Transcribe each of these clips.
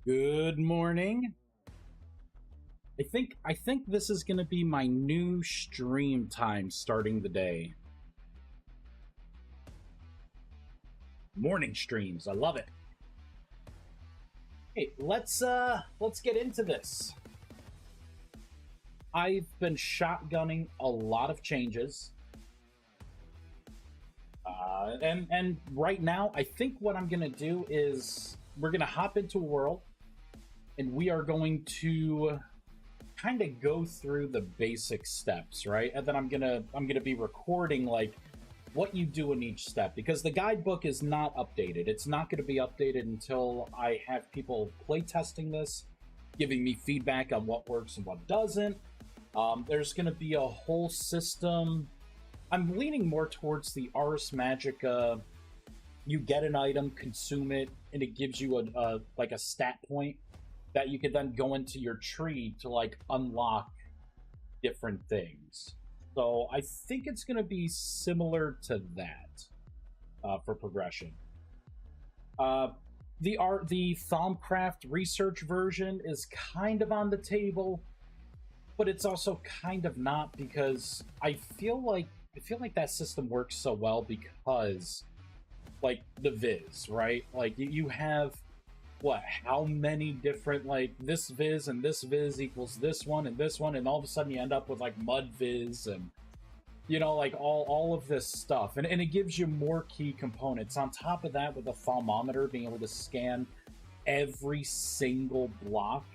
Good morning. I think this is going to be my new stream time starting the day. Morning streams. I love it. Hey, let's get into this. I've been shotgunning a lot of changes. And right now, I think what I'm going to do is we're going to hop into a world and we are going to kind of go through the basic steps, right? And then I'm gonna be recording like what you do in each step, because the guidebook is not updated. It's not going to be updated until I have people play testing this, giving me feedback on what works and what doesn't. There's going to be a whole system. I'm leaning more towards the Ars Magica. You get an item, consume it, and it gives you a like a stat point that you could then go into your tree to like unlock different things. So I think it's going to be similar to that for progression. The ViesCraft research version is kind of on the table, but it's also kind of not, because I feel like that system works so well because like the Viz, right? Like you have how many different, like, this Viz and this Viz equals this one, and all of a sudden you end up with like mud Viz and, you know, like all of this stuff. And it gives you more key components. On top of that, with a thermometer, being able to scan every single block,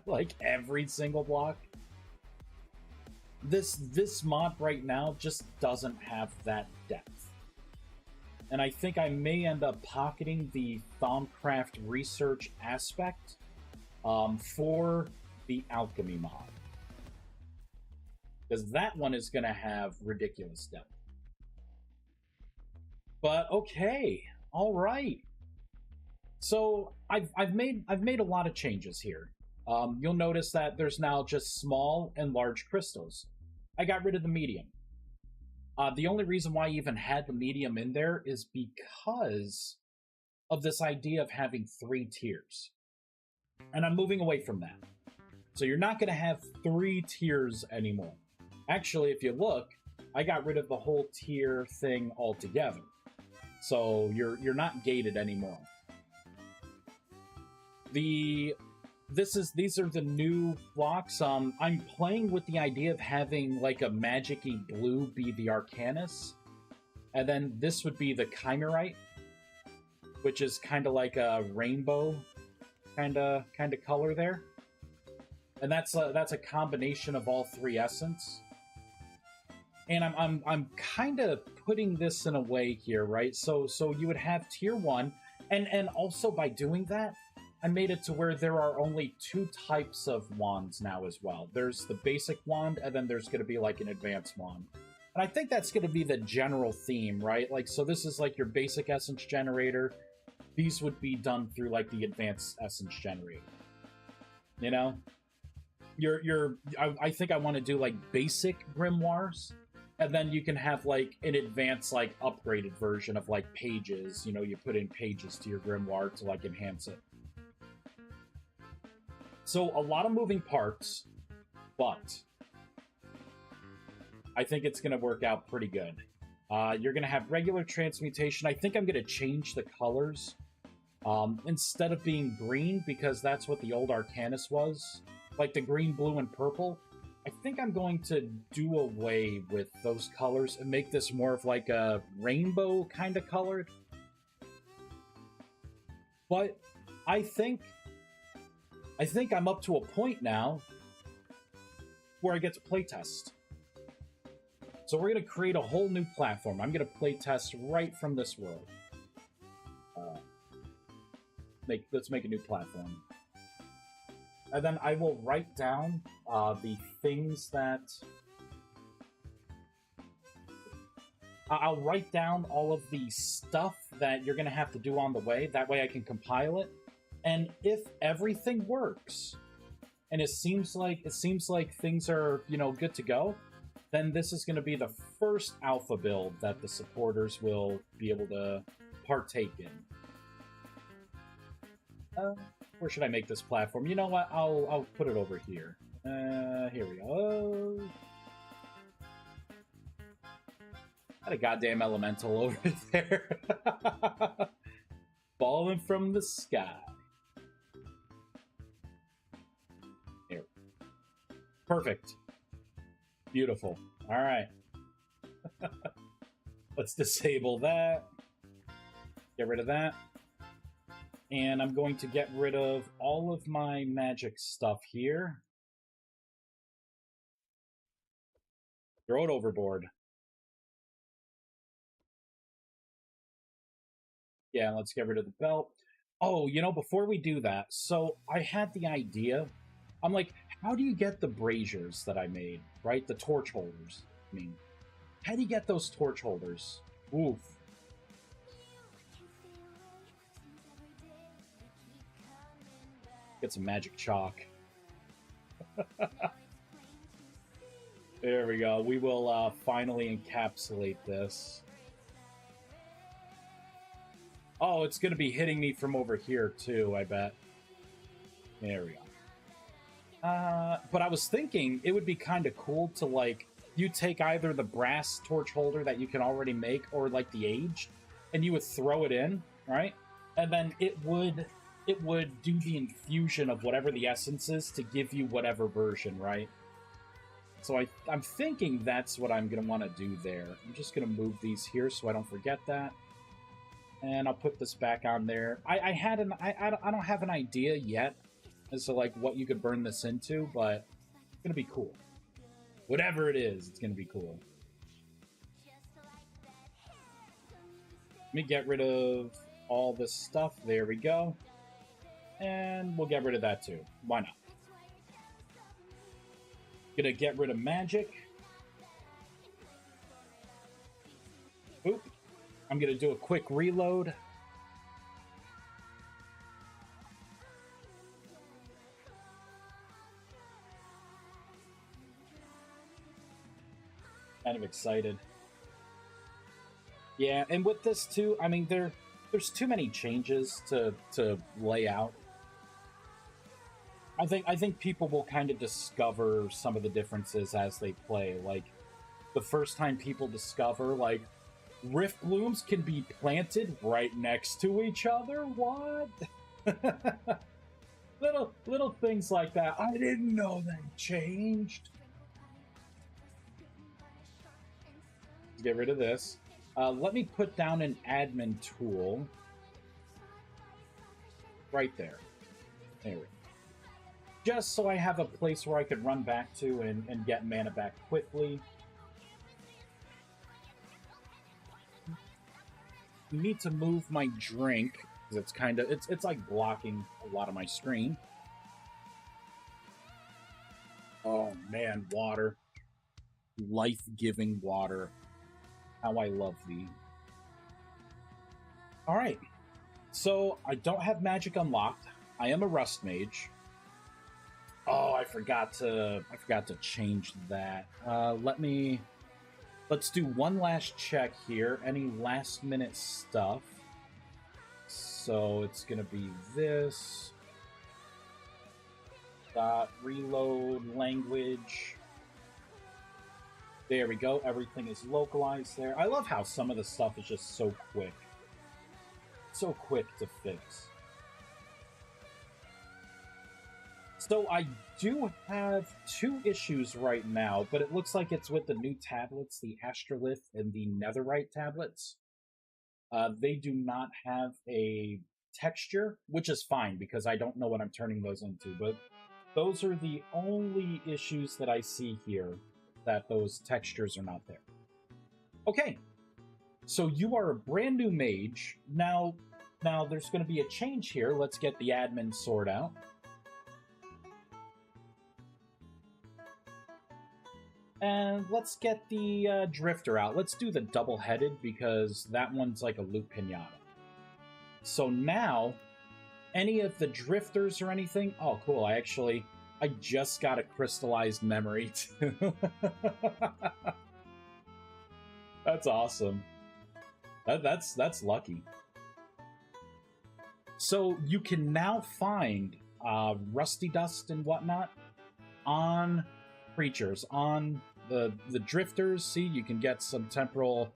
like every single block. This mod right now just doesn't have that depth. And I think I may end up pocketing the ViesCraft research aspect for the alchemy mod, because that one is going to have ridiculous depth. But okay, all right. So I've made a lot of changes here. You'll notice that there's now just small and large crystals. I got rid of the medium. The only reason why I even had the medium in there is because of this idea of having 3 tiers. And I'm moving away from that. So you're not going to have 3 tiers anymore. Actually, if you look, I got rid of the whole tier thing altogether. So you're not gated anymore. These are the new blocks. I'm playing with the idea of having like a magic-y blue be the Arcanus, and then this would be the Chimerite, which is kind of like a rainbow kind of color there. And that's a combination of all 3 essence. And I'm kind of putting this in a way here, right? So you would have tier 1, and also by doing that, I made it to where there are only 2 types of wands now as well. There's the basic wand, and then there's going to be like an advanced wand. And I think that's going to be the general theme, right? Like, so this is like your basic essence generator. These would be done through like the advanced essence generator. You know? I think I want to do like basic grimoires, and then you can have like an advanced, like upgraded version of like pages. You know, you put in pages to your grimoire to like enhance it. So a lot of moving parts, but I think it's going to work out pretty good. You're going to have regular transmutation. I think I'm going to change the colors. Instead of being green, because that's what the old Arcanus was, like the green, blue, and purple, I think I'm going to do away with those colors and make this more of like a rainbow kind of colored. But I think I'm up to a point now where I get to playtest. So we're going to create a whole new platform. I'm going to playtest right from this world. Let's make a new platform. And then I will write down the things that... I'll write down all of the stuff that you're going to have to do on the way. That way I can compile it. And if everything works, and it seems like things are, you know, good to go, then this is going to be the first alpha build that the supporters will be able to partake in. Where should I make this platform? You know what? I'll put it over here. Here we go. Got a goddamn elemental over there. Falling from the sky. Here. Perfect. Beautiful. All right. Let's disable that. Get rid of that. And I'm going to get rid of all of my magic stuff here. Throw it overboard. Yeah, let's get rid of the belt. Oh, you know, before we do that, so I had the idea. I'm like, how do you get the braziers that I made, right? The torch holders. I mean, how do you get those torch holders? Oof. Get some magic chalk. There we go. We will finally encapsulate this. Oh, it's going to be hitting me from over here, too, I bet. There we go. But I was thinking it would be kind of cool to, like, you take either the brass torch holder that you can already make or, like, the aged, and you would throw it in, right? And then it would do the infusion of whatever the essence is to give you whatever version, right? So I'm thinking that's what I'm going to want to do there. I'm just going to move these here so I don't forget that. And I'll put this back on there. I don't have an idea yet as to like what you could burn this into, but it's gonna be cool. Whatever it is, it's gonna be cool. Let me get rid of all this stuff. There we go. And we'll get rid of that too. Why not? Gonna get rid of magic. Oop. I'm going to do a quick reload. Kind of excited. Yeah, and with this too, I mean, there's too many changes to lay out. I think people will kind of discover some of the differences as they play. Like, the first time people discover, like, rift blooms can be planted right next to each other? What? little things like that. I didn't know they changed. Let's get rid of this. Let me put down an admin tool. Right there. There we go. Just so I have a place where I could run back to and get mana back quickly. Need to move my drink because it's kind of it's like blocking a lot of my screen. Oh man, water, life-giving water. How I love thee. All right, so I don't have magic unlocked. I am a rust mage. Oh, I forgot to change that. Let's do one last check here. Any last minute stuff. So it's going to be this. Reload language. There we go. Everything is localized there. I love how some of the stuff is just so quick. So quick to fix. So I do have two issues right now, but it looks like it's with the new tablets, the Astrolith and the Netherite tablets. They do not have a texture, which is fine because I don't know what I'm turning those into, but those are the only issues that I see here, that those textures are not there. Okay, so you are a brand new mage. Now there's going to be a change here. Let's get the admin sword out. And let's get the Drifter out. Let's do the double-headed because that one's like a loot pinata. So now, any of the Drifters or anything... Oh, cool. I just got a crystallized memory, too. That's awesome. That's lucky. So you can now find rusty dust and whatnot on creatures, on the drifters. See, you can get some temporal,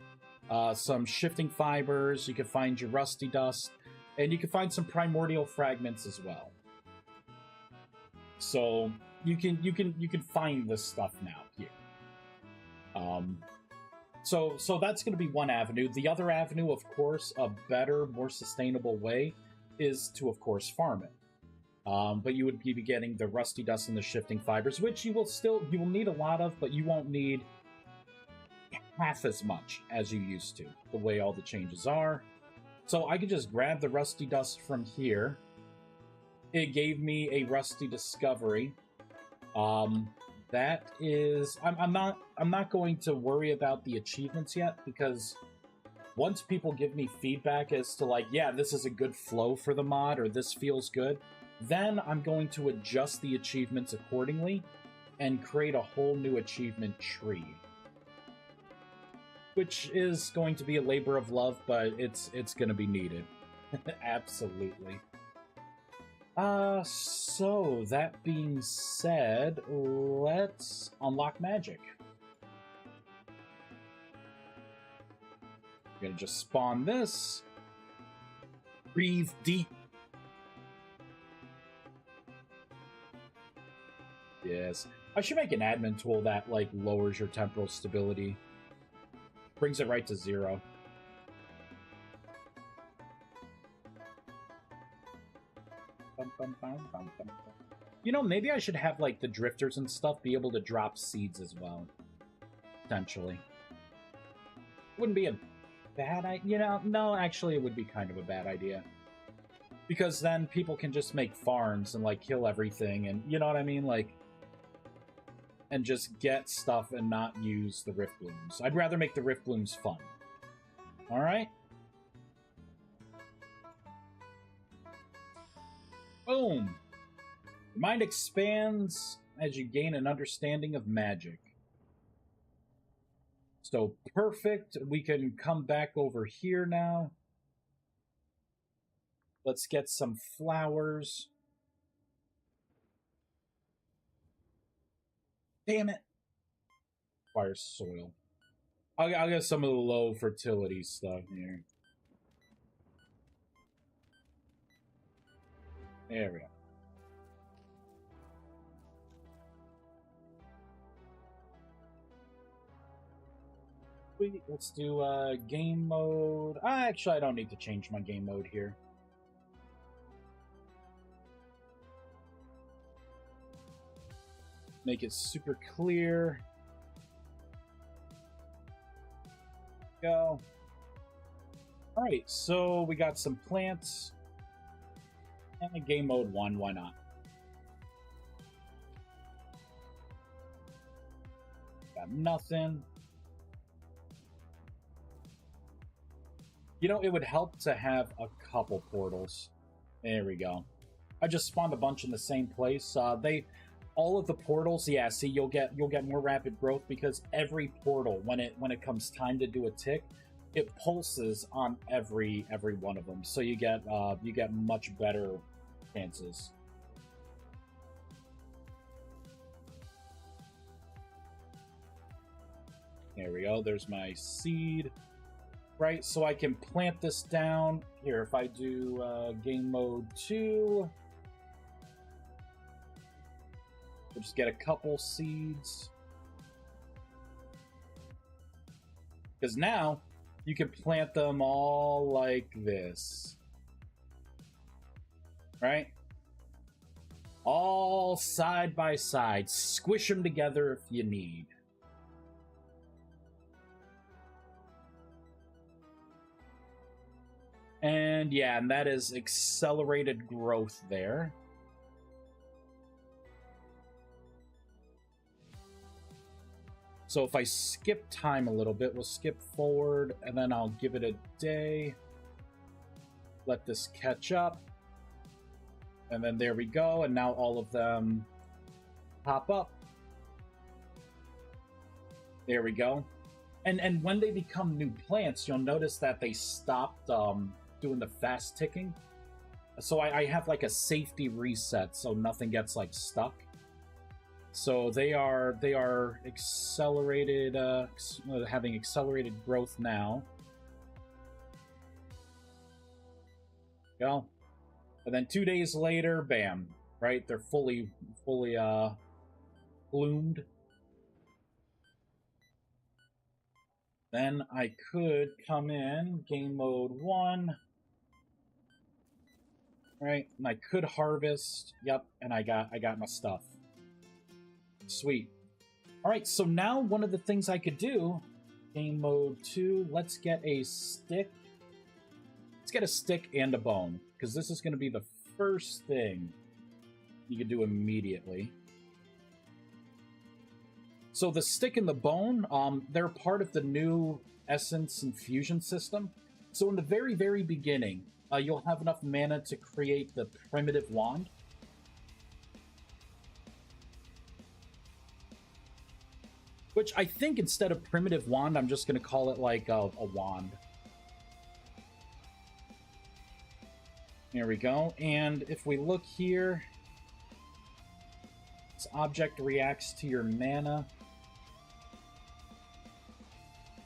some shifting fibers. You can find your rusty dust, and you can find some primordial fragments as well. So you can find this stuff now here. So that's going to be one avenue. The other avenue, of course, a better, more sustainable way is to, of course, farm it. But you would be getting the rusty dust and the shifting fibers, which you will need a lot of, but you won't need half as much as you used to, the way all the changes are. So I could just grab the rusty dust from here. It gave me a rusty discovery. That is, I'm not going to worry about the achievements yet, because once people give me feedback as to like, yeah, this is a good flow for the mod, or this feels good, then I'm going to adjust the achievements accordingly and create a whole new achievement tree, which is going to be a labor of love, but it's going to be needed. Absolutely. So that being said, let's unlock magic. I'm gonna just spawn this. Breathe deep. Yes. I should make an admin tool that, like, lowers your temporal stability. Brings it right to 0. You know, maybe I should have, like, the drifters and stuff be able to drop seeds as well. Potentially. Wouldn't be a bad idea. You know, no, actually, it would be kind of a bad idea. Because then people can just make farms and, like, kill everything, and, you know what I mean? Like, and just get stuff and not use the Rift Blooms. I'd rather make the Rift Blooms fun. Alright? Boom! Your mind expands as you gain an understanding of magic. So, perfect. We can come back over here now. Let's get some flowers. Damn it. Requires soil. I'll get some of the low fertility stuff here. There we go. Let's do game mode. Actually, I don't need to change my game mode here. Make it super clear. Go. Alright, so we got some plants. And a game mode 1, why not? Got nothing. You know, it would help to have a couple portals. There we go. I just spawned a bunch in the same place. All of the portals, yeah, see, you'll get more rapid growth because every portal, when it comes time to do a tick, it pulses on every one of them. So you get much better chances. There we go. There's my seed. Right, so I can plant this down. Here, if I do game mode 2, we'll just get a couple seeds. Because now, you can plant them all like this. Right? All side by side. Squish them together if you need. And yeah, and that is accelerated growth there. So if I skip time a little bit, we'll skip forward, and then I'll give it a day. Let this catch up. And then there we go, and now all of them pop up. There we go. And when they become new plants, you'll notice that they stopped doing the fast ticking. So I have like a safety reset so nothing gets like stuck. So they are accelerated, having accelerated growth now. Go. And then 2 days later, bam, right? They're fully bloomed. Then I could come in, game mode 1. Right? And I could harvest. Yep, and I got my stuff. Sweet. Alright, so now one of the things I could do, game mode 2, let's get a stick. Let's get a stick and a bone, because this is going to be the first thing you can do immediately. So the stick and the bone, they're part of the new essence infusion system. So in the very, very beginning, you'll have enough mana to create the primitive wand. Which I think instead of primitive wand, I'm just going to call it like a wand. There we go. And if we look here, this object reacts to your mana.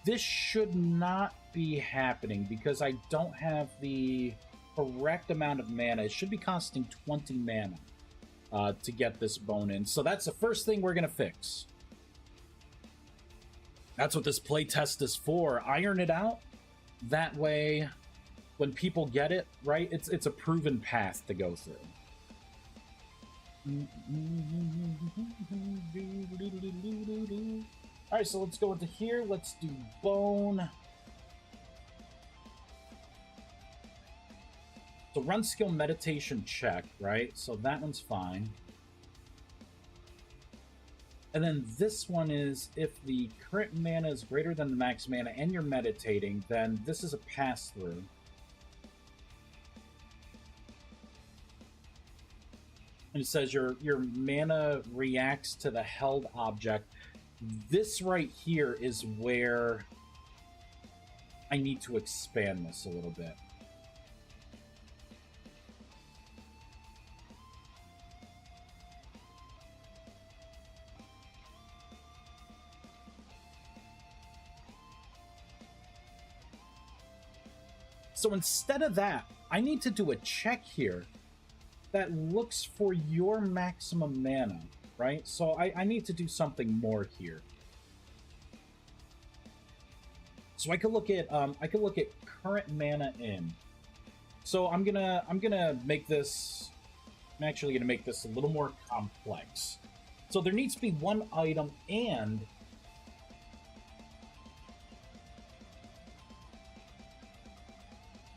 This should not be happening because I don't have the correct amount of mana. It should be costing 20 mana to get this bone in. So that's the first thing we're going to fix. That's what this playtest is for. Iron it out. That way, when people get it, right, it's a proven path to go through. Alright, so let's go into here. Let's do bone. So run skill meditation check, right? So that one's fine. And then this one is, if the current mana is greater than the max mana and you're meditating, then this is a pass-through. And it says your mana reacts to the held object. This right here is where I need to expand this a little bit. So instead of that, I need to do a check here that looks for your maximum mana, right? So I need to do something more here. So I could look at current mana in. So I'm gonna make this. I'm actually gonna make this a little more complex. So there needs to be one item and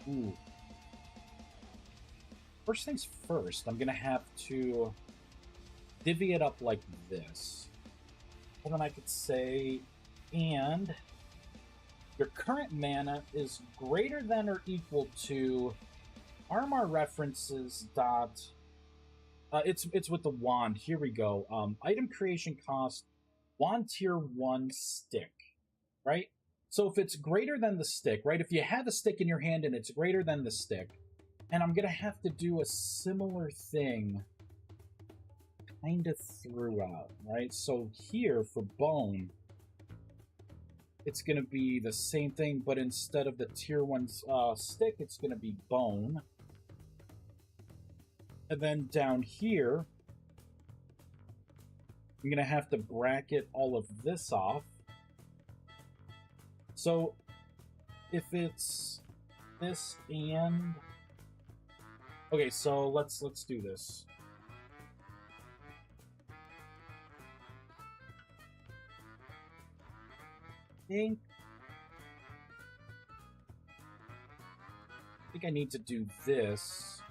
ooh. First things first, I'm gonna have to divvy it up like this. And then I could say, and your current mana is greater than or equal to Armor references dot. It's with the wand. Here we go. Item creation cost, wand tier 1 stick, right? So if it's greater than the stick, right? If you have a stick in your hand and it's greater than the stick, and I'm gonna have to do a similar thing kind of throughout, right? So here for bone, it's gonna be the same thing, but instead of the tier 1 stick, it's gonna be bone. And then down here, I'm gonna have to bracket all of this off. So if it's this and okay, so let's do this. I think I need to do this.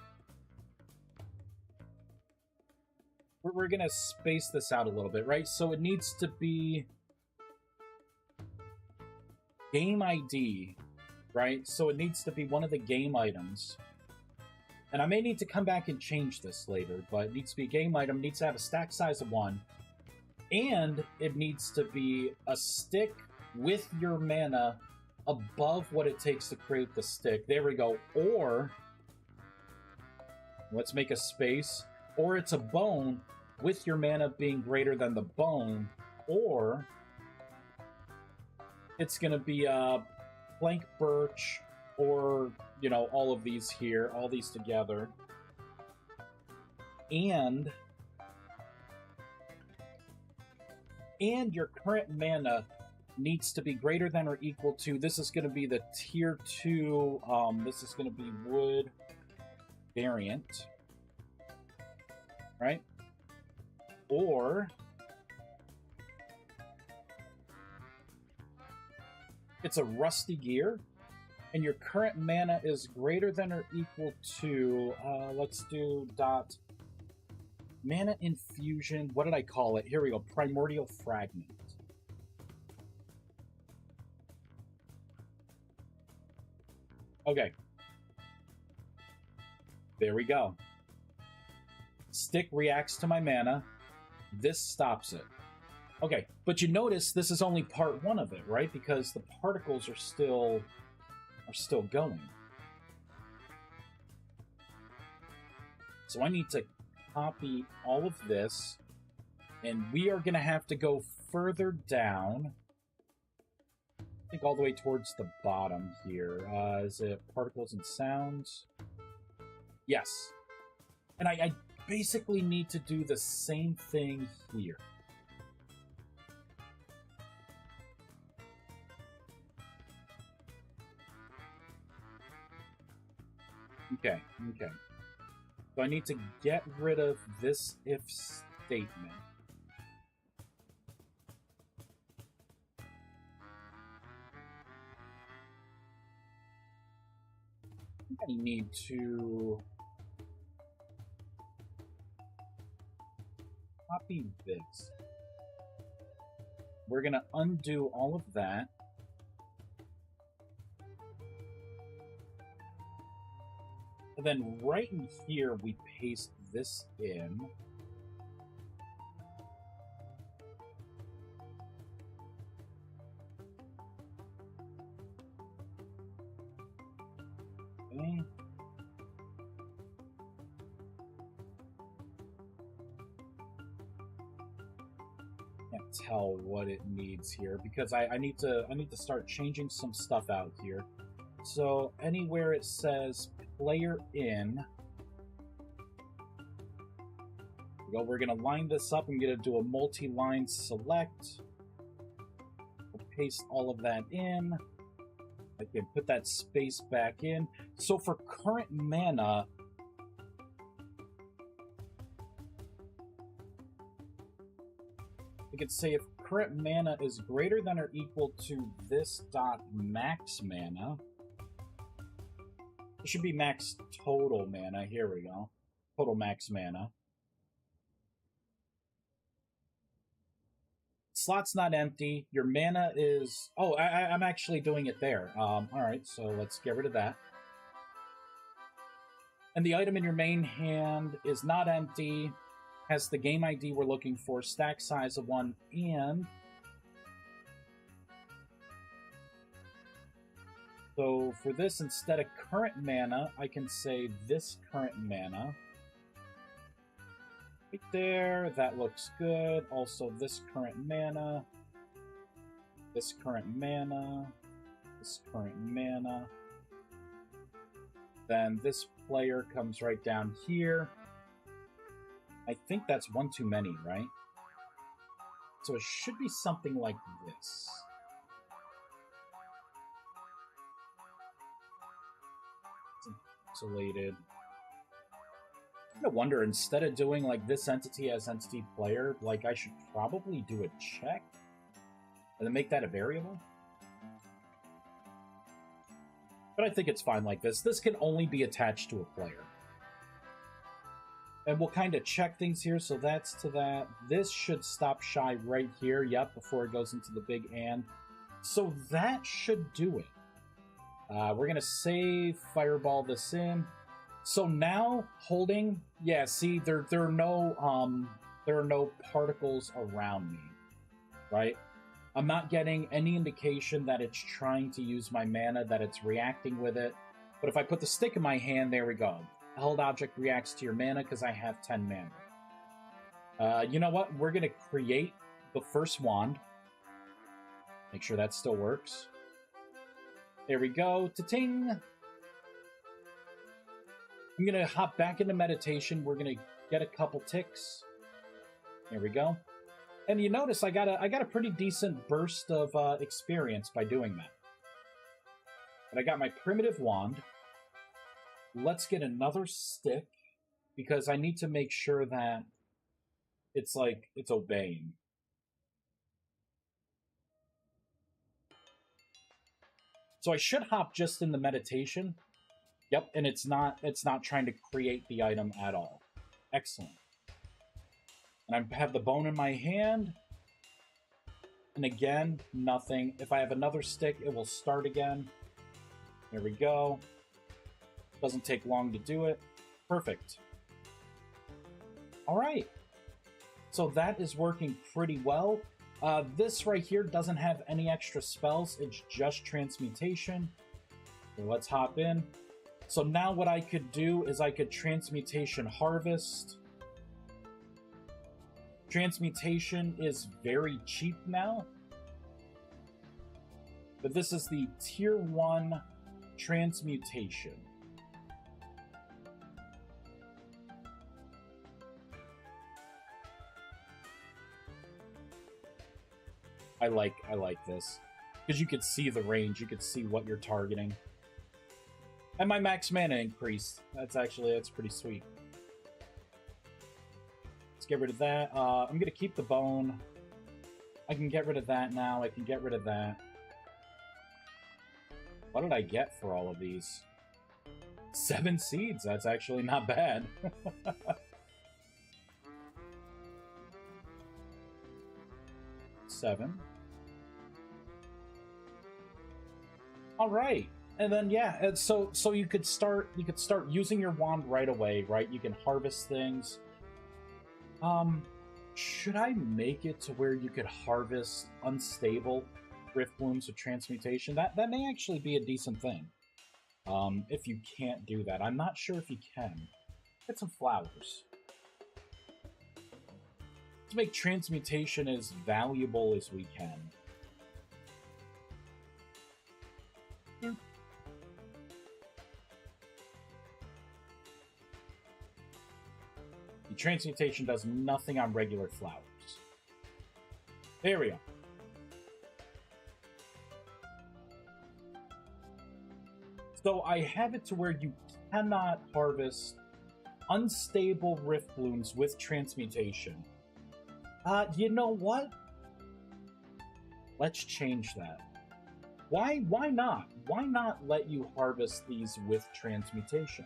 We're gonna space this out a little bit, right? So it needs to be game ID, right? So it needs to be one of the game items. And I may need to come back and change this later, but it needs to be a game item, needs to have a stack size of 1, and it needs to be a stick with your mana above what it takes to create the stick. There we go. Or Let's make a space. Or it's a bone with your mana being greater than the bone. Or it's going to be a plank birch or, you know, all of these here. All these together. And your current mana needs to be greater than or equal to, this is going to be the tier 2, this is going to be wood variant, right? Or it's a rusty gear, and your current mana is greater than or equal to, let's do dot mana infusion, what did I call it? Here we go, primordial fragment. Okay. There we go. Stick reacts to my mana. This stops it. Okay, but you notice this is only part 1 of it, right? Because the particles are still going. So I need to copy all of this, and we are going to have to go further down. I think all the way towards the bottom here. Is it particles and sounds? Yes. And I basically need to do the same thing here. Okay, okay. So I need to get rid of this if statement. I need to copy this. We're going to undo all of that. And then right in here, we paste this in. Okay. Can't tell what it needs here because I need to start changing some stuff out here. So anywhere it says player in, we're going to line this up. I'm going to do a multi-line select. We'll paste all of that in. I can put that space back in. So for current mana, we could say if current mana is greater than or equal to this dot max mana, it should be max total mana. Here we go. Total max mana. Slot's not empty. Your mana is... Oh, I'm actually doing it there. Alright, so let's get rid of that. And the item in your main hand is not empty. Has the game ID we're looking for, stack size of 1, and... So for this, instead of current mana, I can say this current mana. Right there, that looks good. Also this current mana. This current mana. This current mana. Then this player comes right down here. I think that's one too many, right? So it should be something like this. Isolated. I wonder, instead of doing like this entity as entity player, like I should probably do a check and then make that a variable. But I think it's fine like this. This can only be attached to a player. And we'll kind of check things here. So that's to that. This should stop shy right here. Yep, before it goes into the big and. So that should do it. We're going to save, fireball this in. So now holding, yeah, see, there are no particles around me, right? I'm not getting any indication that it's trying to use my mana, that it's reacting with it. But if I put the stick in my hand, there we go. held object reacts to your mana because I have 10 mana. You know what? We're going to create the first wand. Make sure that still works. There we go. Ta-ting! I'm going to hop back into meditation. We're going to get a couple ticks. There we go. And you notice I got a pretty decent burst of experience by doing that. But I got my primitive wand. Let's get another stick, because I need to make sure that it's obeying. So I should hop just in the meditation. Yep, and it's not trying to create the item at all. Excellent. And I have the bone in my hand. And again, nothing. If I have another stick, it will start again. There we go. Doesn't take long to do it. Perfect. All right. So that is working pretty well. This right here doesn't have any extra spells. It's just transmutation. So let's hop in. So now what I could do is I could transmutation harvest. Transmutation is very cheap now. But this is the tier 1 transmutation. I like this. Because you could see the range, you could see what you're targeting. And my max mana increased. That's pretty sweet. Let's get rid of that. I'm gonna keep the bone. I can get rid of that now. I can get rid of that. What did I get for all of these? 7 seeds. That's actually not bad. 7. All right. And then yeah, so you could start using your wand right away, right? You can harvest things. Should I make it to where you could harvest unstable rift blooms with transmutation? That may actually be a decent thing. If you can't do that. I'm not sure if you can. Get some flowers. Let's make transmutation as valuable as we can. The transmutation does nothing on regular flowers. There we go. So I have it to where you cannot harvest unstable rift blooms with transmutation. You know what? Let's change that. Why not? Why not let you harvest these with transmutation?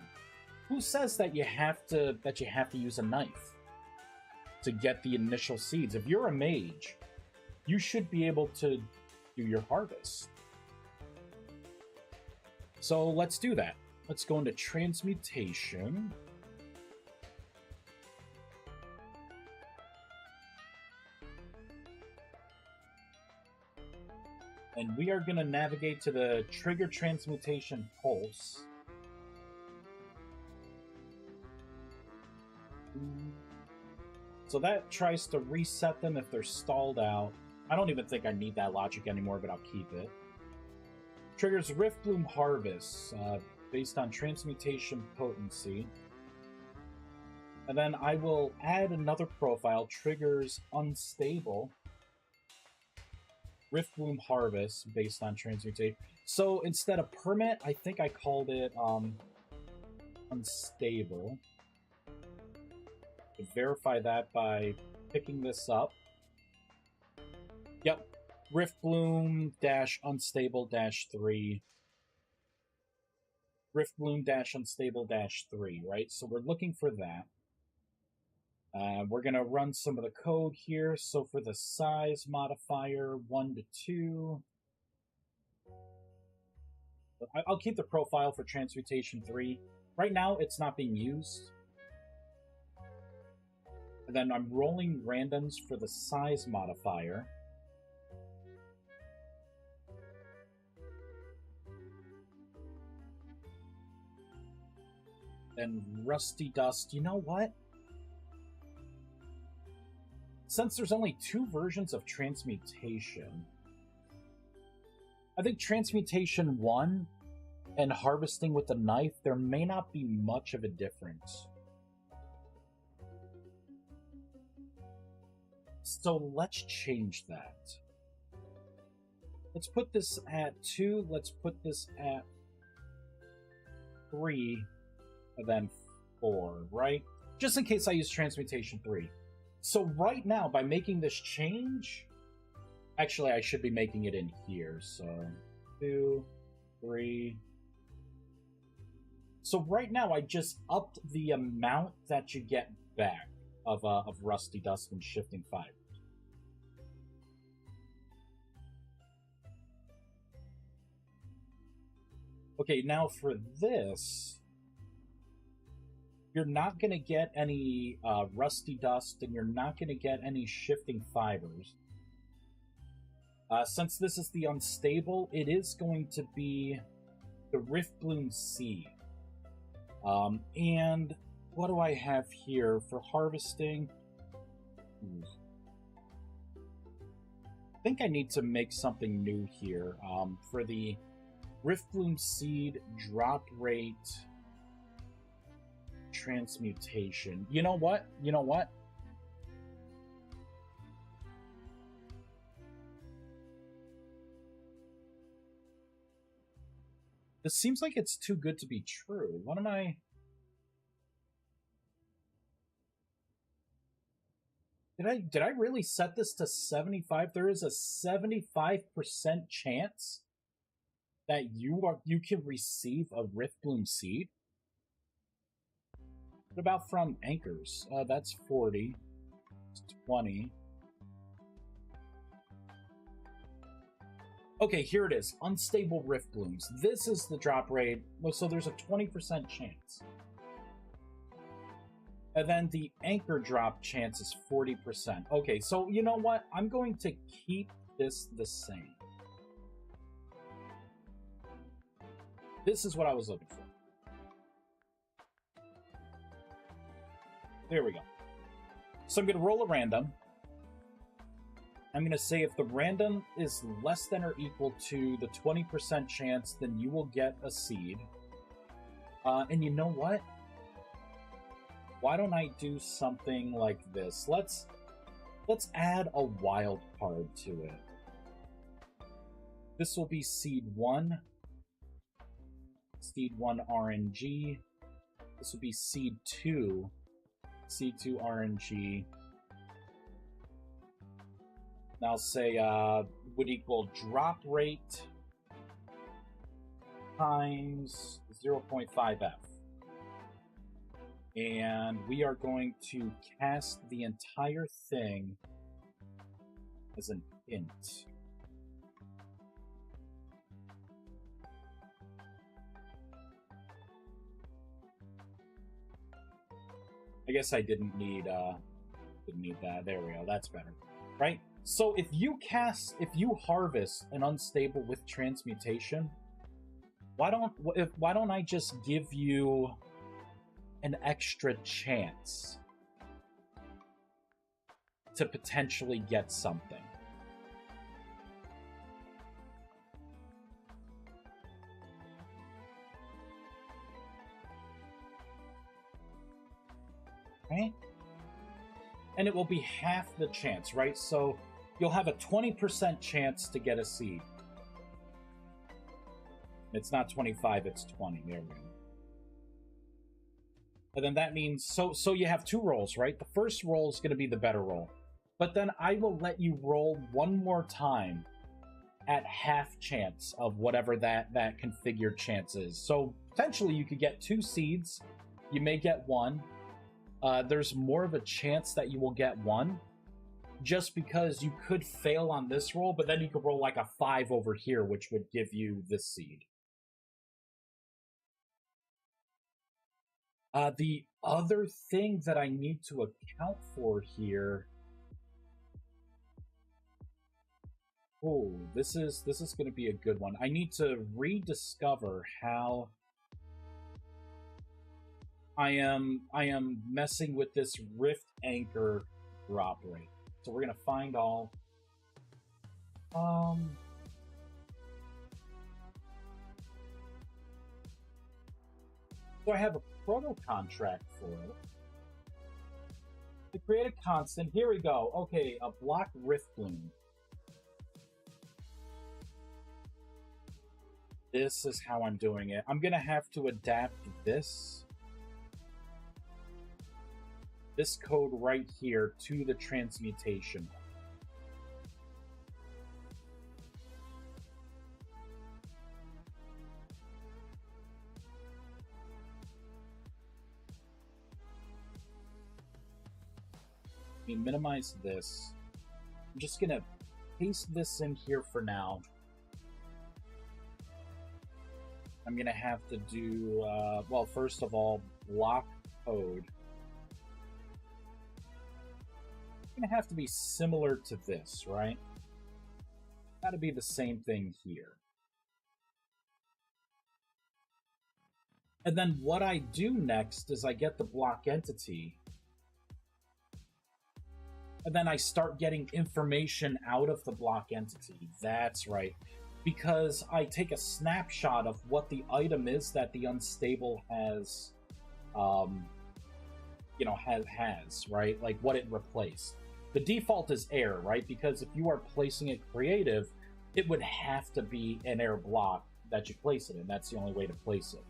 Who says that you have to use a knife to get the initial seeds? If you're a mage, you should be able to do your harvest. So let's do that. Let's go into transmutation. And we are going to navigate to the trigger transmutation pulse. So that tries to reset them if they're stalled out. I don't even think I need that logic anymore, but I'll keep it. Triggers Rift Bloom Harvest based on transmutation potency. And then I will add another profile, triggers Unstable Rift Bloom Harvest based on transmutation. So instead of permit, I think I called it Unstable. To verify that by picking this up. Yep. Rift Bloom -Unstable -3. Rift Bloom -Unstable -3, right? So we're looking for that. We're going to run some of the code here. So for the size modifier, 1 to 2. I'll keep the profile for transmutation 3. Right now, it's not being used. And then I'm rolling randoms for the size modifier. and Rusty Dust. You know what? Since there's only 2 versions of Transmutation, I think Transmutation 1 and Harvesting with the Knife, there may not be much of a difference. So let's change that. Let's put this at 2, let's put this at 3, and then 4, right? Just in case I use Transmutation 3. So right now, by making this change, actually I should be making it in here, so 2, 3. So right now I just upped the amount that you get back of Rusty Dust and Shifting Fibers. Okay, now for this, you're not going to get any Rusty Dust, and you're not going to get any Shifting Fibers. Since this is the Unstable, it is going to be the Riftbloom Seed. And what do I have here for harvesting? I think I need to make something new here. For the Riftbloom Seed drop rate transmutation. You know what? This seems like it's too good to be true. What am I... Did I really set this to 75? There is a 75% chance that you can receive a Riftbloom Seed? What about from Anchors? That's 40. It's 20. Okay, here it is. Unstable Riftblooms. This is the drop rate. So there's a 20% chance. And then the Anchor drop chance is 40%. Okay, so you know what? I'm going to keep this the same. This is what I was looking for. There we go. So I'm going to roll a random. I'm going to say if the random is less than or equal to the 20% chance, then you will get a seed. And you know what? Why don't I do something like this? Let's add a wild card to it. This will be Seed 1. Seed 1 RNG. This will be Seed 2. Seed 2 RNG. And I'll say would equal drop rate times 0.5F. And we are going to cast the entire thing as an int. I guess I didn't need that. There we go. That's better, right? So if you harvest an unstable with transmutation, why don't I just give you an extra chance to potentially get something? Right? And it will be half the chance, right? So you'll have a 20% chance to get a seed. It's not 25, it's 20. There we go. And then that means, so you have 2 rolls, right? The first roll is going to be the better roll. But then I will let you roll one more time at half chance of whatever that configured chance is. So potentially you could get 2 seeds. You may get 1. There's more of a chance that you will get 1. Just because you could fail on this roll, but then you could roll like a 5 over here, which would give you this seed. The other thing that I need to account for here... Oh, this is going to be a good one. I need to rediscover how... I am messing with this rift anchor drop rate. So we're gonna find all. So I have a proto contract for it. To create a constant, here we go. Okay, a block rift bloom. This is how I'm doing it. I'm gonna have to adapt this code right here to the transmutation. Let me minimize this. I'm just gonna paste this in here for now. I'm gonna have to do, well, first of all, block code. It's gonna have to be similar to this, right? Gotta be the same thing here. And then what I do next is I get the block entity. And then I start getting information out of the block entity. That's right. Because I take a snapshot of what the item is that the unstable has, has, right? Like what it replaced. The default is air, right? Because if you are placing it creative, it would have to be an air block that you place it in. That's the only way to place it.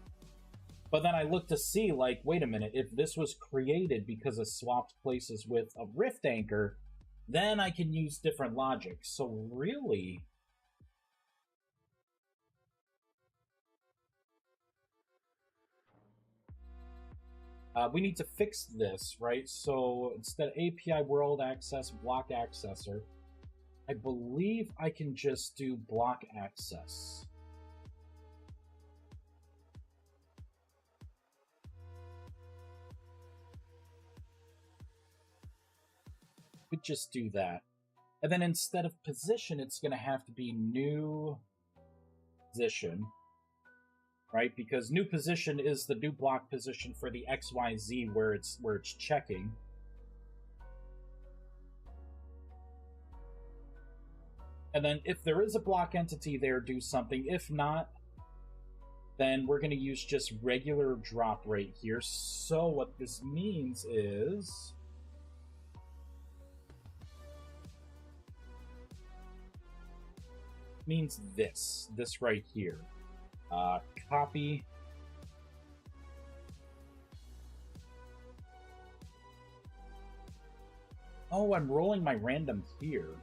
But then I look to see, like, wait a minute, if this was created because it swapped places with a rift anchor, then I can use different logic. So really, we need to fix this, right? So instead of API world access, block accessor, I believe I can just do block access. Could just do that. And then instead of position, it's going to have to be new position, right? Because new position is the new block position for the XYZ where it's checking. And then if there is a block entity there, do something. If not, then we're going to use just regular drop rate here. So what this means is this right here. Copy. Oh, I'm rolling my random here.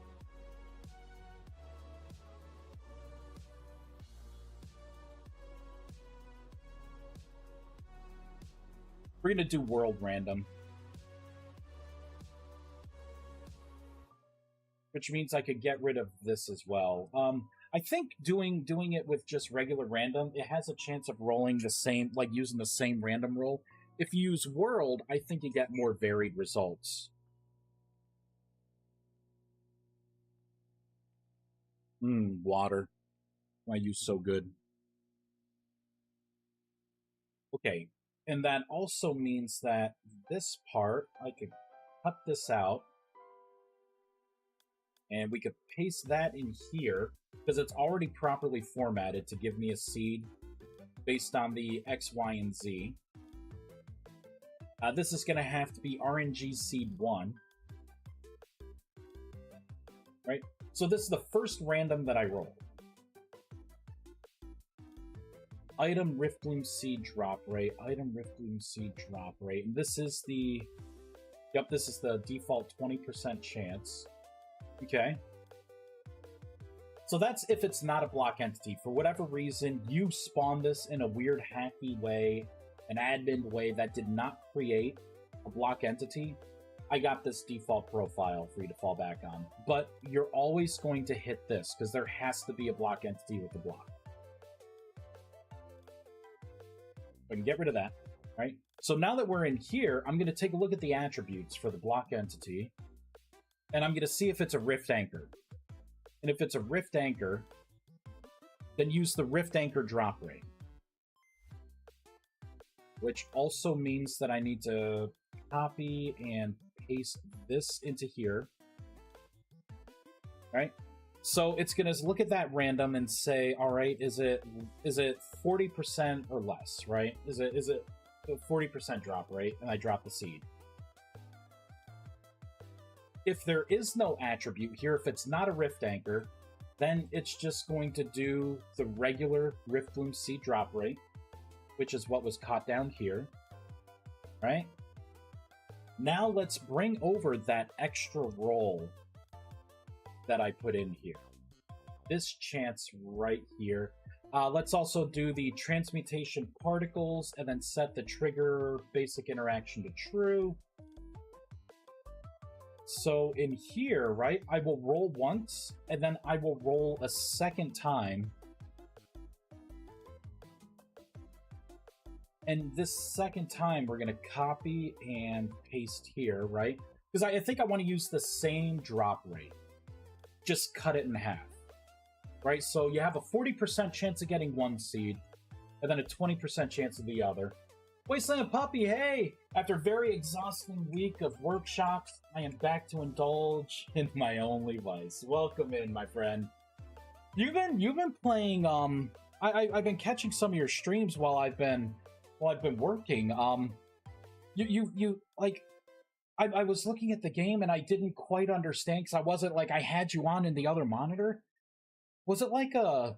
We're gonna do world random. Which means I could get rid of this as well. I think doing it with just regular random, it has a chance of rolling the same, like using the same random roll. If you use world, I think you get more varied results. Water. Why you so good? Okay, and that also means that this part, I could cut this out. And we could paste that in here, because it's already properly formatted to give me a seed based on the X, Y, and Z. This is going to have to be RNG seed 1. Right? So this is the first random that I roll. Item Rift Bloom seed drop rate. Item Rift Bloom seed drop rate. And this is the... Yep, this is the default 20% chance. Okay. So that's if it's not a block entity. For whatever reason, you spawned this in a weird hacky way, an admin way that did not create a block entity. I got this default profile for you to fall back on. But you're always going to hit this, because there has to be a block entity with the block. I can get rid of that, right? So now that we're in here, I'm going to take a look at the attributes for the block entity. And I'm going to see if it's a rift anchor. And if it's a rift anchor, then use the rift anchor drop rate. which also means that I need to copy and paste this into here. Right? So it's gonna look at that random and say, all right, is it 40% or less, right? Is it a 40% drop rate? And I drop the seed. If there is no attribute here, if it's not a Rift Anchor, then it's just going to do the regular Rift Bloom seed drop rate, which is what was caught down here, right? Now let's bring over that extra roll that I put in here. This chance right here. Let's also do the transmutation particles and then set the trigger basic interaction to true. So in here, right, I will roll once, and then I will roll a second time. And this second time, we're going to copy and paste here, right? Because I think I want to use the same drop rate. Just cut it in half, right? So you have a 40% chance of getting one seed, and then a 20% chance of the other. Wasteland Puppy, hey! After a very exhausting week of workshops, I am back to indulge in my only vice. Welcome in, my friend. You've been playing. I've been catching some of your streams while I've been working. You like. I was looking at the game and I didn't quite understand because I wasn't like I had you on in the other monitor. Was it like a?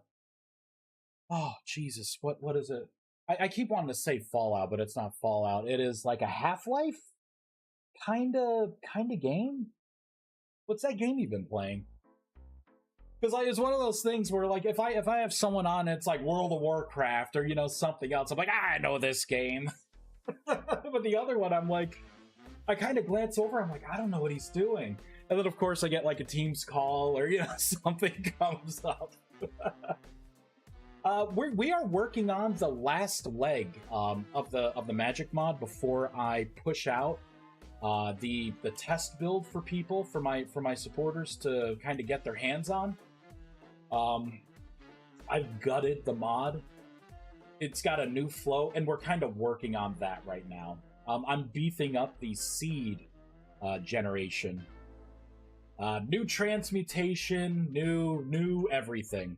Oh Jesus! What is it? I keep wanting to say Fallout, but it's not Fallout. It is like a Half-Life kind of game. What's that game you've been playing? Because it's one of those things where, like, if I have someone on, it's like World of Warcraft or something else. I'm like, I know this game. But the other one, I'm like, I kind of glance over. I'm like, I don't know what he's doing. And then of course I get like a Teams call or something comes up. We are working on the last leg of the magic mod before I push out the test build for people for my supporters to kind of get their hands on. I've gutted the mod. It's got a new flow, and we're kind of working on that right now. I'm beefing up the seed generation, new transmutation, new everything.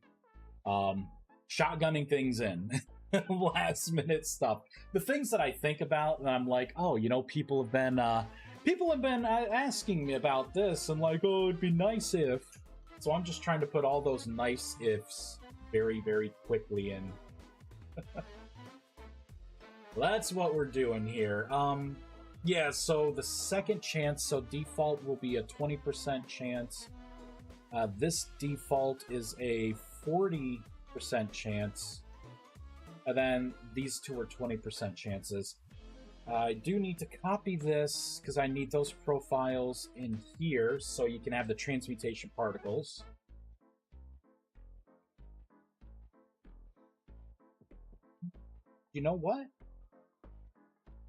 Shotgunning things in. Last minute stuff. The things that I think about and I'm like, oh, people have been asking me about this and like, oh, it'd be nice if. So I'm just trying to put all those nice ifs very, very quickly in. That's what we're doing here. Yeah, so the second chance, so default will be a 20% chance. This default is a 40% chance, and then these two are 20% chances. I do need to copy this because I need those profiles in here so you can have the transmutation particles. You know what?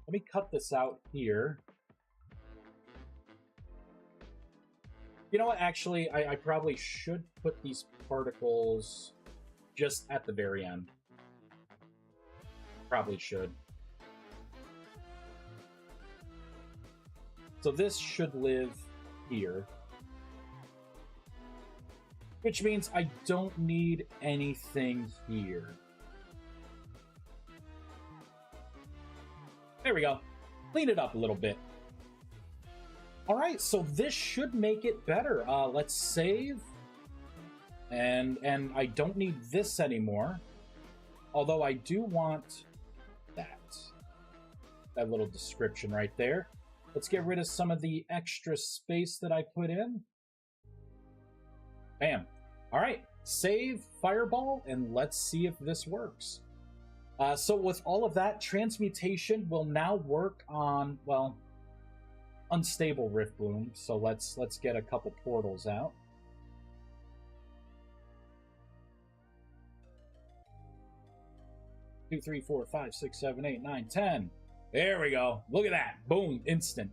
Let me cut this out here. You know what? Actually, I probably should put these particles just at the very end. Probably should. So this should live here. Which means I don't need anything here. There we go. Clean it up a little bit. All right, so this should make it better. Let's save. And I don't need this anymore. Although I do want that little description right there. Let's get rid of some of the extra space that I put in. Bam. All right, save Fireball, and let's see if this works. So with all of that, transmutation will now work on, well, unstable Rift Bloom. So let's get a couple portals out. Two, 3, 4, 5, 6, 7, 8, 9, 10. There we go. Look at that. Boom. Instant.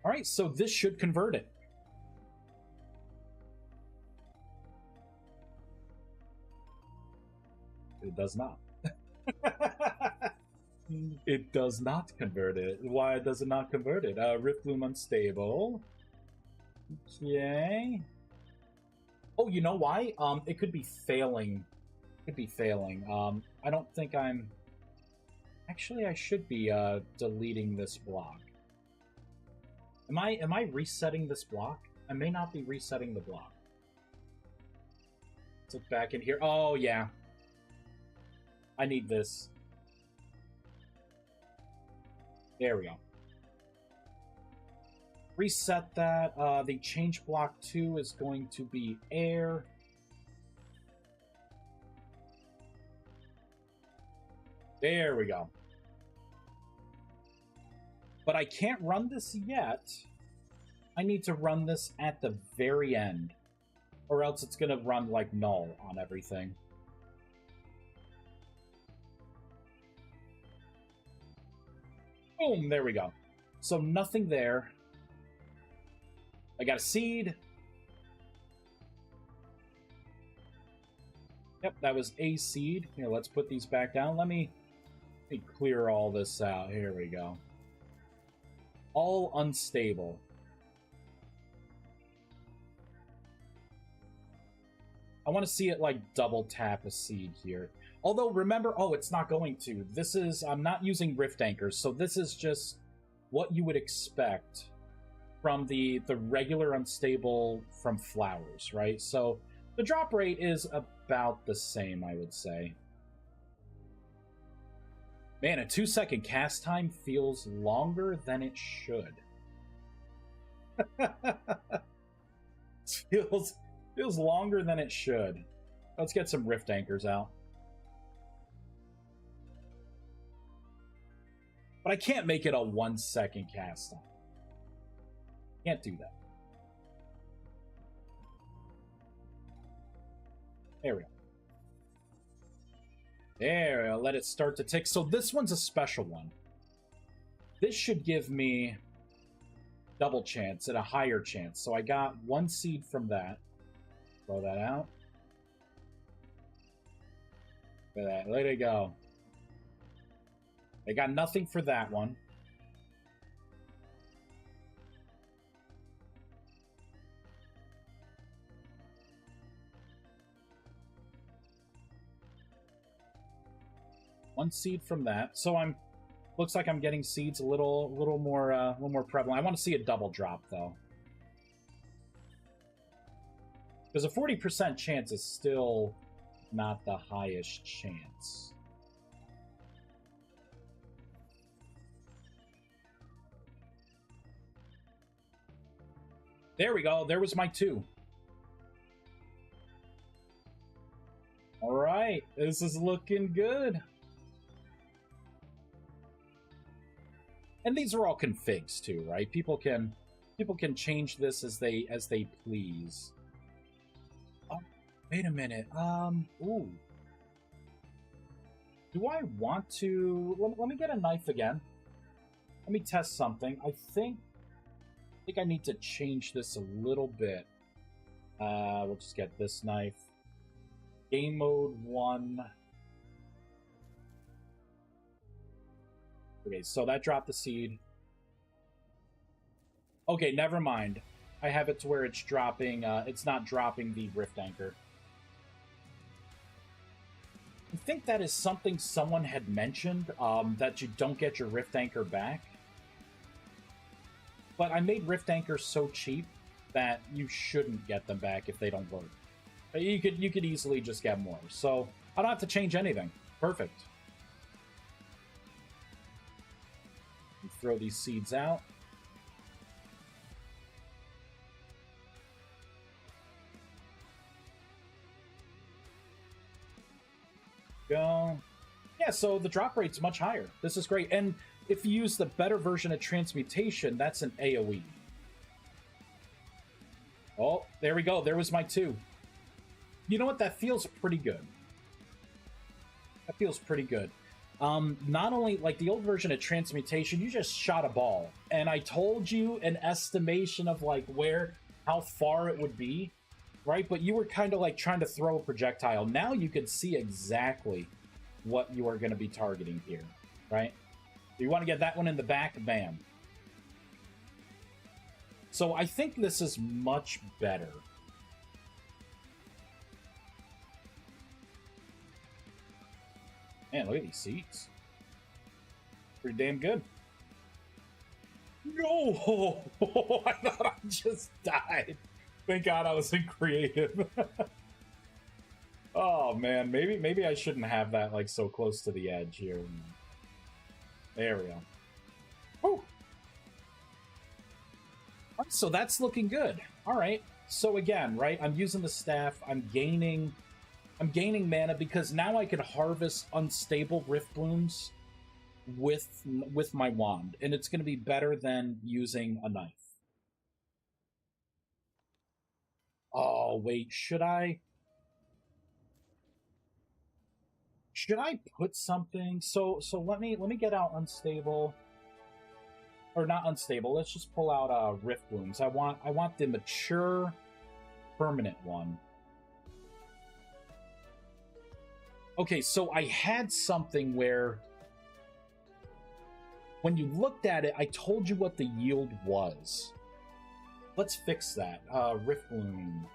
All right, so this should convert it. It does not. It does not convert it. Why does it not convert it? Riftbloom unstable. Okay. Oh, you know why? It could be failing. Could be failing. I don't think I'm... Actually, I should be, deleting this block. Am I resetting this block? I may not be resetting the block. Let's look back in here. Oh, yeah. I need this. There we go. Reset that. The change block 2 is going to be air. There we go. But I can't run this yet. I need to run this at the very end. Or else it's going to run like null on everything. Boom, there we go. So nothing there. I got a seed. Yep, that was a seed. Here, let's put these back down. Let me clear all this out. Here we go. All unstable. I want to see it like double tap a seed here. Although remember, oh, it's not going to. This is, I'm not using Rift Anchors, so this is just what you would expect from the regular unstable from flowers, right? So the drop rate is about the same, I would say. Man, a 2-second cast time feels longer than it should. Feels longer than it should. Let's get some Rift Anchors out. But I can't make it a 1-second cast time. Can't do that. There we go. There, I'll let it start to tick. So this one's a special one. This should give me double chance and a higher chance. So I got 1 seed from that. Throw that out. Look at that. Let it go. They got nothing for that one. One seed from that. So I'm looks like I'm getting seeds a little more prevalent. I want to see a double drop though. Because a 40% chance is still not the highest chance. There we go. There was my 2. All right. This is looking good. And these are all configs too, right? People can change this as they please. Oh, wait a minute. Ooh. Do I want to... Let me get a knife again. Let me test something. I think I need to change this a little bit. We'll just get this knife. Game mode 1. Okay, so that dropped the seed. Okay, never mind. I have it to where it's dropping, it's not dropping the Rift Anchor. I think that is something someone had mentioned, that you don't get your Rift Anchor back. But I made Rift Anchors so cheap that you shouldn't get them back if they don't work. You could easily just get more. So I don't have to change anything. Perfect. Throw these seeds out. Go. Yeah, so the drop rate's much higher. This is great. And if you use the better version of Transmutation, that's an AoE. Oh, there we go. There was my 2. You know what? That feels pretty good. That feels pretty good. Not only, like, the old version of Transmutation, you just shot a ball. And I told you an estimation of, like, how far it would be, right? But you were kind of, like, trying to throw a projectile. Now you can see exactly what you are going to be targeting here, right? You want to get that one in the back? Bam. So I think this is much better. Man, look at these seats. Pretty damn good. No! I thought I just died. Thank God I was in creative. Oh man, maybe I shouldn't have that like so close to the edge here. There we go. Woo! Right, so that's looking good. All right. So again, right, I'm using the staff. I'm gaining mana because now I can harvest unstable rift blooms with my wand, and it's going to be better than using a knife. Oh wait, should I put something? So let me get out unstable. Or not unstable. Let's just pull out rift blooms. I want the mature permanent one. Okay, so I had something where when you looked at it, I told you what the yield was. Let's fix that. Rift bloom.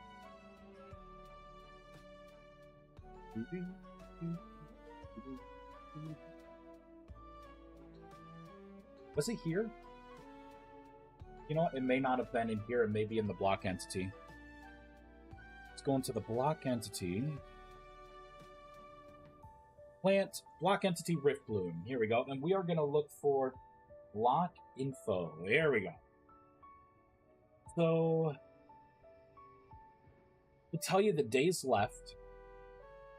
Was it here? You know what? It may not have been in here. It may be in the block entity. Let's go into the block entity. Plant, block entity, rift bloom. Here we go. And we are going to look for block info. There we go. So, to tell you the days left,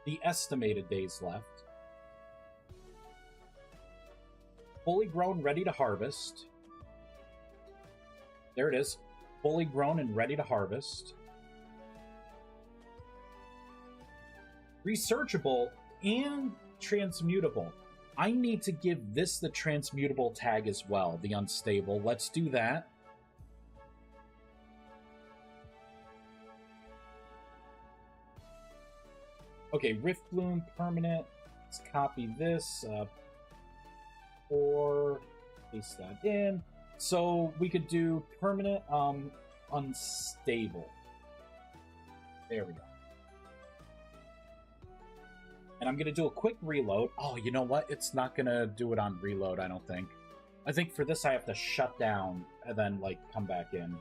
the estimated days left. Fully grown, ready to harvest. There it is. Fully grown and ready to harvest. Researchable and transmutable. I need to give this the transmutable tag as well, the unstable. Let's do that. Okay, Rift Bloom permanent. Let's copy this. Or paste that in. So we could do permanent unstable. There we go. And I'm going to do a quick reload. Oh, you know what? It's not going to do it on reload, I don't think. I think for this I have to shut down and then, like, come back in.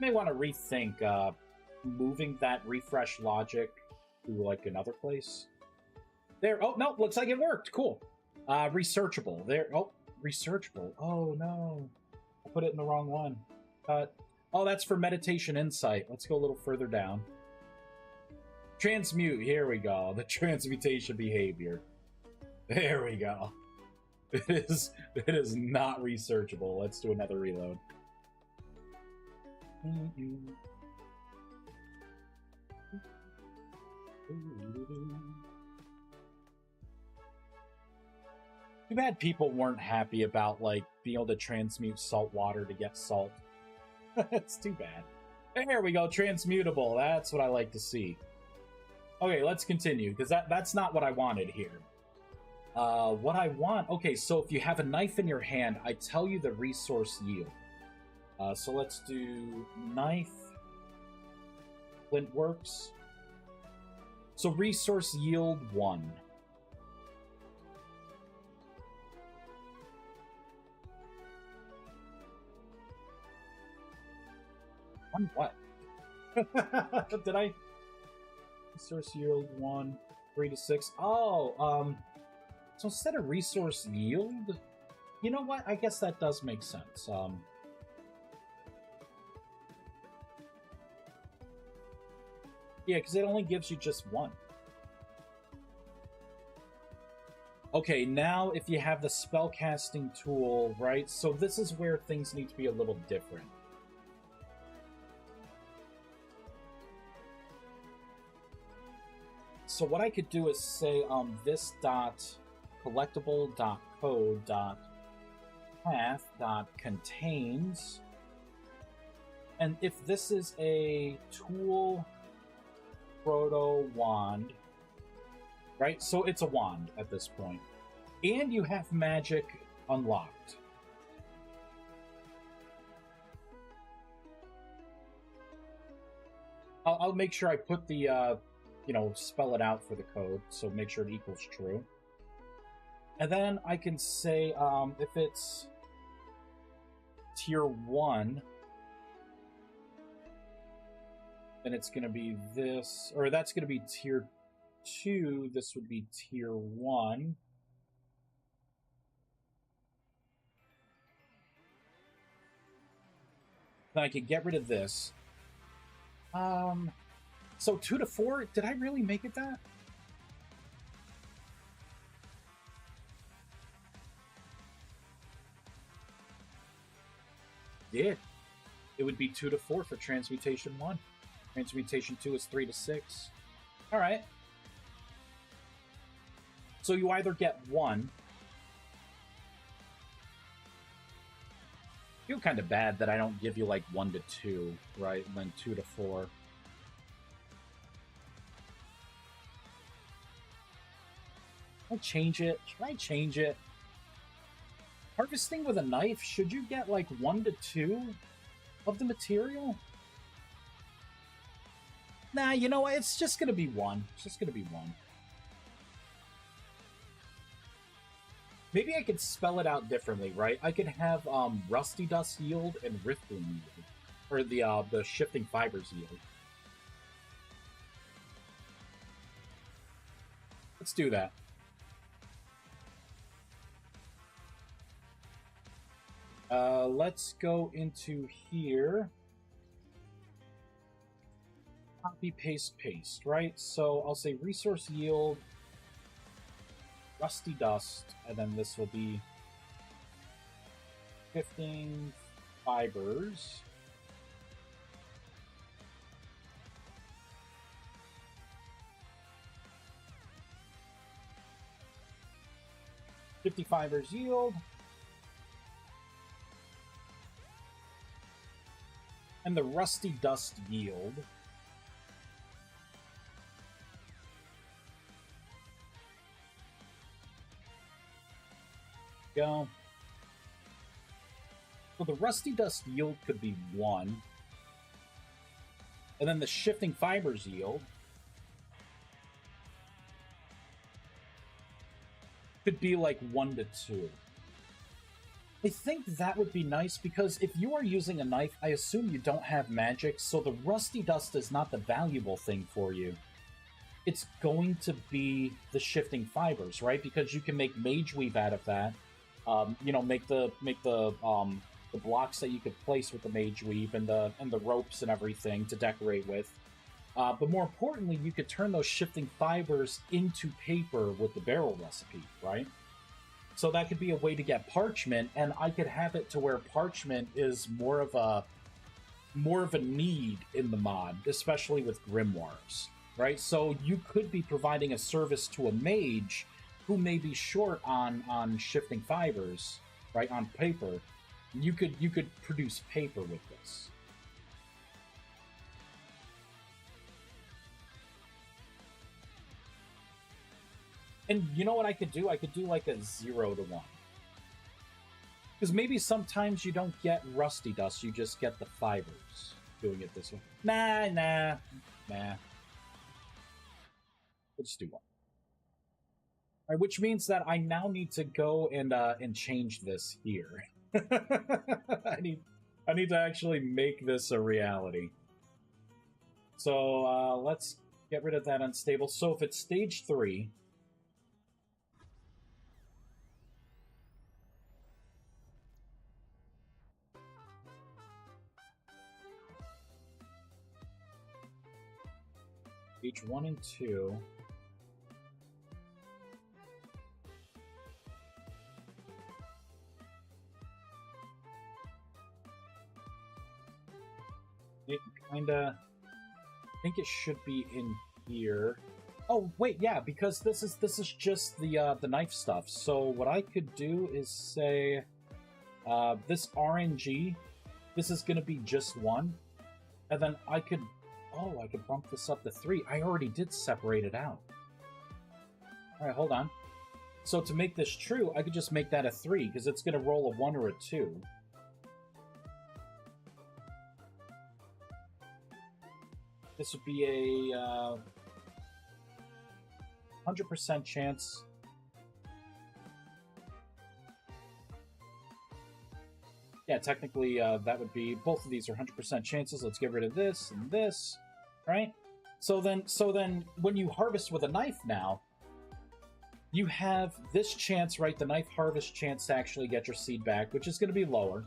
May want to rethink moving that refresh logic to, like, another place. There. Oh, no. Looks like it worked. Cool. Researchable. There. Oh, researchable. Oh, no. I put it in the wrong one. Oh, that's for meditation insight. Let's go a little further down. Transmute. Here we go. The transmutation behavior. There we go. It is not researchable. Let's do another reload. Too bad people weren't happy about, like, being able to transmute salt water to get salt. That's too bad. There we go, transmutable. That's what I like to see. Okay, let's continue, because that's not what I wanted here. What I want... Okay, so if you have a knife in your hand, I tell you the resource yield. So let's do knife, flint works. So resource yield 1. On what? Did I? Resource yield 1, 3 to 6. Oh, so instead of resource yield, you know what? I guess that does make sense. Yeah, because it only gives you just 1. Okay, now if you have the spellcasting tool, right? So this is where things need to be a little different. So what I could do is say this dot collectible dot code dot path dot contains, and if this is a tool proto wand, right? So it's a wand at this point. And you have magic unlocked. I'll make sure I put the, spell it out for the code, so make sure it equals true. And then I can say, if it's tier 1, then it's going to be this, or that's going to be tier 2, this would be tier 1. Then I can get rid of this. So 2 to 4, did I really make it that? Did. It would be 2 to 4 for Transmutation 1. Transmutation 2 is 3 to 6. Alright. So you either get 1. I feel kind of bad that I don't give you like 1 to 2, right? And then 2 to 4. Can I change it? Can I change it? Harvesting with a knife, should you get like 1 to 2 of the material? Nah, you know what? It's just gonna be 1. It's just gonna be 1. Maybe I could spell it out differently, right? I could have Rusty Dust yield and Riftbloom yield. Or the Shifting Fibers yield. Let's do that. Let's go into here. Copy, paste, paste, right? So I'll say resource yield, Rusty Dust, and then this will be Shifting Fibers. Fibers yield. And the Rusty Dust yield. Go. So the Rusty Dust yield could be 1. And then the Shifting Fibers yield could be like 1 to 2. I think that would be nice, because if you are using a knife, I assume you don't have magic, so the Rusty Dust is not the valuable thing for you. It's going to be the Shifting Fibers, right? Because you can make Mage Weave out of that. Make the blocks that you could place with the Mage Weave and the ropes and everything to decorate with. But more importantly, you could turn those Shifting Fibers into paper with the barrel recipe, right? So that could be a way to get parchment, and I could have it to where parchment is more of a need in the mod, especially with grimoires, right? So you could be providing a service to a mage who may be short on Shifting Fibers, right, on paper. You could produce paper with this. And you know what I could do? I could do like a 0 to 1. Because maybe sometimes you don't get Rusty Dust, you just get the fibers doing it this way. Nah. Let's do 1. All right, which means that I now need to go and change this here. I need to actually make this a reality. So let's get rid of that unstable. So if it's stage 3, stage 1 and 2. It kinda, I think it should be in here. Oh wait, yeah, because this is just the knife stuff. So what I could do is say this RNG, this is gonna be just 1, and then I could bump this up to 3. I already did separate it out. All right, hold on. So to make this true, I could just make that a 3, because it's going to roll a 1 or a 2. This would be a 100% chance. Yeah, technically, that would be, both of these are 100% chances. Let's get rid of this and this, right? So then, when you harvest with a knife now, you have this chance, right? The knife harvest chance to actually get your seed back, which is going to be lower.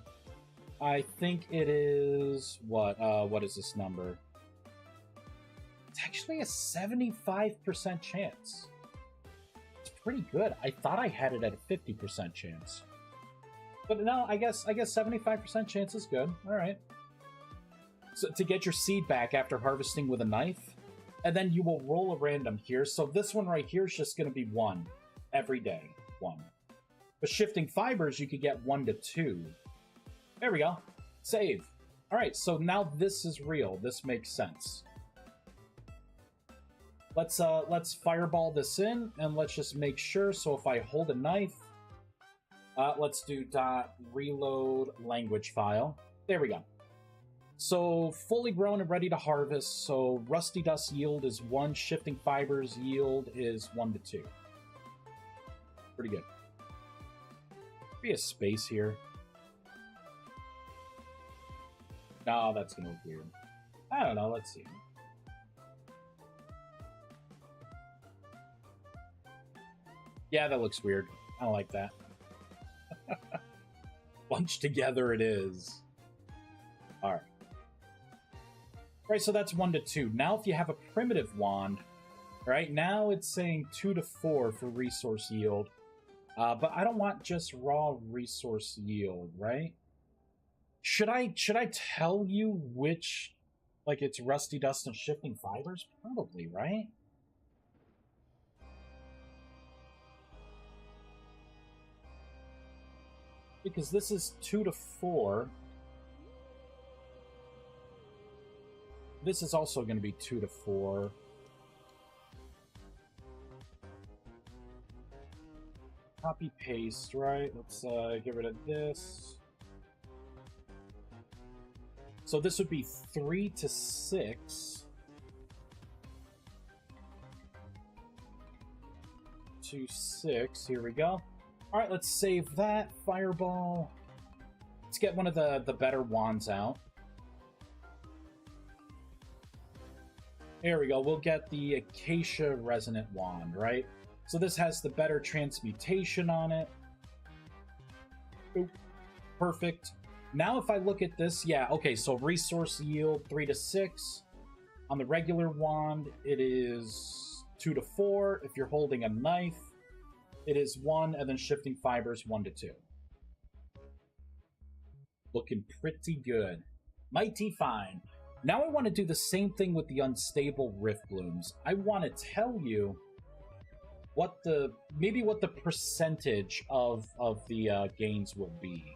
I think it is, what is this number? It's actually a 75% chance. It's pretty good. I thought I had it at a 50% chance. But no, I guess 75% chance is good. All right. So to get your seed back after harvesting with a knife, and then you will roll a random here. So this one right here is just going to be 1 every day. 1. But shifting fibers, you could get 1 to 2. There we go. Save. All right, so now this is real. This makes sense. Let's fireball this in, and let's just make sure. So if I hold a knife, let's do .reload language file. There we go. So fully grown and ready to harvest. So rusty dust yield is 1. Shifting fibers yield is 1 to 2. Pretty good. Be a space here. No, that's gonna look weird. I don't know. Let's see. Yeah, that looks weird. I don't like that. Bunched together it is. All right. Right, so that's 1 to 2. Now if you have a primitive wand, right, now it's saying 2 to 4 for resource yield. But I don't want just raw resource yield, right? Should I tell you which, like, it's rusty dust and shifting fibers? Probably, right? Because this is 2 to 4. This is also going to be 2 to 4. Copy paste, right? Let's get rid of this. So this would be 3 to 6. 2, 6. Here we go. All right, let's save that. Fireball. Let's get one of the better wands out. There we go. We'll get the Acacia Resonant Wand, right? So this has the better transmutation on it. Oop. Perfect. Now if I look at this, yeah, okay, so resource yield 3 to 6. On the regular wand, it is 2 to 4. If you're holding a knife, it is 1, and then shifting fibers 1 to 2. Looking pretty good. Mighty fine. Now I want to do the same thing with the unstable rift blooms. I want to tell you what the percentage of the gains will be.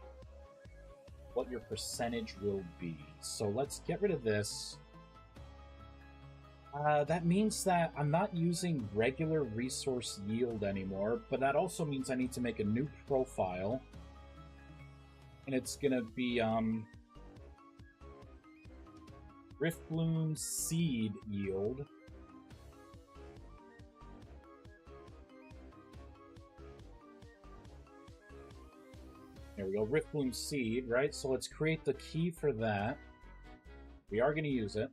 What your percentage will be. So let's get rid of this. That means that I'm not using regular resource yield anymore, but that also means I need to make a new profile. And it's gonna be, Rift Bloom Seed Yield. There we go, Rift Bloom Seed, right? So let's create the key for that. We are going to use it.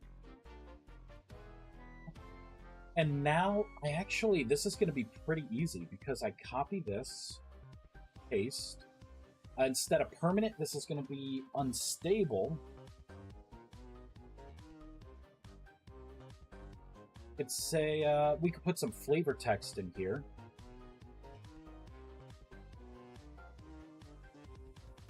And now, this is going to be pretty easy because I copy this, paste. Instead of permanent, this is going to be unstable. Could say, we could put some flavor text in here.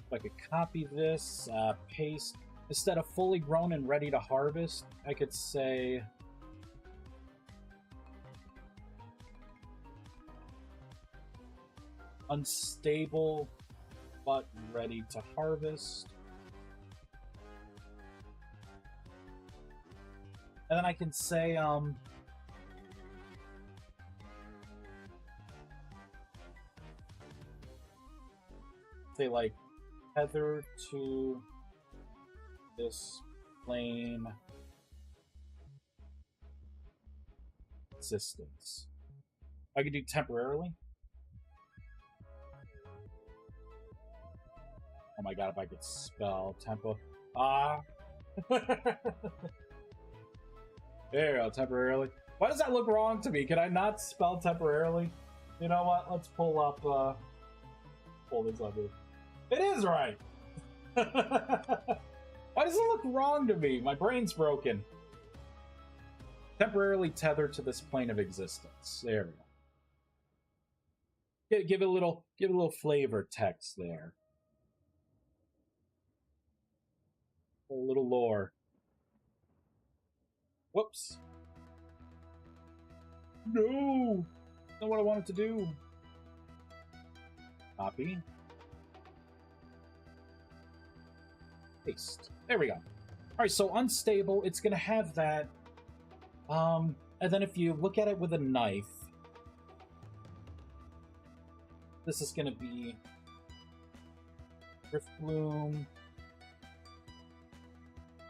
If I could copy this, paste. Instead of fully grown and ready to harvest, I could say unstable but ready to harvest. And then I can say, say like tether to this plane existence. I could do temporarily. Oh my god, if I could spell tempo. There you go, temporarily. Why does that look wrong to me? Can I not spell temporarily? You know what? Let's pull up, pull this up here. It is right! Why does it look wrong to me? My brain's broken. Temporarily tethered to this plane of existence. There we go. Give it a little flavor text there. A little lore. Whoops. No! That's not what I wanted to do. Copy. Paste. There we go. Alright, so unstable, it's gonna have that. And then if you look at it with a knife, this is gonna be Rift Bloom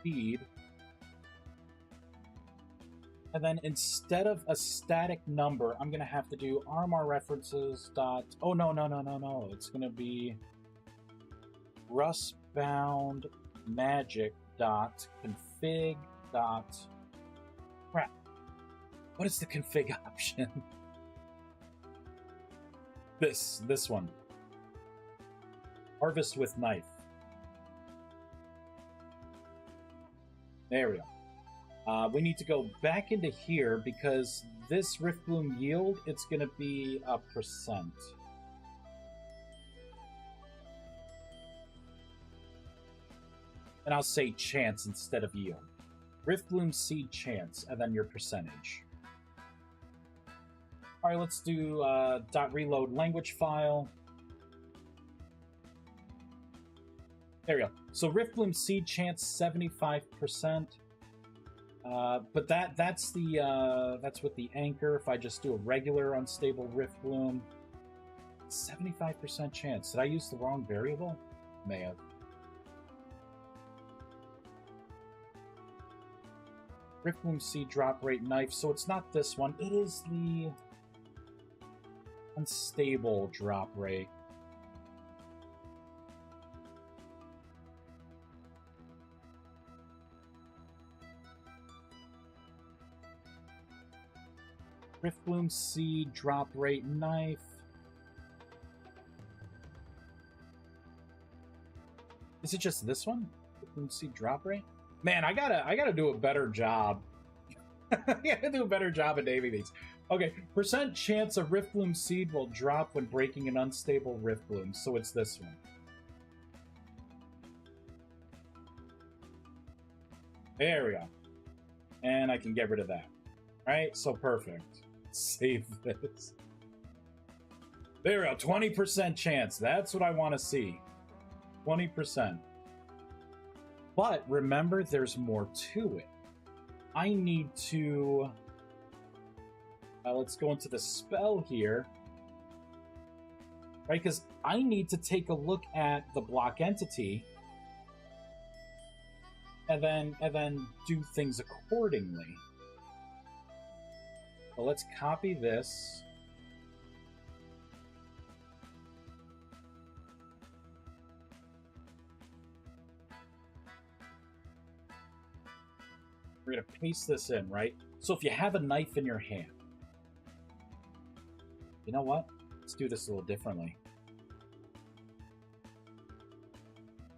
Feed. And then instead of a static number, I'm gonna have to do RMR references dot. Oh no! It's gonna be rustbound magic dot config dot crap. What is the config option? This one. Harvest with knife. There we go. We need to go back into here because this Rift Bloom yield, it's going to be a %. And I'll say chance instead of yield. Rift Bloom seed chance, and then your percentage. Alright, let's do .reload language file. There we go. So Rift Bloom seed chance 75%. But that's with the anchor. If I just do a regular unstable Rift Bloom, 75% chance. Did I use the wrong variable? May have. Rift Bloom seed drop rate knife. So it's not this one. It is the unstable drop rate. Rift Bloom seed drop rate knife. Is it just this one? Rift Bloom seed drop rate? Man, I gotta do a better job. I gotta do a better job at naming these. Okay, % chance a Rift Bloom seed will drop when breaking an unstable Rift Bloom. So it's this one. There we go. And I can get rid of that. Alright, so perfect. Save this. There we go, 20% chance. That's what I want to see. 20%. But remember, there's more to it. I need to... let's go into the spell here. Right, because I need to take a look at the block entity and then do things accordingly. So let's copy this. We're going to paste this in, right? So if you have a knife in your hand, you know what? Let's do this a little differently.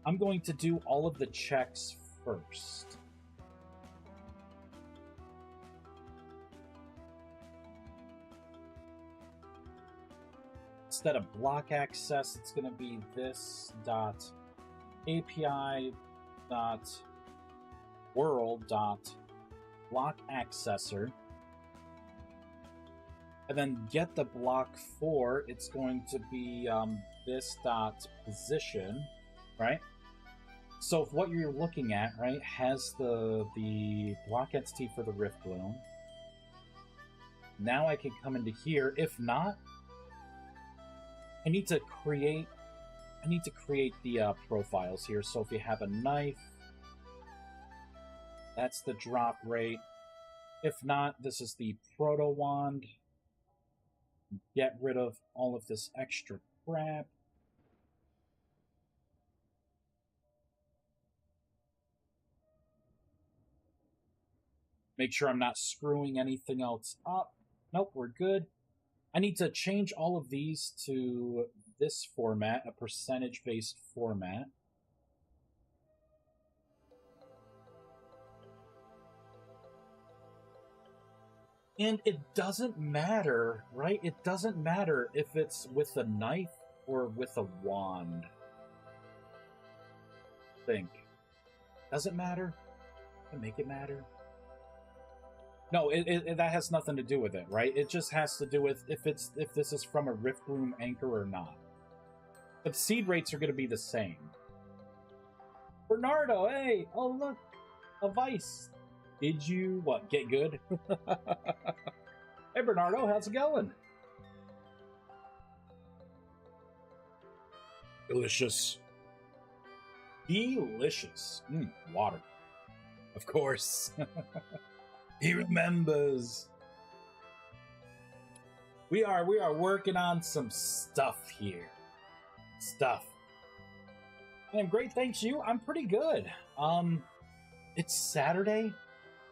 I'm going to do all of the checks first. Instead of block access, it's going to be this dot API dot world dot block accessor, and then get the block for it's going to be this dot position, right? So if what you're looking at, right, has the block entity for the Rift Bloom, now I can come into here. If not, I need to create I need to create the profiles here. So if you have a knife, that's the drop rate. If not, this is the proto wand. Get rid of all of this extra crap. Make sure I'm not screwing anything else up. Nope, we're good. I need to change all of these to this format, a percentage-based format. And it doesn't matter, right? It doesn't matter if it's with a knife or with a wand. Think. Does it matter? Can make it matter? No, that has nothing to do with it, right? It just has to do with if this is from a Riftbloom anchor or not. But seed rates are going to be the same. Bernardo, hey! Oh, look! A Vice! Did you, what, get good? Hey, Bernardo, how's it going? Delicious. Delicious. Water. Of course. He remembers. We are working on some stuff here. Stuff. And great, thanks you. I'm pretty good. It's Saturday.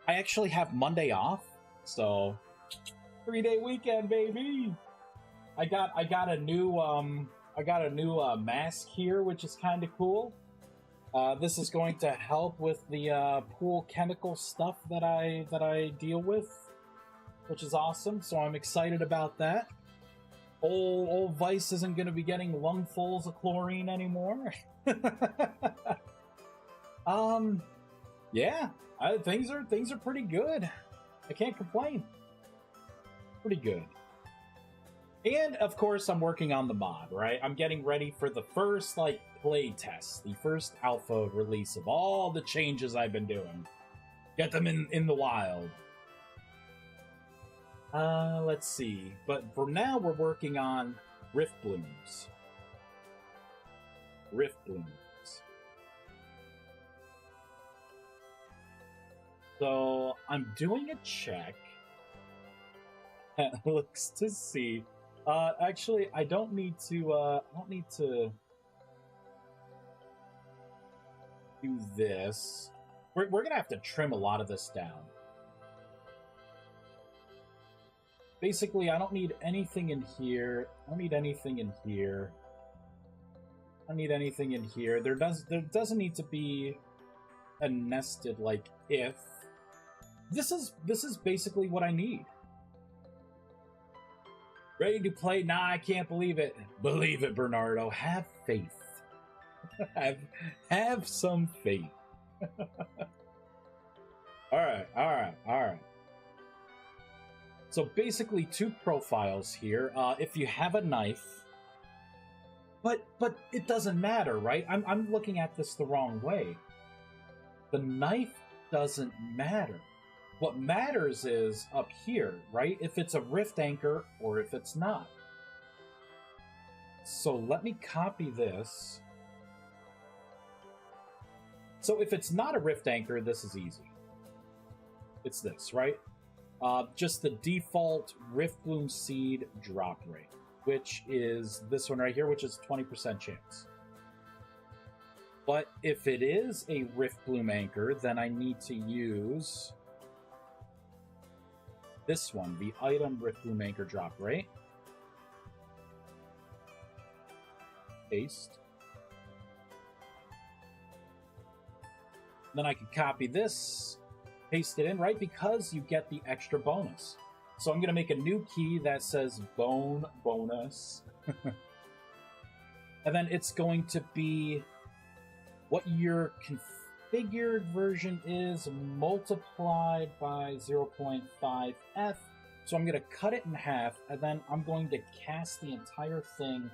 I actually have Monday off, so 3-day weekend, baby. I got a new mask here, which is kind of cool. This is going to help with the pool chemical stuff that I deal with, which is awesome. So I'm excited about that. Old Vice isn't going to be getting lungfuls of chlorine anymore. Yeah, things are pretty good. I can't complain. Pretty good. And of course, I'm working on the mod, right? I'm getting ready for the first play test, the first alpha release of all the changes I've been doing. Get them in the wild. Let's see. But for now, we're working on Rift Blooms. Rift Blooms. So I'm doing a check that looks to see. Actually, I don't need to do this. We're gonna have to trim a lot of this down. Basically, I don't need anything in here. I don't need anything in here. I don't need anything in here. There doesn't need to be a nested if. This is basically what I need. Ready to play? Nah, I can't believe it. Believe it, Bernardo. Have faith. have some faith. Alright. So basically 2 profiles here. If you have a knife, but it doesn't matter, right? I'm looking at this the wrong way. The knife doesn't matter. What matters is up here, right? If it's a rift anchor or if it's not. So let me copy this. So if it's not a rift anchor, this is easy. It's this, right? Just the default Riftbloom seed drop rate, which is this one right here, which is 20% chance. But if it is a Riftbloom anchor, then I need to use this one, the item Riftbloom anchor drop rate. Paste. Then I can copy this, paste it in, right? Because you get the extra bonus. So I'm going to make a new key that says bone bonus. And then it's going to be what your configured version is multiplied by 0.5f. So I'm going to cut it in half, and then I'm going to cast the entire thing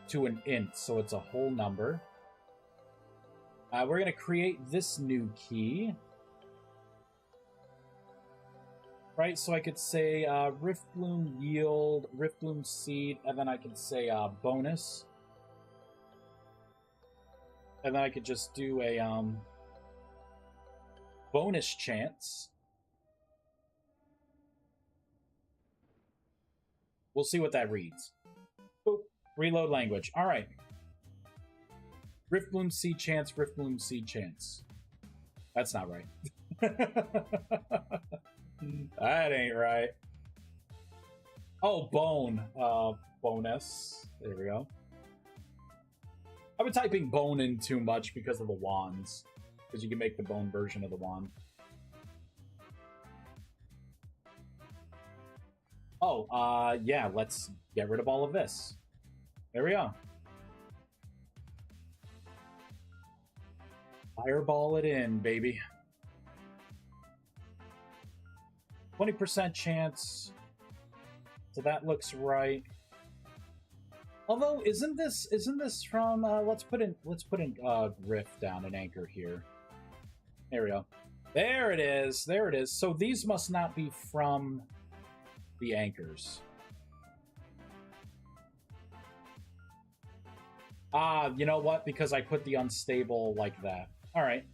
to an int, so it's a whole number. We're going to create this new key. Right, so I could say Riftbloom yield, Riftbloom seed, and then I could say bonus. And then I could just do a bonus chance. We'll see what that reads. Boop. Reload language. All right. Riftbloom Seed Chance, Riftbloom Seed Chance. That's not right. That ain't right. Oh, bone. Bonus. There we go. I've been typing bone in too much because of the wands. Because you can make the bone version of the wand. Oh, yeah, let's get rid of all of this. There we go. Fireball it in, baby. 20% chance. So that looks right. Although, isn't this from? Let's put in Rift down an anchor here. There we go. There it is. There it is. So these must not be from the anchors. Ah, you know what? Because I put the unstable like that. All right.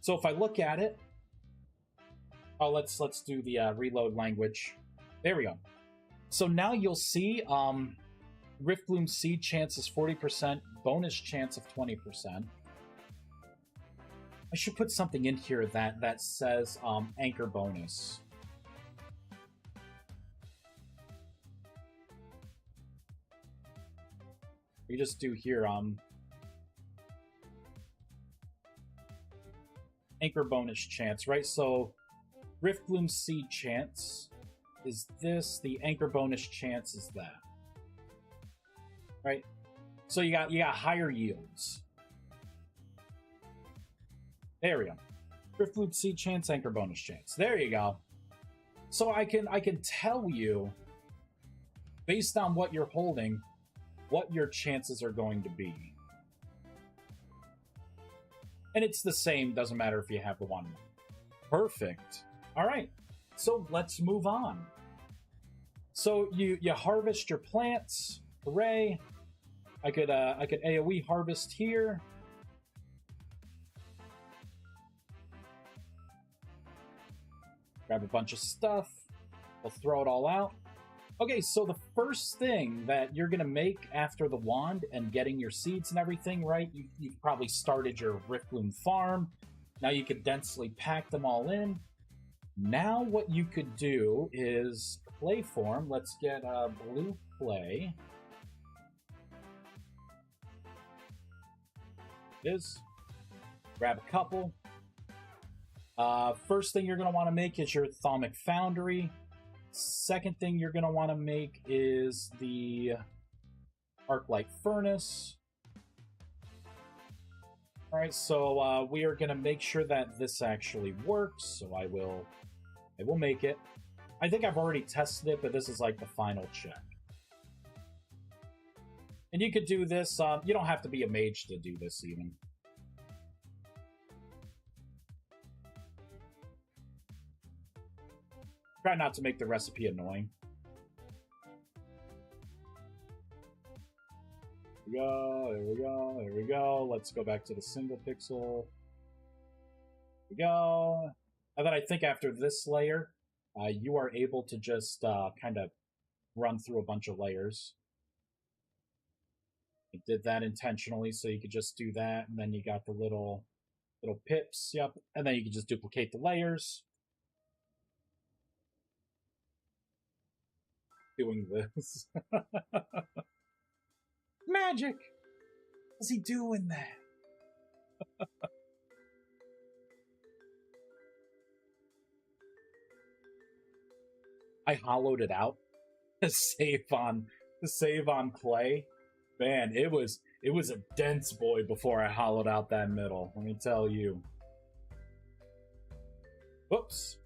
So if I look at it, oh, let's do the reload language. There we go. So now you'll see Riftbloom Seed chance is 40%, bonus chance of 20%. I should put something in here that says anchor bonus. We just do here anchor bonus chance, right? So Riftbloom Seed chance is this, the anchor bonus chance is that. Right? So you got higher yields. There we go. Riftbloom Seed chance, anchor bonus chance. There you go. So I can tell you based on what you're holding what your chances are going to be. And it's the same, doesn't matter if you have the one. Perfect. All right. So let's move on. So you harvest your plants. Hooray. I could AoE harvest here. Grab a bunch of stuff. We'll throw it all out. Okay, so the first thing that you're going to make after the wand and getting your seeds and everything, right? You've probably started your Riftbloom farm. Now you could densely pack them all in. Now what you could do is clay form. Let's get blue clay. Grab a couple. First thing you're going to want to make is your Thaumic Foundry. Second thing you're going to want to make is the Arclight Furnace. Alright, so we are going to make sure that this actually works, so I will make it. I think I've already tested it, but this is like the final check. And you could do this, you don't have to be a mage to do this even. Try not to make the recipe annoying. There we go, there we go. Let's go back to the single pixel. There we go. And then I think after this layer, you are able to just kind of run through a bunch of layers. I did that intentionally, so you could just do that, and then you got the little pips, yep. And then you can just duplicate the layers. Doing this. Magic! What's he doing that? I hollowed it out to save on clay. Man, it was a dense boy before I hollowed out that middle, let me tell you. Whoops.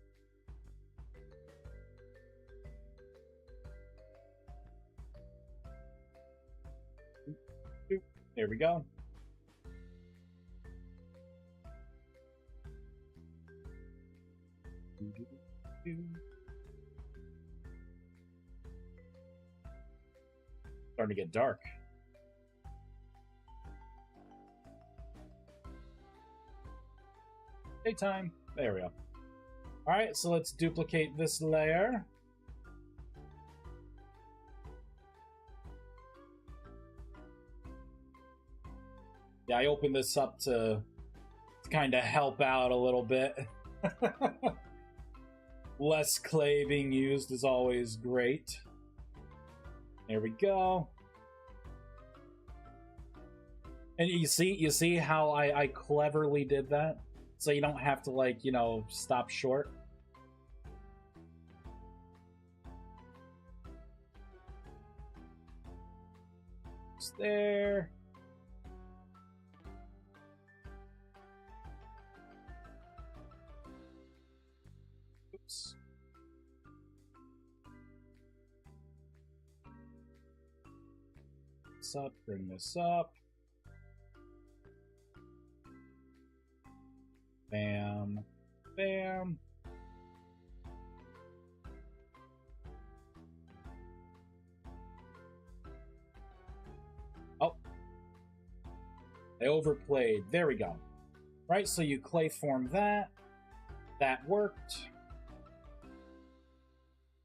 There we go. Starting to get dark. Daytime. There we go. Alright, so let's duplicate this layer. Yeah, I opened this up to kind of help out a little bit. Less clay being used is always great. There we go. And you see how I cleverly did that? So you don't have to, like, you know, stop short. It's there. Oops. Bring this up. Bam. Bam. Oh. I overplayed. There we go. Right, so you clay form that. That worked.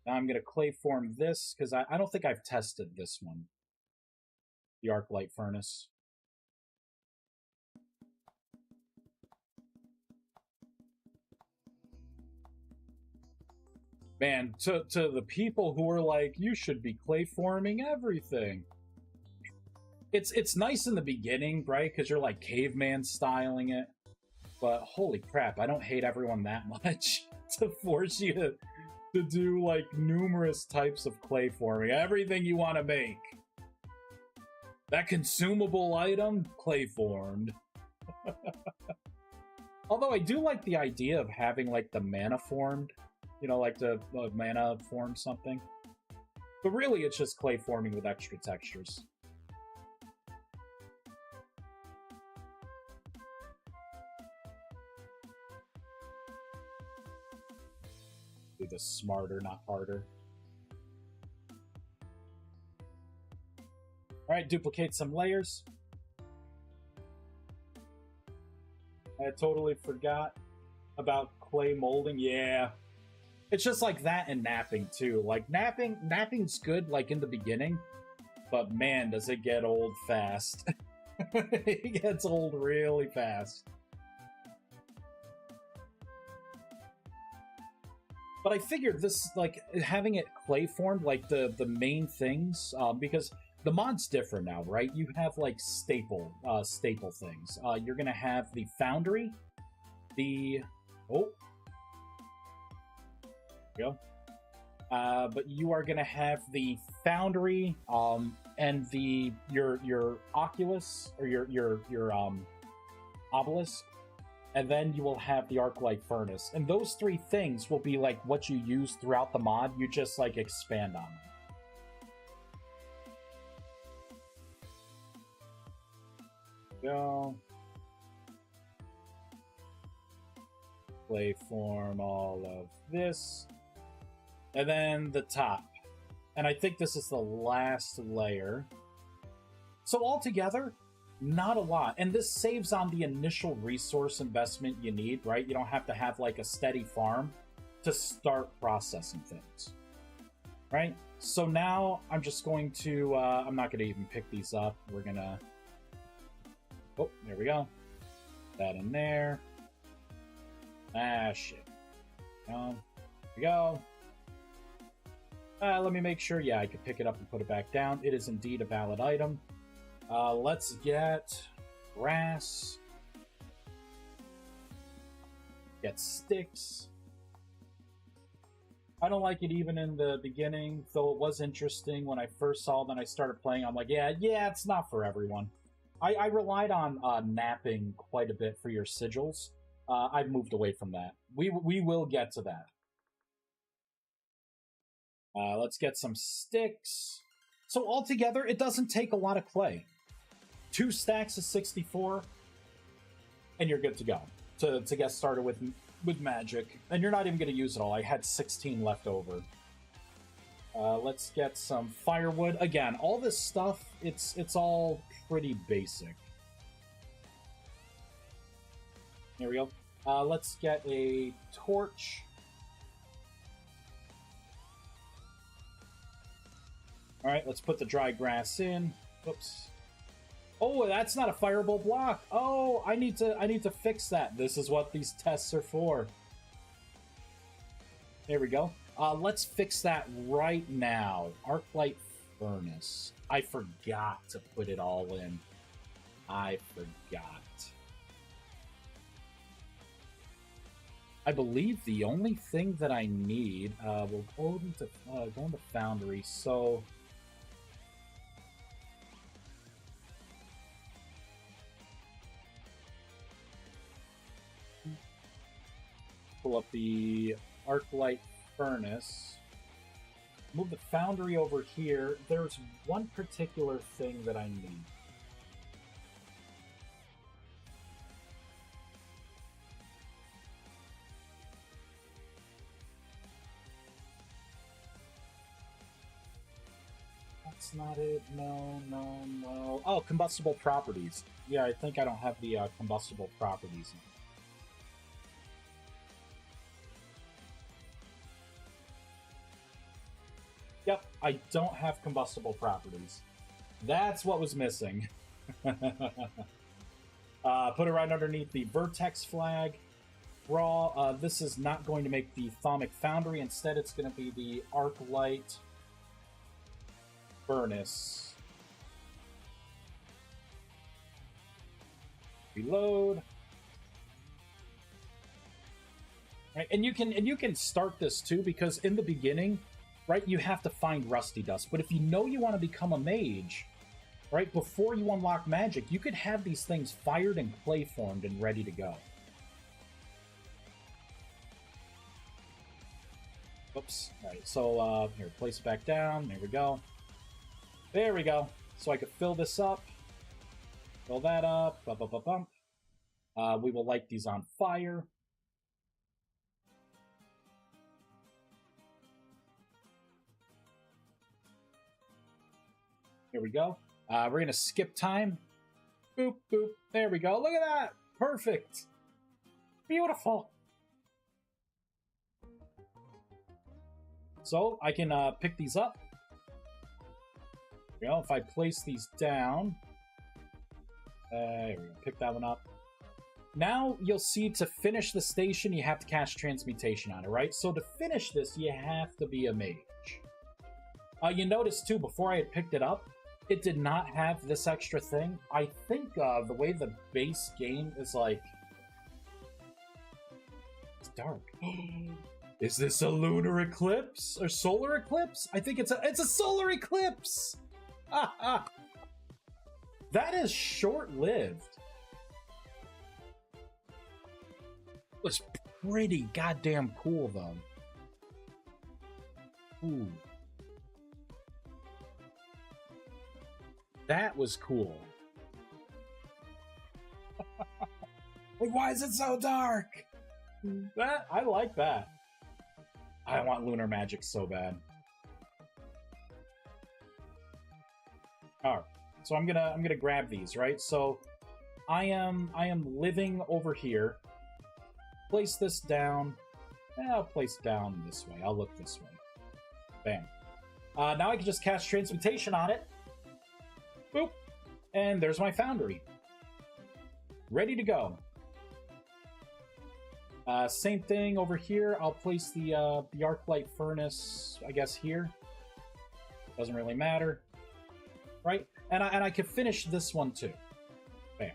Now I'm going to clay form this, because I don't think I've tested this one. The arc light furnace. Man, to the people who are like, you should be clay forming everything. It's nice in the beginning, right? Because you're like caveman styling it. But holy crap, I don't hate everyone that much to force you to do like numerous types of clay forming. Everything you want to make. That consumable item, clay formed. Although I do like the idea of having like the mana formed. You know, like the mana form something. But really, it's just clay forming with extra textures. Do this smarter, not harder. Alright, duplicate some layers. I totally forgot about clay molding. Yeah. It's just like that and napping too. Like napping's good like in the beginning, but man, does it get old fast. It gets old really fast. But I figured this, like, having it clay formed, like the main things, because the mod's different now, right? You have like staple things. You're gonna have the foundry, go. But you are gonna have the foundry, and your oculus or your obelisk, and then you will have the arc light furnace, and those three things will be like what you use throughout the mod. You just like expand on them. Go. Clay form all of this. And then the top. And I think this is the last layer. So altogether, not a lot. And this saves on the initial resource investment you need, right? You don't have to have like a steady farm to start processing things. Right? So now I'm just going to, I'm not going to even pick these up. We're going to, oh, there we go. That in there. Ah, shit. Here we go. Let me make sure. Yeah, I can pick it up and put it back down. It is indeed a valid item. Let's get grass. Get sticks. I don't like it even in the beginning, though it was interesting when I first saw it. Then I started playing. I'm like, yeah, it's not for everyone. I relied on napping quite a bit for your sigils. I've moved away from that. We will get to that. Let's get some sticks. So altogether, it doesn't take a lot of clay. 2 stacks of 64, and you're good to go to get started with magic. And you're not even going to use it all. I had 16 left over. Let's get some firewood. Again, all this stuff, it's all pretty basic. There we go. Let's get a torch. All right, let's put the dry grass in. Oops. Oh, that's not a fireable block. Oh, I need to fix that. This is what these tests are for. There we go. Let's fix that right now. Arclight furnace. I forgot to put it all in. I forgot. I believe the only thing that I need, we'll go into Foundry. So pull up the Arclight furnace. Move the Foundry over here. There's one particular thing that I need. That's not it. No, no, no. Oh, combustible properties. Yeah, I think I don't have the combustible properties. Yep, I don't have combustible properties. That's what was missing. Put it right underneath the Vertex flag. Raw, this is not going to make the Thaumic Foundry. Instead, it's going to be the Arclight furnace. Reload. Right, and you can start this too, because in the beginning, right, you have to find Rusty Dust. But if you know you want to become a mage, right, before you unlock magic, you could have these things fired and clay formed and ready to go. Oops. All right, so here, place it back down. There we go. There we go. So I could fill this up. Fill that up. Bump, bump, bump, bump. We will light these on fire. Here we go. We're going to skip time. Boop, boop. There we go. Look at that. Perfect. Beautiful. So I can pick these up. You know, if I place these down, there we go. Pick that one up. Now you'll see to finish the station, you have to cast Transmutation on it, right? So to finish this, you have to be a mage. You notice too, before I had picked it up, it did not have this extra thing. I think the way the base game is like, it's dark. Is this a lunar eclipse or solar eclipse? I think it's a solar eclipse. That is short-lived. It's pretty goddamn cool though. Ooh. That was cool. Like, why is it so dark? That I like that. I want lunar magic so bad. All right, so I'm gonna grab these, right? So I am living over here. Place this down. I'll place down this way. I'll look this way. Bam. Now I can just cast Transmutation on it. Boop. And there's my Foundry. Ready to go. Same thing over here. I'll place the Arclight furnace, I guess, here. Doesn't really matter. Right? And I could finish this one too. Bam.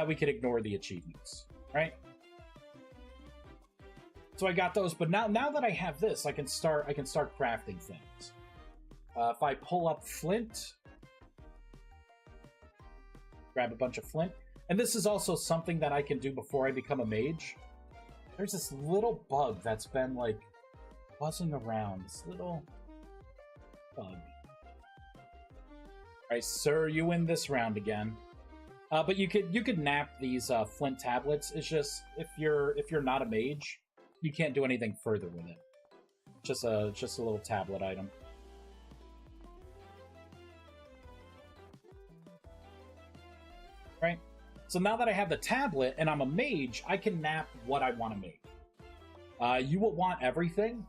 We could ignore the achievements, right? So I got those, but now that I have this, I can start crafting things. If I pull up flint, grab a bunch of flint, and this is also something that I can do before I become a mage. There's this little bug that's been like buzzing around. This little bug. All right, sir, you win this round again. But you could nap these flint tablets. It's just if you're not a mage, you can't do anything further with it. Just a little tablet item. Right. So now that I have the tablet and I'm a mage, I can map what I want to make. You will want everything,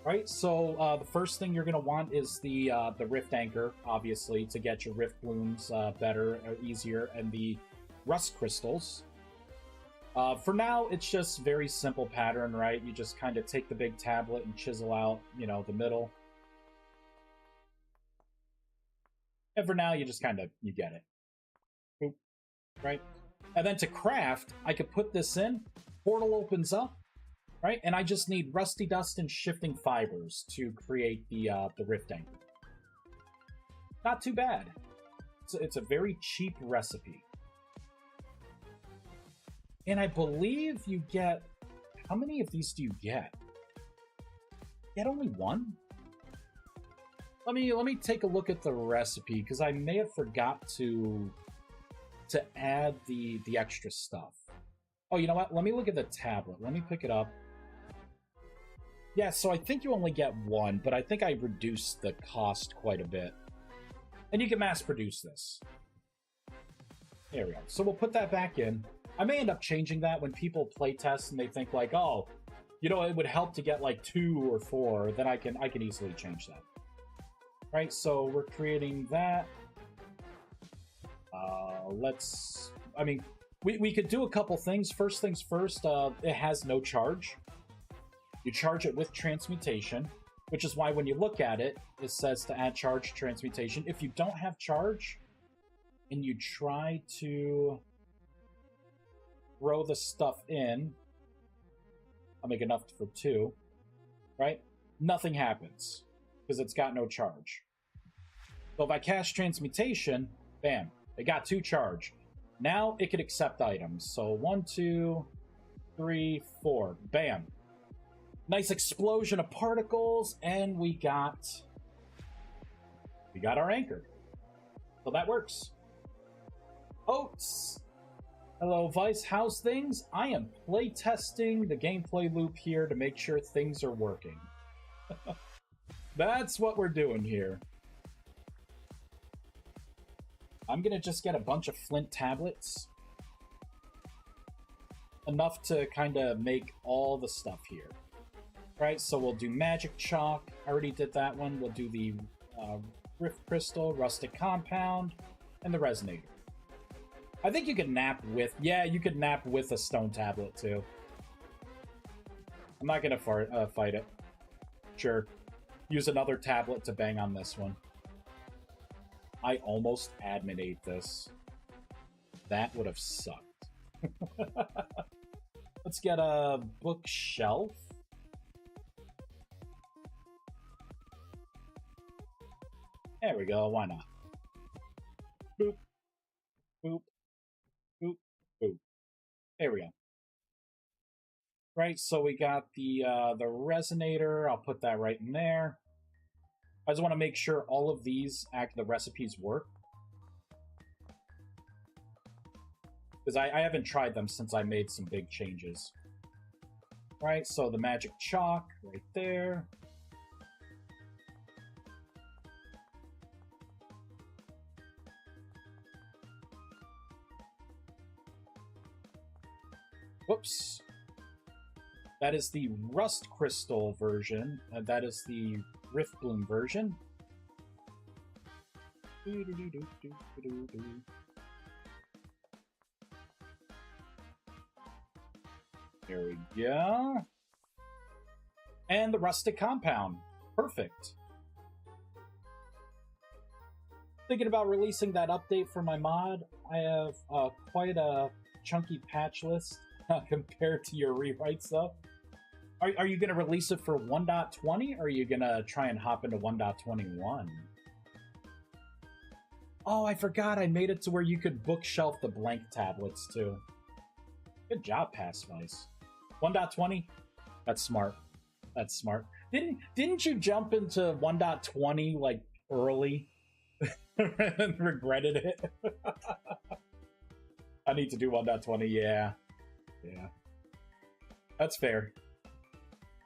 right? So the first thing you're going to want is the Rift Anchor, obviously, to get your Rift Blooms better, easier, and the Rust Crystals. For now, it's just very simple pattern, right? You just kind of take the big tablet and chisel out, you know, the middle. And for now, you just kind of, you get it. Boop, right? And then to craft, I could put this in, portal opens up, right? And I just need Rusty Dust and Shifting Fibers to create the Rift Anchor. Not too bad. It's a very cheap recipe. And I believe you get... How many of these do you get? You get only one? Let me take a look at the recipe, because I may have forgot to add the extra stuff. Oh, you know what? Let me look at the tablet. Let me pick it up. Yeah, so I think you only get one, but I think I reduced the cost quite a bit. And you can mass produce this. There we go. So we'll put that back in. I may end up changing that when people play test and they think like, oh, you know, it would help to get like 2 or 4. Then I can easily change that. Right, so we're creating that. I mean, we could do a couple things. First things first, it has no charge. You charge it with transmutation, which is why when you look at it, it says to add charge transmutation. If you don't have charge and you try to throw the stuff in, I'll make enough for 2, right? Nothing happens because it's got no charge. So if I cast transmutation, bam, it got 2 charge. Now it could accept items. So 1, 2, 3, 4, bam. Nice explosion of particles, and we got our anchor. So that works. Oats! Hello, Vice. How's things? I am play testing the gameplay loop here to make sure things are working. That's what we're doing here. I'm gonna just get a bunch of flint tablets. Enough to kind of make all the stuff here. Right, so we'll do magic chalk. I already did that one. We'll do the rift crystal, rustic compound, and the resonator. I think you could nap with... Yeah, you could nap with a stone tablet, too. I'm not gonna fight it. Sure. Use another tablet to bang on this one. I almost adminate this. That would have sucked. Let's get a bookshelf. There we go, why not? Boop. Boop. Boop. Boop. There we go. Right, so we got the resonator. I'll put that right in there. I just want to make sure all of these the recipes work. Because I haven't tried them since I made some big changes. Right, so the magic chalk right there. Whoops. That is the Rust Crystal version. That is the Rift Bloom version. There we go. And the Rustic Compound. Perfect. Thinking about releasing that update for my mod. I have quite a chunky patch list. Compared to your rewrites, though. Are you going to release it for 1.20, or are you going to try and hop into 1.21? Oh, I forgot I made it to where you could bookshelf the blank tablets, too. Good job, Pass Vice. 1.20? That's smart. That's smart. Didn't you jump into 1.20, like, early? And regretted it? I need to do 1.20, yeah. Yeah. That's fair.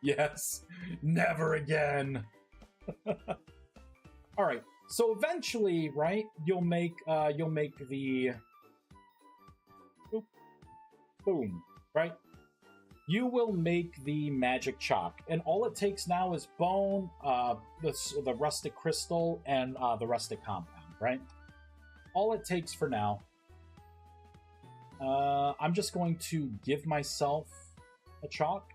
Yes. Never again. All right. So eventually, right, you'll make the Boom, right? You will make the magic chalk, and all it takes now is bone, the rustic crystal, and the rustic compound, right? All it takes for now. I'm just going to give myself a chalk,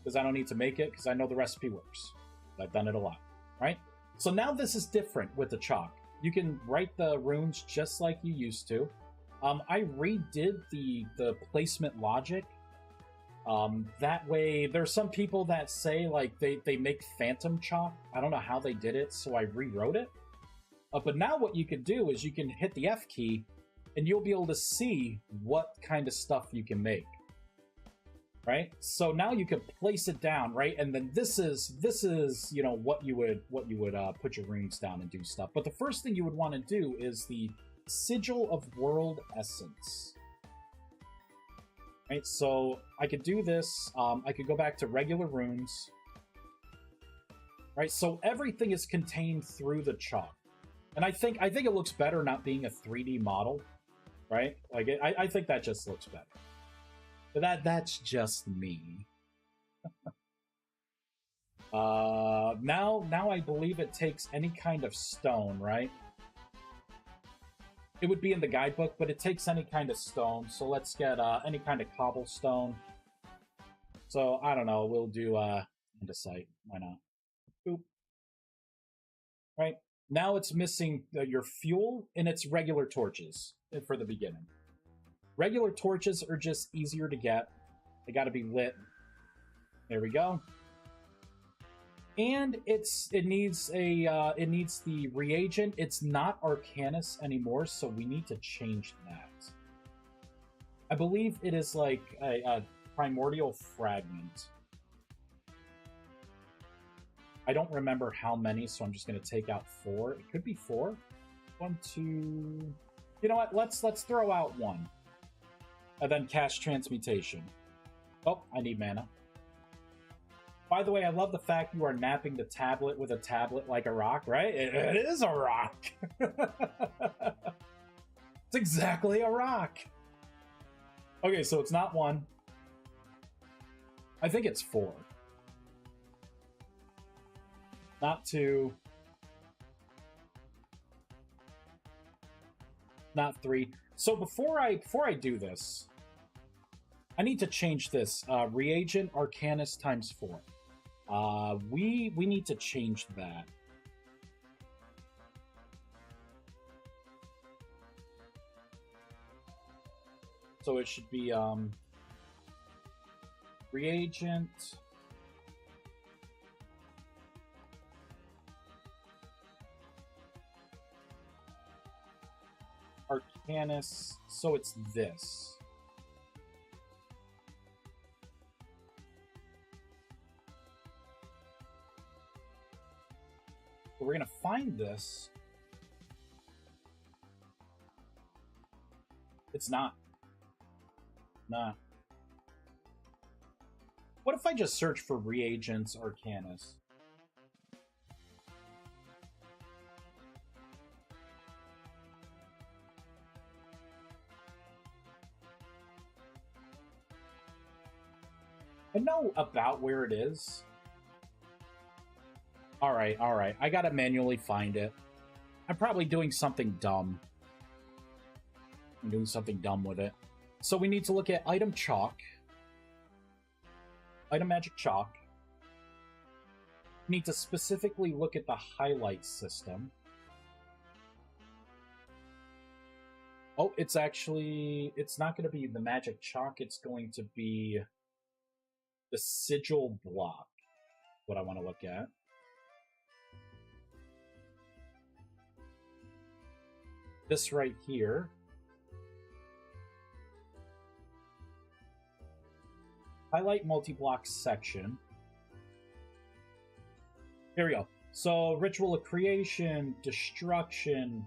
because I don't need to make it, because I know the recipe works. I've done it a lot, right? So now this is different with the chalk. You can write the runes just like you used to. I redid the placement logic. That way, there's some people that say, like, they make phantom chalk. I don't know how they did it, so I rewrote it. But now what you can do is you can hit the F key, and you'll be able to see what kind of stuff you can make. Right? So now you can place it down, right? And then this is you know what you would put your runes down and do stuff. But the first thing you would want to do is the Sigil of World Essence. Right? So I could do this. I could go back to regular runes. Right? So everything is contained through the chalk. And I think it looks better not being a 3D model, right? Like I think that just looks better. But that's just me. Now I believe it takes any kind of stone, right? It would be in the guidebook, but it takes any kind of stone. So let's get any kind of cobblestone. So I don't know. We'll do andesite. Why not? Boop. Right now it's missing your fuel and its regular torches for the beginning. Regular torches are just easier to get. They got to be lit. There we go. And it needs the reagent. It's not Arcanus anymore, so we need to change that. I believe it is like a primordial fragment. I don't remember how many, so I'm just going to take out 4. It could be 4. 1, 2. You know what? Let's throw out 1. And then cast Transmutation. Oh, I need mana. By the way, I love the fact you are napping the tablet with a tablet like a rock, right? It is a rock. It's exactly a rock. Okay, so it's not 1. I think it's 4. Not 2. Not 3. So before I do this, I need to change this. Reagent Arcanus times 4. We need to change that. So it should be reagent Arcanus. So it's this. So we're going to find this. It's not. Nah. What if I just search for reagents Arcanus? I know about where it is. Alright. I gotta manually find it. I'm probably doing something dumb. I'm doing something dumb with it. So we need to look at item chalk. Item magic chalk. We need to specifically look at the highlight system. Oh, it's not going to be the magic chalk. It's going to be the sigil block. What I want to look at. This right here. Highlight multi-block section. Here we go. So, Ritual of Creation, Destruction,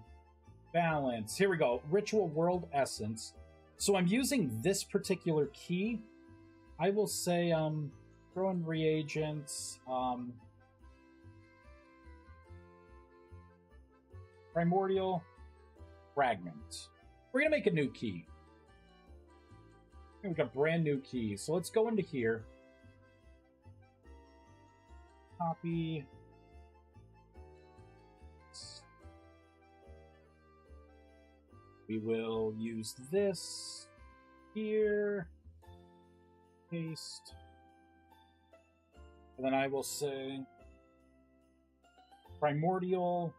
Balance. Here we go. Ritual World Essence. So I'm using this particular key. I will say, throw in reagents, Primordial Fragment. We're going to make a new key. We got brand new keys. So let's go into here. Copy. We will use this here. Paste. And then I will say primordial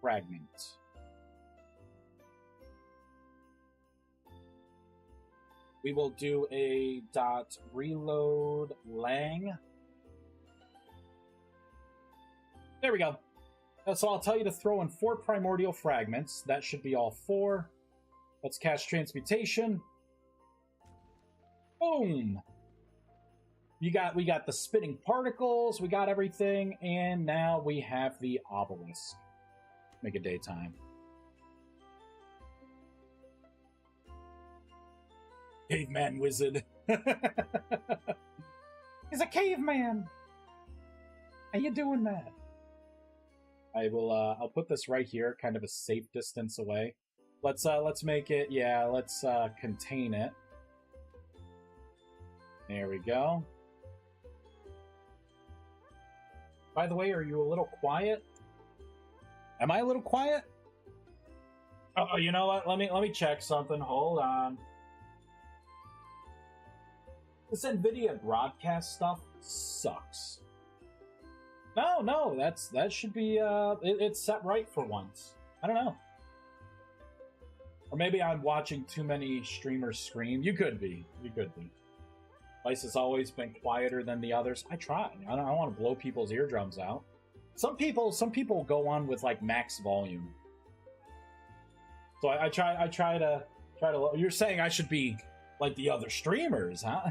fragment. We will do a dot reload lang. There we go. So I'll tell you to throw in 4 primordial fragments. That should be all 4. Let's cast transmutation. Boom. We got the spitting particles, we got everything, and now we have the obelisk. Make it daytime. Caveman wizard. He's a caveman. How you doing, man? I will. I'll put this right here, kind of a safe distance away. Let's make it. Yeah, let's contain it. There we go. By the way, are you a little quiet? Am I a little quiet? Oh, you know what? Let me check something. Hold on. This NVIDIA broadcast stuff sucks. No, that should be it's set right for once. I don't know. Or maybe I'm watching too many streamers scream. You could be. Vice has always been quieter than the others. I try. I don't want to blow people's eardrums out. Some people go on with like max volume. So I try to. You're saying I should be like the other streamers, huh?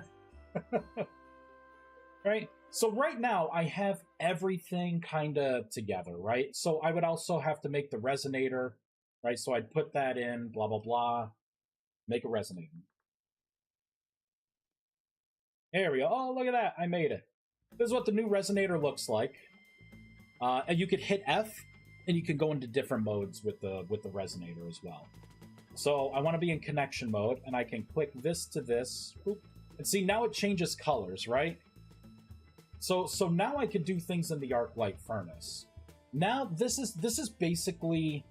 Right. So right now I have everything kind of together, right? So I would also have to make the resonator, right? So I'd put that in, blah blah blah, make a resonator. There we go. Oh, look at that. I made it. This is what the new resonator looks like. And you could hit F, and you can go into different modes with the resonator as well. So I want to be in connection mode, and I can click this to this. Boop. And see, now it changes colors, right? So now I could do things in the arc light furnace. Now this is basically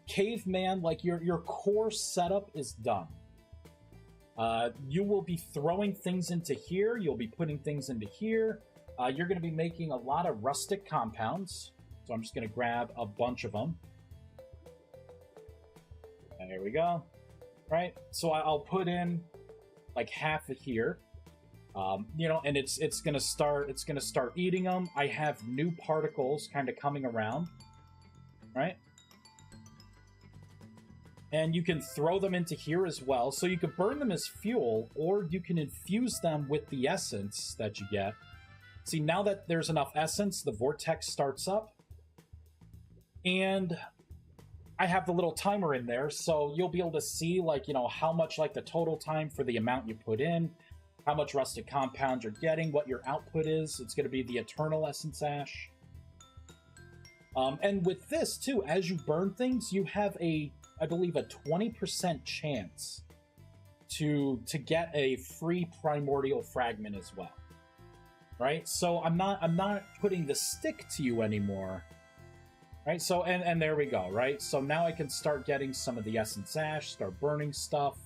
caveman. Like your core setup is done. You will be throwing things into here. You'll be putting things into here. You're going to be making a lot of rustic compounds. So I'm just going to grab a bunch of them. And there we go. Right. So I'll put in like half of here. You know, and it's going to start eating them. I have new particles kind of coming around. Right. And you can throw them into here as well. So you could burn them as fuel, or you can infuse them with the essence that you get. See, now that there's enough essence, the vortex starts up. And I have the little timer in there, so you'll be able to see, like, you know, how much, like, the total time for the amount you put in, how much rusted compound you're getting, what your output is. It's going to be the eternal essence ash. And with this, too, as you burn things, you have I believe a 20% chance to get a free primordial fragment as well. Right? So I'm not putting the stick to you anymore. Right? So and there we go, right? So now I can start getting some of the essence ash, start burning stuff.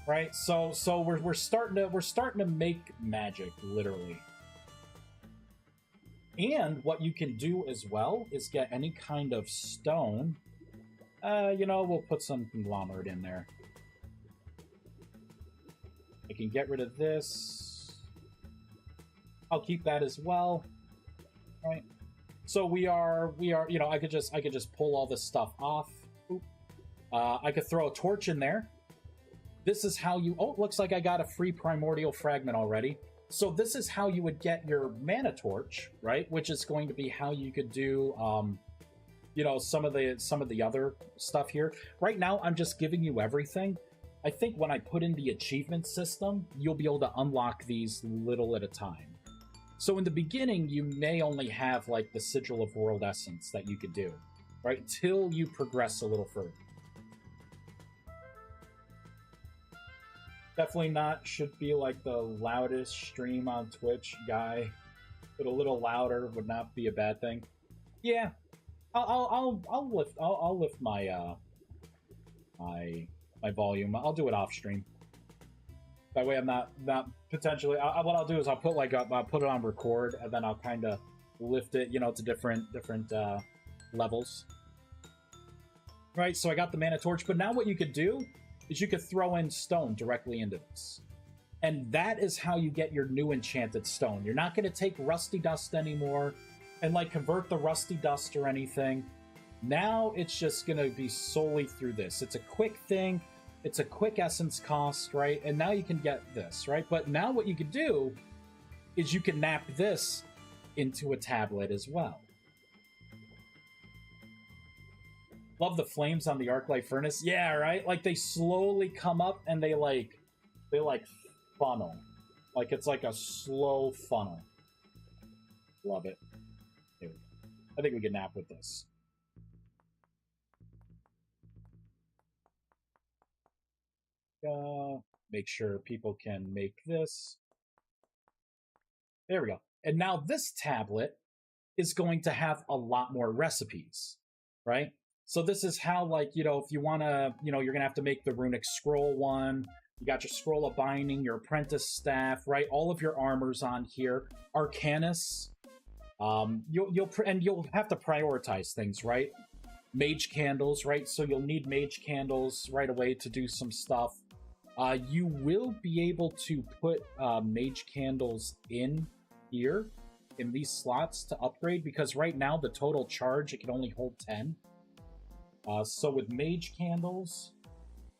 Right? So we're starting to make magic, literally. And what you can do as well is get any kind of stone. You know, we'll put some conglomerate in there. I can get rid of this. I'll keep that as well. Right. So we are, you know, I could just pull all this stuff off. Oop. I could throw a torch in there. This is how you, oh, looks like I got a free primordial fragment already. So this is how you would get your mana torch, right? Which is going to be how you could do, you know, some of the other stuff here. Right now, I'm just giving you everything. I think when I put in the achievement system, you'll be able to unlock these little at a time. So in the beginning, you may only have like the Sigil of World Essence that you could do, right? Till you progress a little further. Definitely not should be like the loudest stream on Twitch guy, but a little louder would not be a bad thing. Yeah, I'll lift my my volume. I'll do it off stream. That way, I'm not potentially. What I'll do is I'll put I'll put it on record, and then I'll kind of lift it, to different levels. Right. So I got the mana torch, but now what you could do is you could throw in stone directly into this, and that is how you get your new enchanted stone. You're not going to take rusty dust anymore, and like convert the rusty dust or anything. Now it's just going to be solely through this. It's a quick thing. It's a quick essence cost, right? And now you can get this, right? But now what you can do is you can nap this into a tablet as well. Love the flames on the Arclight furnace. Yeah, right? Like they slowly come up and they funnel. Like it's like a slow funnel. Love it. Here we go. I think we can nap with this. Make sure people can make this. There we go. And now this tablet is going to have a lot more recipes, right? So this is how, like, if you want to, you're going to have to make the runic scroll one. You got your scroll of binding, your apprentice staff, right? All of your armors on here. Arcanus. You'll have to prioritize things, right? Mage candles, right? So you'll need mage candles right away to do some stuff. You will be able to put mage candles in here, in these slots to upgrade, because right now the total charge, it can only hold 10. So with mage candles,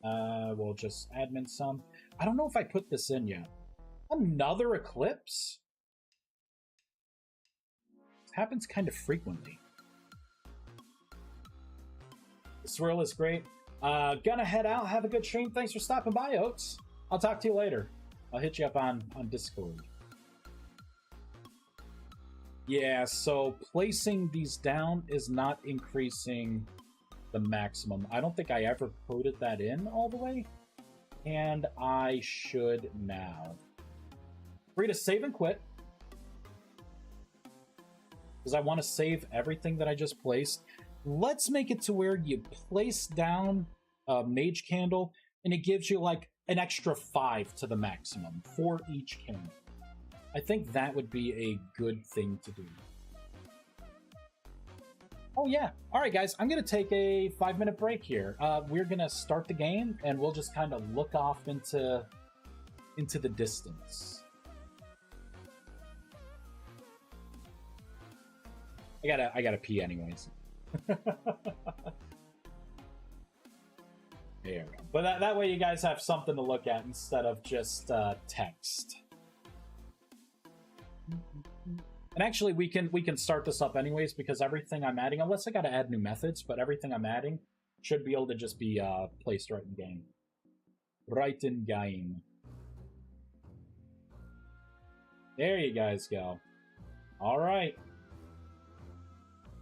we'll just admin some. I don't know if I put this in yet. Another eclipse? This happens kind of frequently. The swirl is great. Gonna head out. Have a good stream. Thanks for stopping by, Oats. I'll talk to you later. I'll hit you up on Discord. Yeah, so placing these down is not increasing the maximum. I don't think I ever coded that in all the way, and I should now. Free to save and quit, because I want to save everything that I just placed. Let's make it to where you place down a mage candle, and it gives you like an extra 5 to the maximum for each candle. I think that would be a good thing to do. Oh yeah. All right, guys, I'm going to take a 5-minute break here. We're going to start the game, and we'll just kind of look off into the distance. I gotta pee anyways. There we go. But that way you guys have something to look at instead of just text. And actually, we can start this up anyways, because everything I'm adding, unless I gotta add new methods, but everything I'm adding should be able to just be placed right in game. Right in game. There you guys go. All right.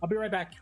I'll be right back.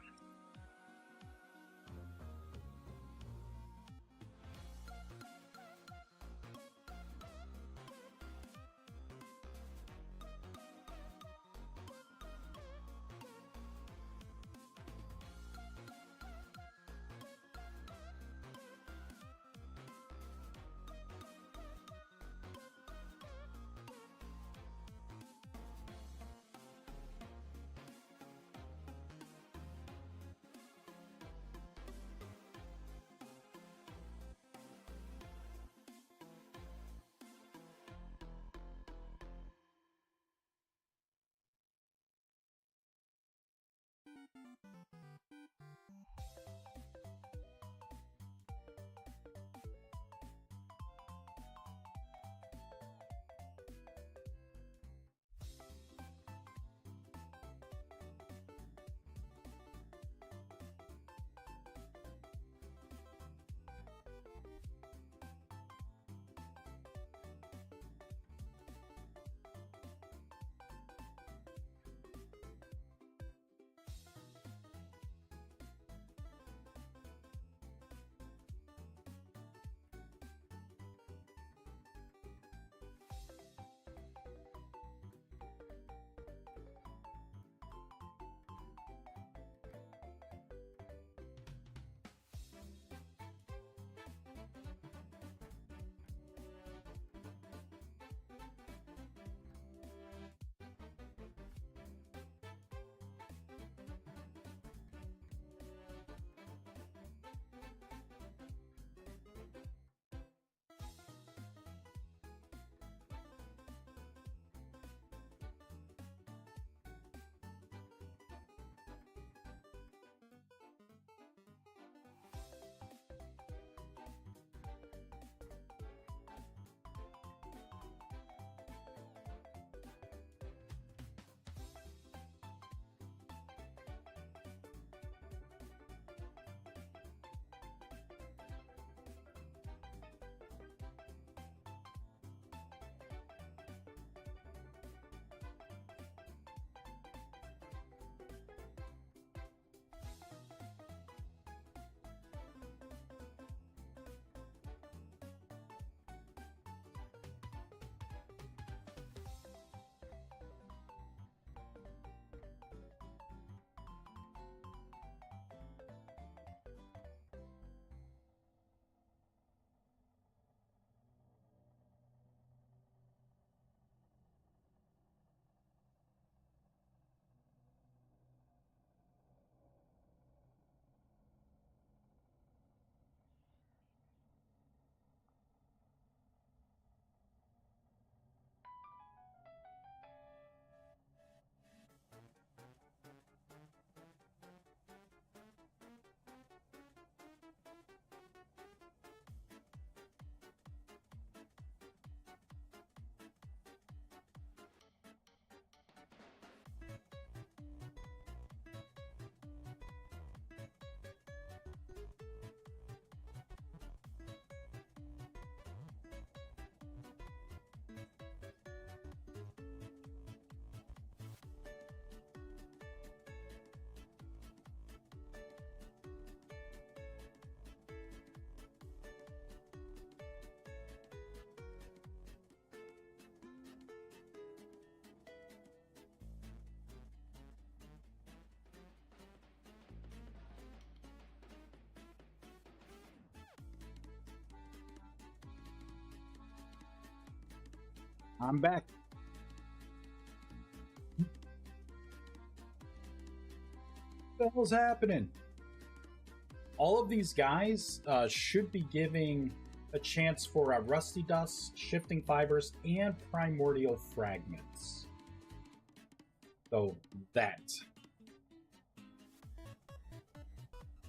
I'm back. What the hell's happening? All of these guys should be giving a chance for Rusty Dust, Shifting Fibers, and Primordial Fragments. So, that.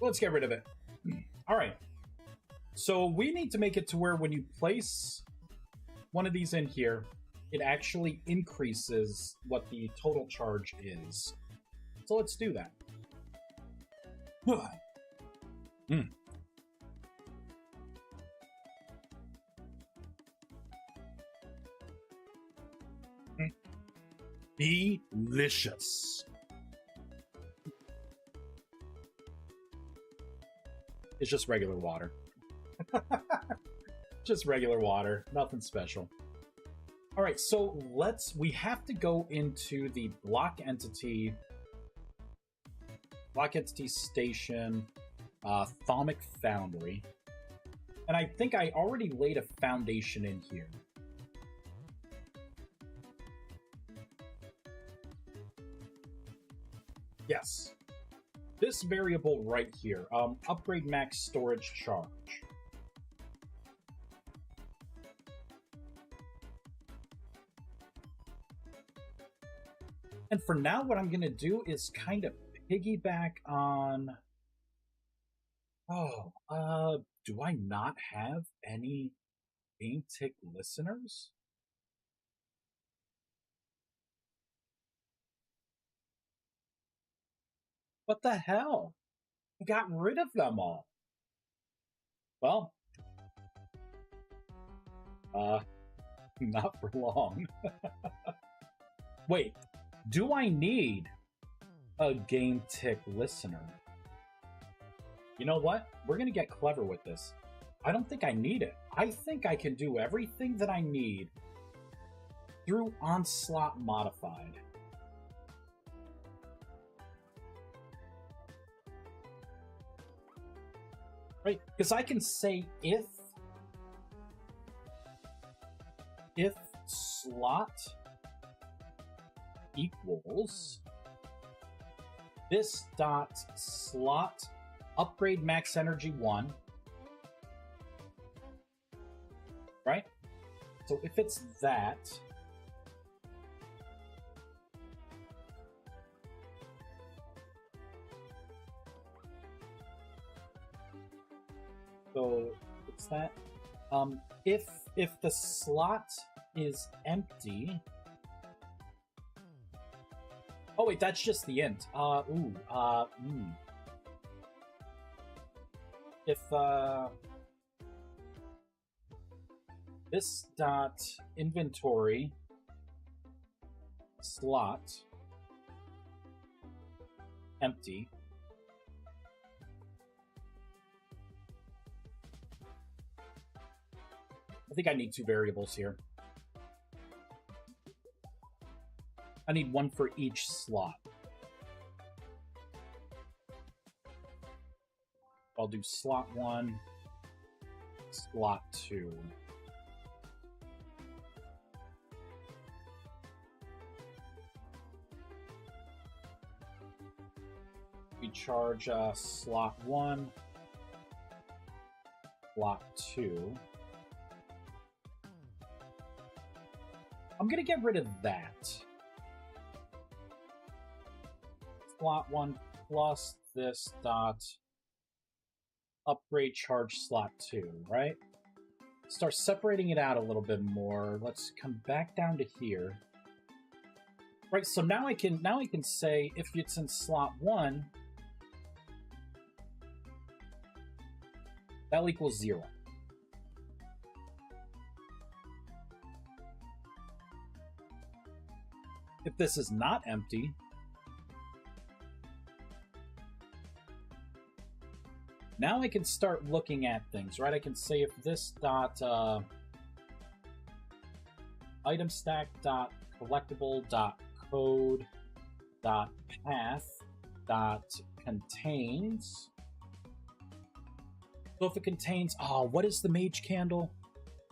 Let's get rid of it. Alright. So, we need to make it to where when you place one of these in here, it actually increases what the total charge is. So, let's do that. Delicious. It's just regular water. Just regular water. Nothing special. Alright, so we have to go into the block entity station, Thaumic Foundry. And I think I already laid a foundation in here. Yes. This variable right here, upgrade max storage charge. And for now, what I'm going to do is kind of piggyback on... do I not have any Game Tick listeners? What the hell? I got rid of them all. Well, not for long. Wait, do I need a Game Tick listener? You know what? We're gonna get clever with this. I don't think I need it. I think I can do everything that I need through Onslaught Modified. Right? Because I can say if slot equals this dot slot upgrade max energy 1, right? So if it's that, so it's that. If the slot is empty. Oh wait, that's just the int. If this dot inventory slot empty. I think I need two variables here. I need one for each slot. I'll do slot 1, slot 2. We charge slot 1, slot 2. I'm gonna get rid of that. Slot 1 plus this dot upgrade charge slot 2, right? Start separating it out a little bit more. Let's come back down to here. Right, so now I can say if it's in slot 1, that'll equal 0. If this is not empty, now I can start looking at things, right? I can say if this dot item stack dot collectible dot code dot path dot contains. So if it contains, what is the mage candle?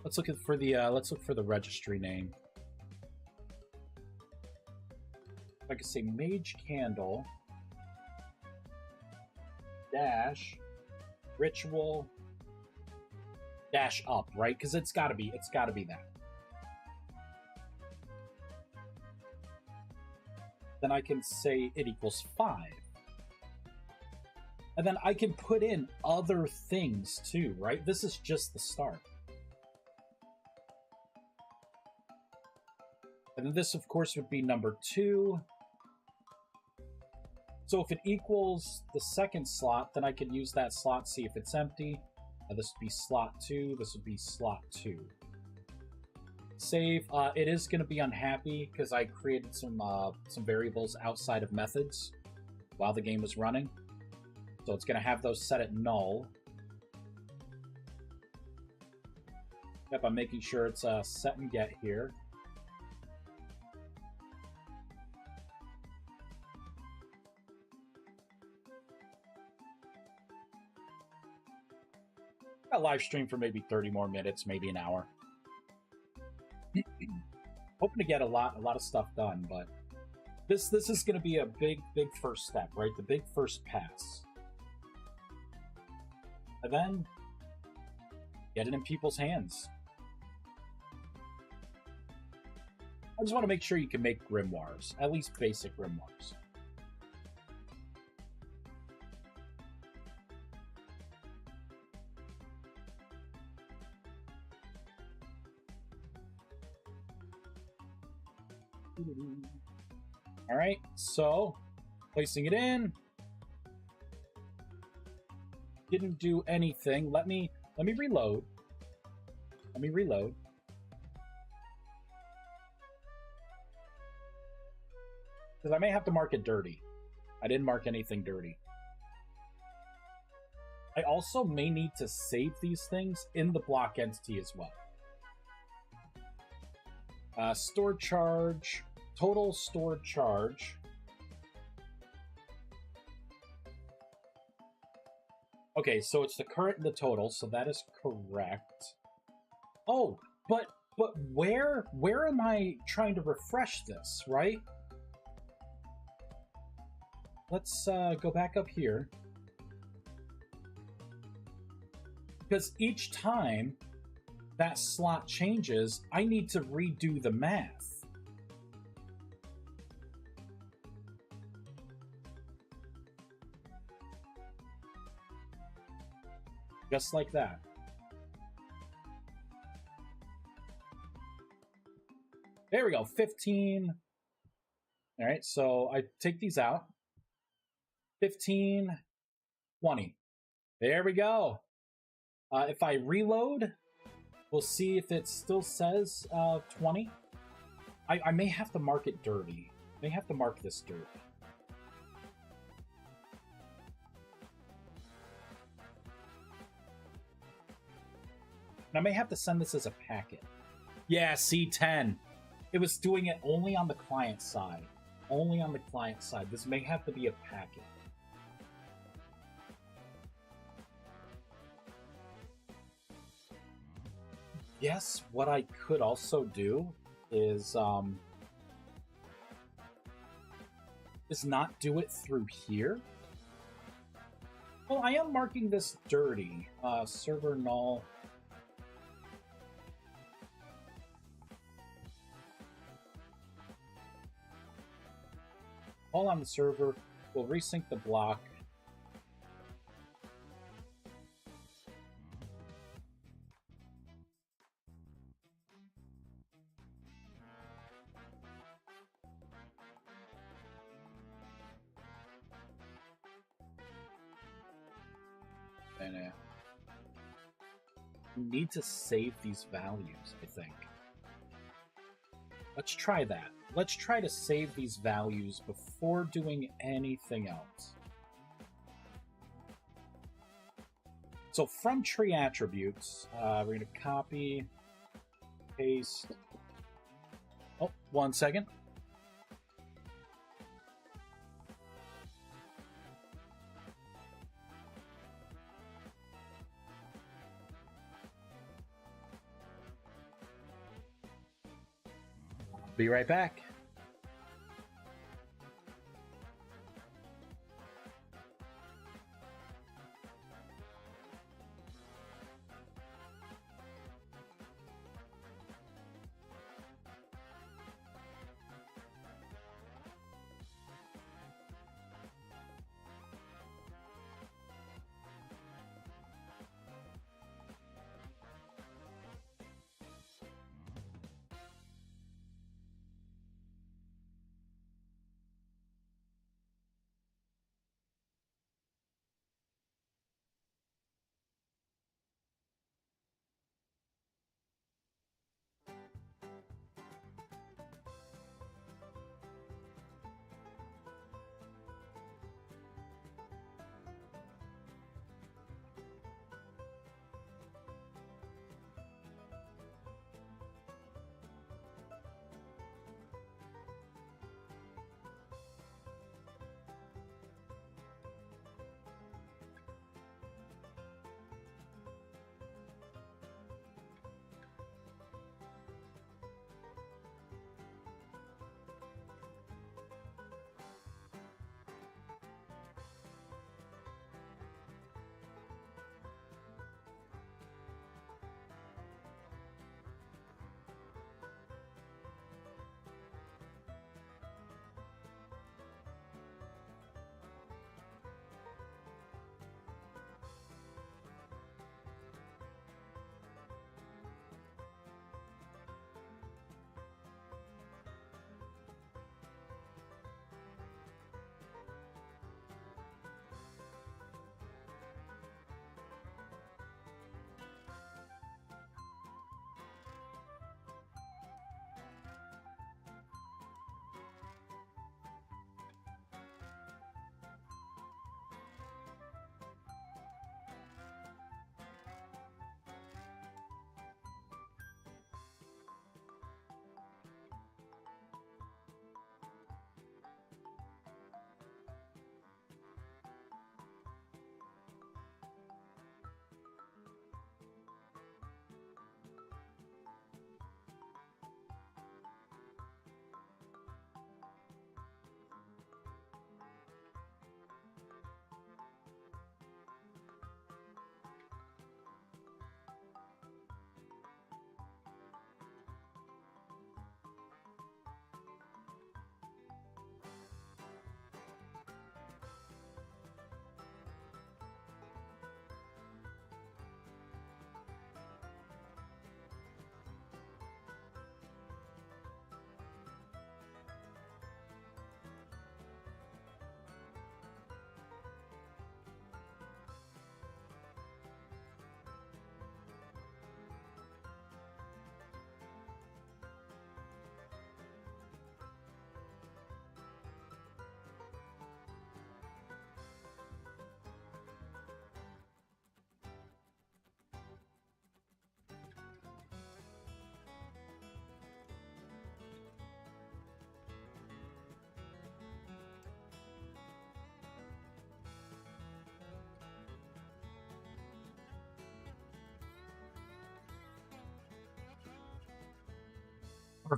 Let's look for the registry name. I could say mage candle dash ritual dash up, right? Because it's gotta be that. Then I can say it equals 5. And then I can put in other things too, right? This is just the start. And then this, of course, would be number 2. So if it equals the second slot, then I can use that slot, see if it's empty. This would be slot 2. This would be slot 2. Save. It is going to be unhappy because I created some variables outside of methods while the game was running. So it's going to have those set at null. Yep, I'm making sure it's set and get here. A live stream for maybe 30 more minutes, maybe an hour. Hoping to get a lot of stuff done, but this is going to be a big first step, right? The big first pass. And then get it in people's hands. I just want to make sure you can make grimoires, at least basic grimoires. All right, so placing it in. Didn't do anything. Let me reload. Let me reload. Because I may have to mark it dirty. I didn't mark anything dirty. I also may need to save these things in the block entity as well. Stored charge, total stored charge. Okay, so it's the current and the total, so that is correct. Oh, but where am I trying to refresh this, right? Let's go back up here. Because each time that slot changes, I need to redo the math. Just like that. There we go, 15. All right, so I take these out. 15, 20. There we go. If I reload, we'll see if it still says 20. I may have to mark it dirty. I may have to mark this dirty. And I may have to send this as a packet. Yeah, C10. It was doing it only on the client side. Only on the client side. This may have to be a packet. Yes, what I could also do is not do it through here. Well, I am marking this dirty. Server null. All on the server. We'll resync the block. And we need to save these values, I think. Let's try that. Let's try to save these values before doing anything else. So from tree attributes, we're going to copy, paste. Oh, 1 second. Be right back.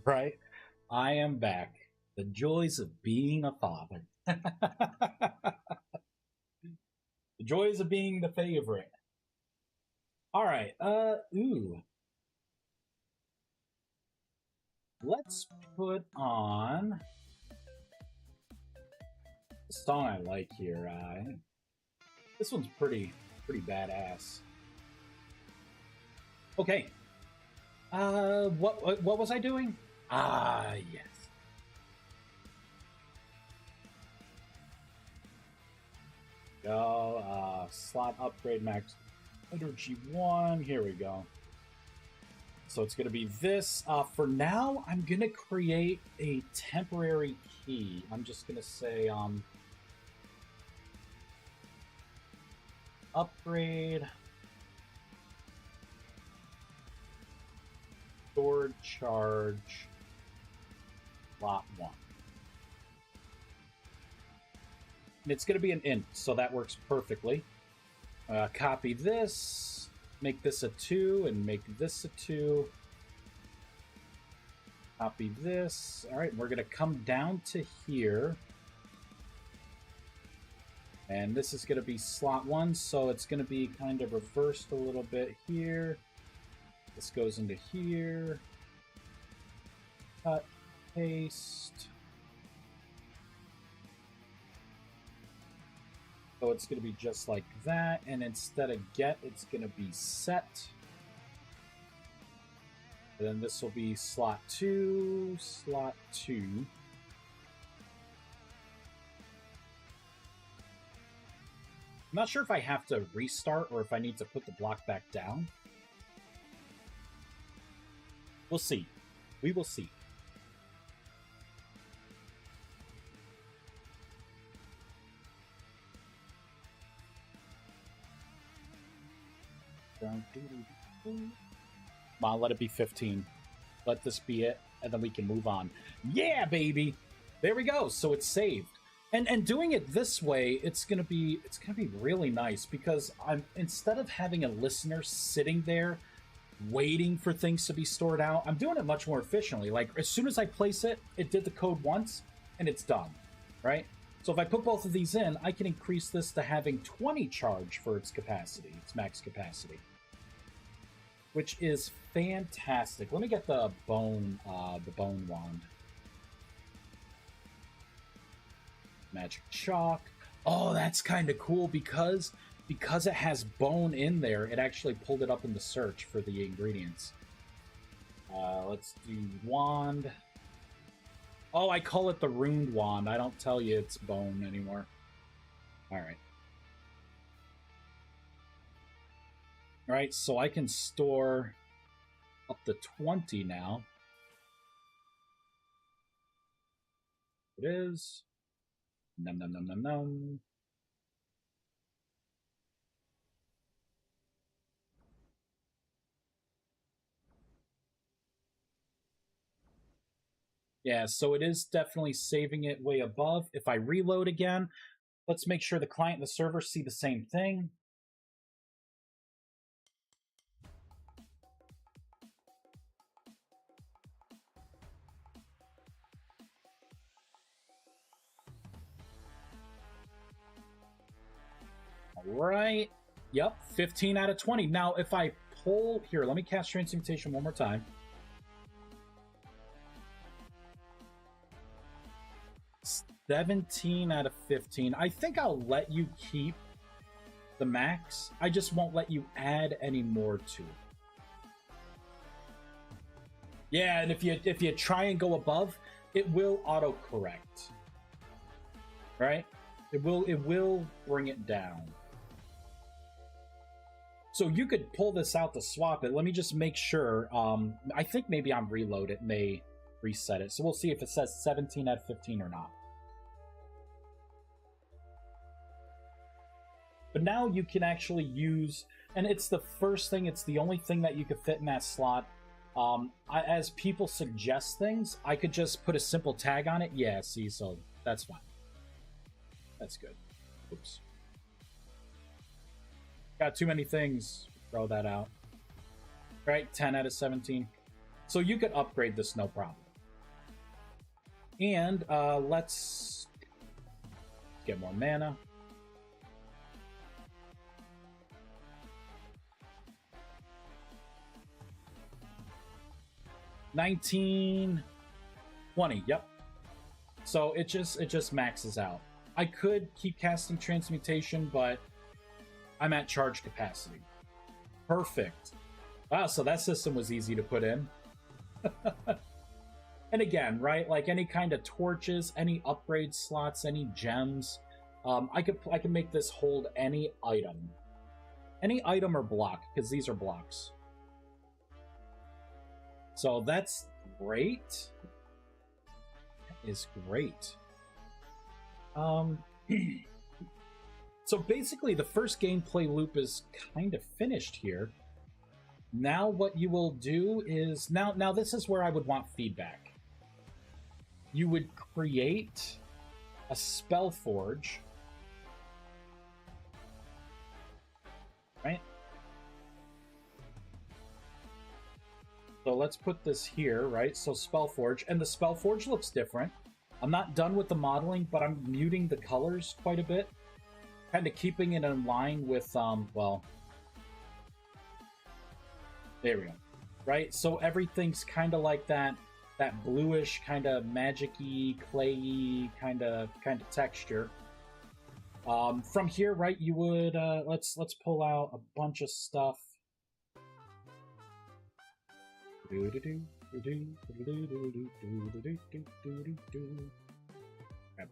Right? I am back. The joys of being a father. The joys of being the favorite. All right. Ooh. Let's put on the song I like here. This one's pretty badass. Okay. What was I doing? Ah, yes. Go. Slot upgrade max energy 1. Here we go. So it's going to be this. For now, I'm going to create a temporary key. I'm just going to say upgrade stored charge slot 1. And it's going to be an int, so that works perfectly. Copy this, make this a 2, and make this a 2. Copy this. All right, we're going to come down to here. And this is going to be slot 1, so it's going to be kind of reversed a little bit here. This goes into here. Cut, paste. So it's going to be just like that, and instead of get, it's going to be set. And then this will be slot 2, slot 2. I'm not sure if I have to restart or if I need to put the block back down. We'll see. We will see. Come on, let it be 15. Let this be it, and then we can move on. Yeah, baby! There we go. So it's saved. And doing it this way, it's gonna be really nice because instead of having a listener sitting there waiting for things to be stored out, I'm doing it much more efficiently. Like as soon as I place it, it did the code once and it's done, right? So if I put both of these in, I can increase this to having 20 charge for its capacity, its max capacity, which is fantastic. Let me get the bone wand. Magic chalk. Oh, that's kind of cool because it has bone in there. It actually pulled it up in the search for the ingredients. Let's do wand. Oh, I call it the runed wand. I don't tell you it's bone anymore. All right. All right, so I can store up to 20 now. It is. Num num num num num. Yeah, so it is definitely saving it way above. If I reload again, let's make sure the client and the server see the same thing. All right. Yep, 15 out of 20. Now, if I pull... Here, let me cast Transmutation one more time. 17 out of 15. I think I'll let you keep the max. I just won't let you add any more to it. Yeah, and if you try and go above, it will autocorrect. Right? It will bring it down. So you could pull this out to swap it. Let me just make sure. I think maybe on reload it may reset it. So we'll see if it says 17 out of 15 or not. But now you can actually use, and it's the first thing, it's the only thing that you could fit in that slot. As people suggest things, I could just put a simple tag on it. Yeah, see, so that's fine. That's good. Oops. Got too many things. Throw that out. Right, 10 out of 17. So you could upgrade this, no problem. And let's get more mana. $19, $20, yep. So it just maxes out. I could keep casting Transmutation, but I'm at charge capacity. Perfect. Wow, so that system was easy to put in. And again, right, like any kind of torches, any upgrade slots, any gems, I can make this hold any item or block, because these are blocks. So that's great. That is great. So basically, the first gameplay loop is kind of finished here. Now what you will do is now this is where I would want feedback. You would create a spell forge, right? So let's put this here, right? So spell forge, and the spell forge looks different. I'm not done with the modeling, but I'm muting the colors quite a bit, kind of keeping it in line with well, there we go, right? So everything's kind of like that bluish, kind of magic-y, clayy kind of texture. From here, right, you would let's pull out a bunch of stuff. Grab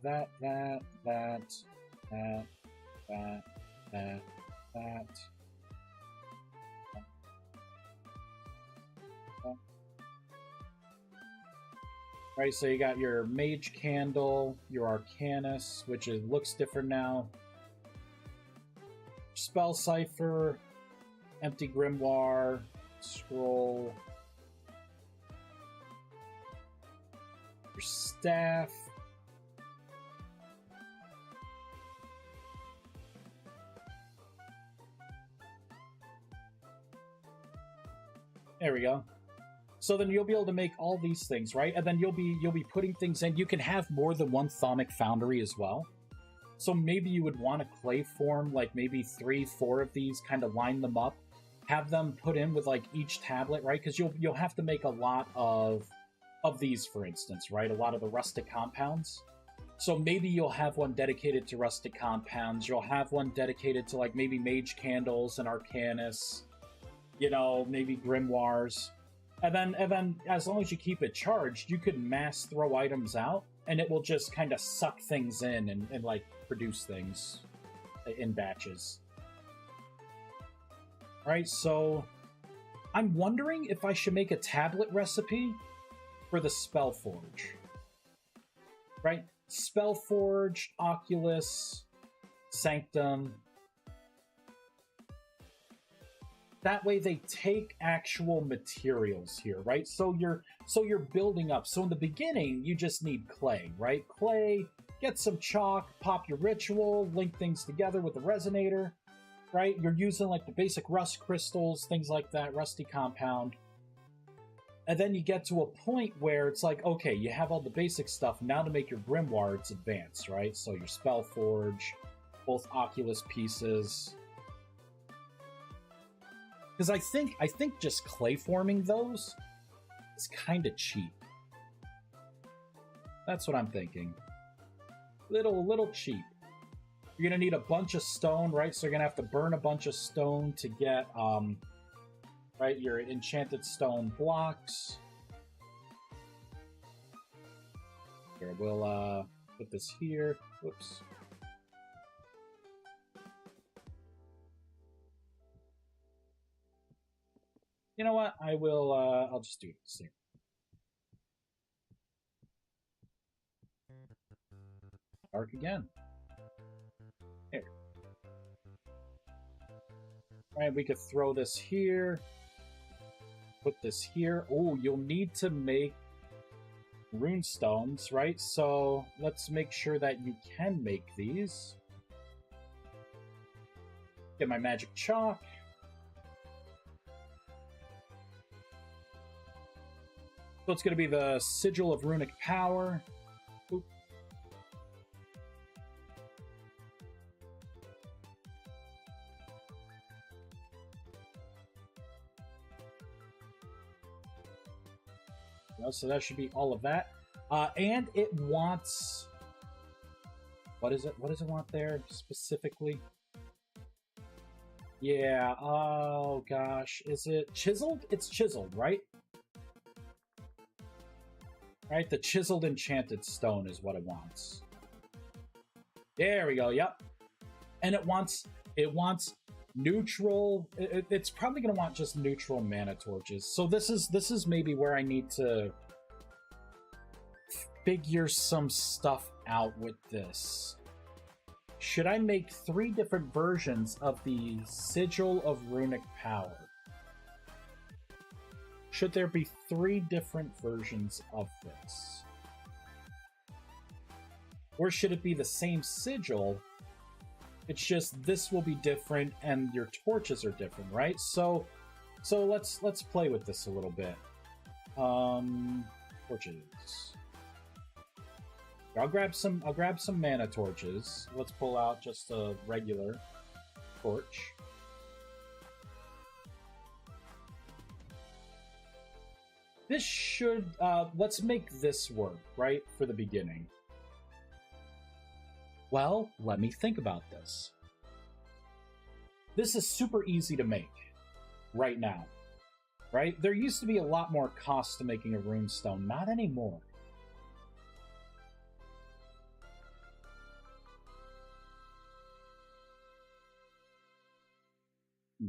that. Right, so you got your Mage Candle, your Arcanus, which looks different now. Spell Cipher, Empty Grimoire, Scroll. Your Staff. There we go. So then you'll be able to make all these things, right? And then you'll be putting things in. You can have more than one Thaumic Foundry as well. So maybe you would want a clay form, like maybe 3, 4 of these, kind of line them up, have them put in with like each tablet, right? Because you'll have to make a lot of these, for instance, right? A lot of the rustic compounds. So maybe you'll have one dedicated to rustic compounds. You'll have one dedicated to like maybe Mage Candles and Arcanus. You know, maybe Grimoires. And then, as long as you keep it charged, you could mass throw items out, and it will just kind of suck things in and like, produce things in batches. Alright, so I'm wondering if I should make a tablet recipe for the Spellforge. Right? Spellforge, Oculus, Sanctum. That way they take actual materials here, right? So you're building up. So in the beginning, you just need clay, right? Clay, get some chalk, pop your ritual, link things together with the resonator, right? You're using like the basic rust crystals, things like that, rusty compound. And then you get to a point where it's like, okay, you have all the basic stuff. Now to make your grimoire, it's advanced, right? So your Spellforge, both Oculus pieces. Because I think just clay forming those is kind of cheap. That's what I'm thinking. Little cheap. You're gonna need a bunch of stone, right? So you're gonna have to burn a bunch of stone to get right, your enchanted stone blocks. Here, we'll put this here. Whoops. You know what? I'll just do this here. Dark again. There. Alright, we could throw this here. Put this here. Oh, you'll need to make rune stones, right? So let's make sure that you can make these. Get my magic chalk. So it's going to be the Sigil of Runic Power. So that should be all of that. And it wants... What is it? What does it want there specifically? Yeah, oh gosh. Is it chiseled? It's chiseled, right? Right, the chiseled enchanted stone is what it wants. There we go, yep. And it wants neutral... It's probably going to want just neutral mana torches. So this is maybe where I need to figure some stuff out with this. Should I make 3 different versions of the Sigil of Runic Power? Should there be 3 different versions of this? Or should it be the same sigil? It's just this will be different and your torches are different, right? So let's play with this a little bit. Torches. I'll grab some mana torches. Let's pull out just a regular torch. This should let's make this work, right? For the beginning. Well, let me think about this. This is super easy to make right now, right? There used to be a lot more cost to making a runestone, not anymore. I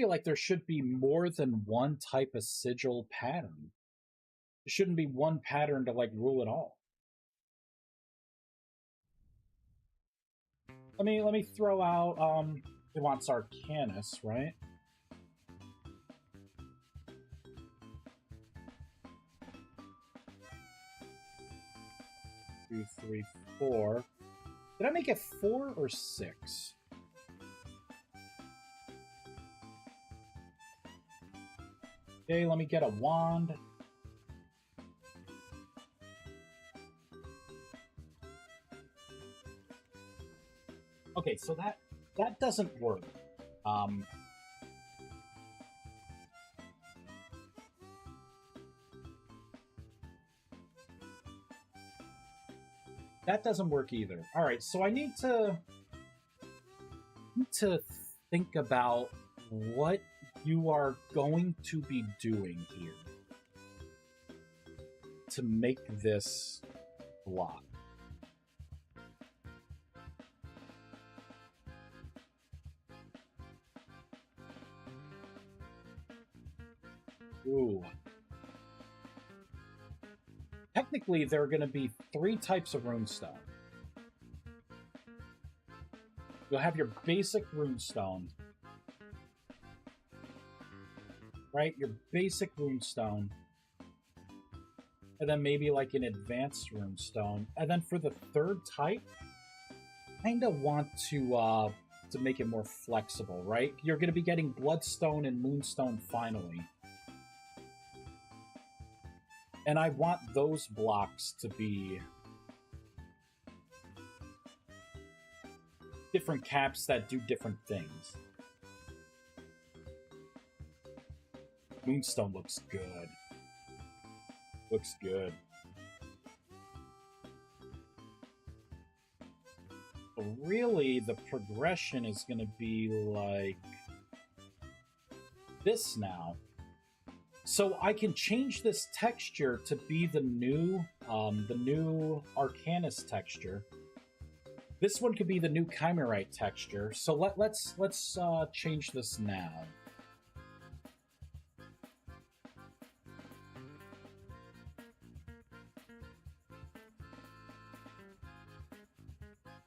feel like there should be more than one type of sigil pattern. There shouldn't be one pattern to like rule it all. Let me throw out it wants Arcanus, right? Two, three, 4. Did I make it 4 or 6? Okay, let me get a wand. Okay, so that doesn't work. That doesn't work either. All right, so I need to think about what you are going to be doing here to make this block. Ooh. Technically, there are going to be 3 types of runestone. You'll have your basic runestone. Right? Your basic runestone. And then maybe like an advanced runestone. And then for the 3rd type, I kind of want to make it more flexible, right? You're going to be getting Bloodstone and Moonstone finally. And I want those blocks to be different caps that do different things. Moonstone looks good. Looks good. But really, the progression is going to be like this now. So I can change this texture to be the new Arcanus texture. This one could be the new Chimerite texture. So let's change this now.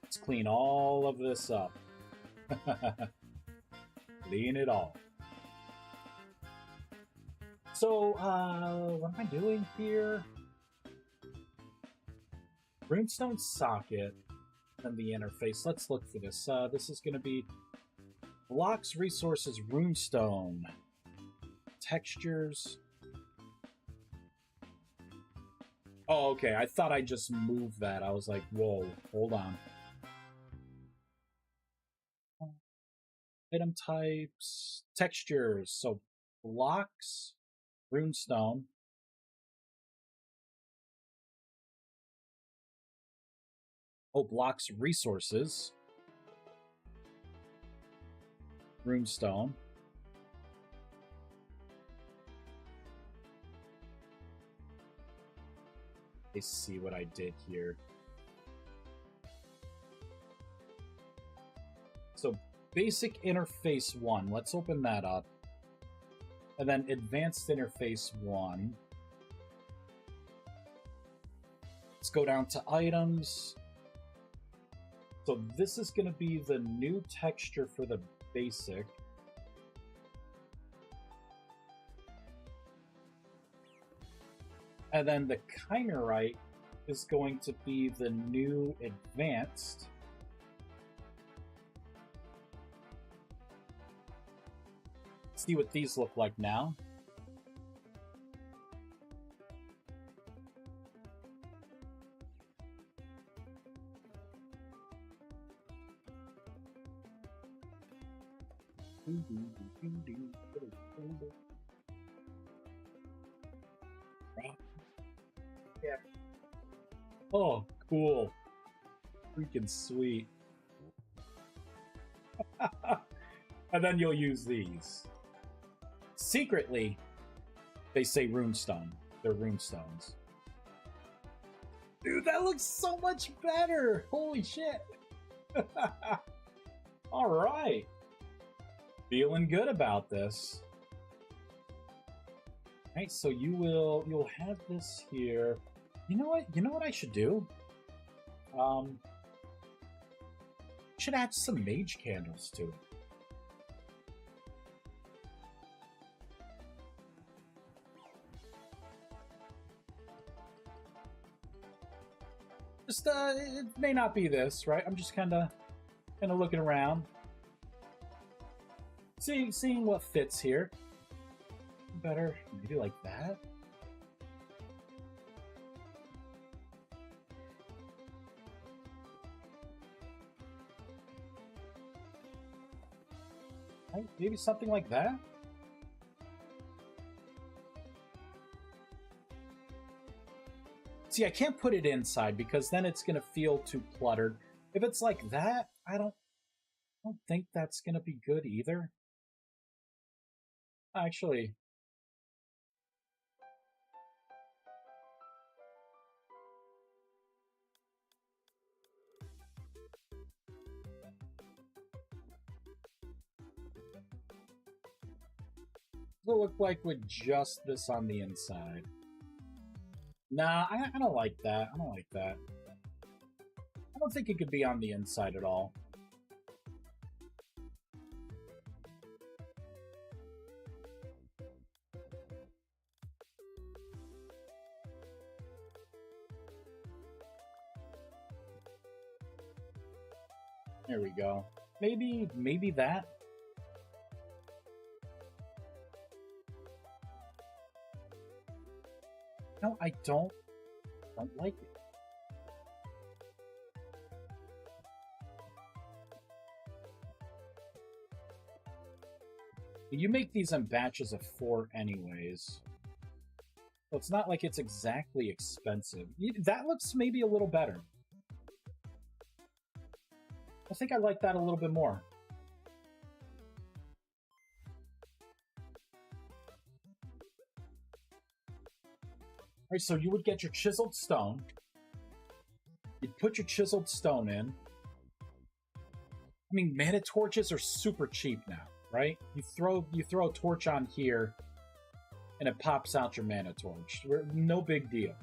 Let's clean all of this up. Clean it all. So, what am I doing here? Runestone socket and the interface. Let's look for this. This is going to be blocks, resources, runestone, textures. Oh, okay. I thought I just moved that. I was like, whoa, hold on. Item types, textures. So blocks, runestone. Oh, blocks, resources, runestone. Let's see what I did here. So basic interface 1, let's open that up. And then advanced interface 1. Let's go down to items. So this is going to be the new texture for the basic. And then the Chimerite is going to be the new advanced. See what these look like now. Yeah. Oh, cool. Freaking sweet. And then you'll use these. Secretly, they say runestone. They're runestones. Dude, that looks so much better! Holy shit! Alright. Feeling good about this. Alright, so you'll have this here. You know what? You know what I should do? Should add some mage candles to it. Just it may not be this, right? I'm just kind of looking around, seeing what fits here. Better maybe like that. Right, maybe something like that. See, I can't put it inside because then it's going to feel too cluttered. If it's like that, I don't think that's going to be good either. Actually, what does it look like with just this on the inside? Nah, I don't like that. I don't like that. I don't think it could be on the inside at all. There we go. Maybe that. No, I don't like it. You make these in batches of 4 anyways. So it's not like it's exactly expensive. That looks maybe a little better. I think I like that a little bit more. All right, so you would get your chiseled stone. You'd put your chiseled stone in. I mean, mana torches are super cheap now, right? You throw a torch on here, and it pops out your mana torch. No big deal.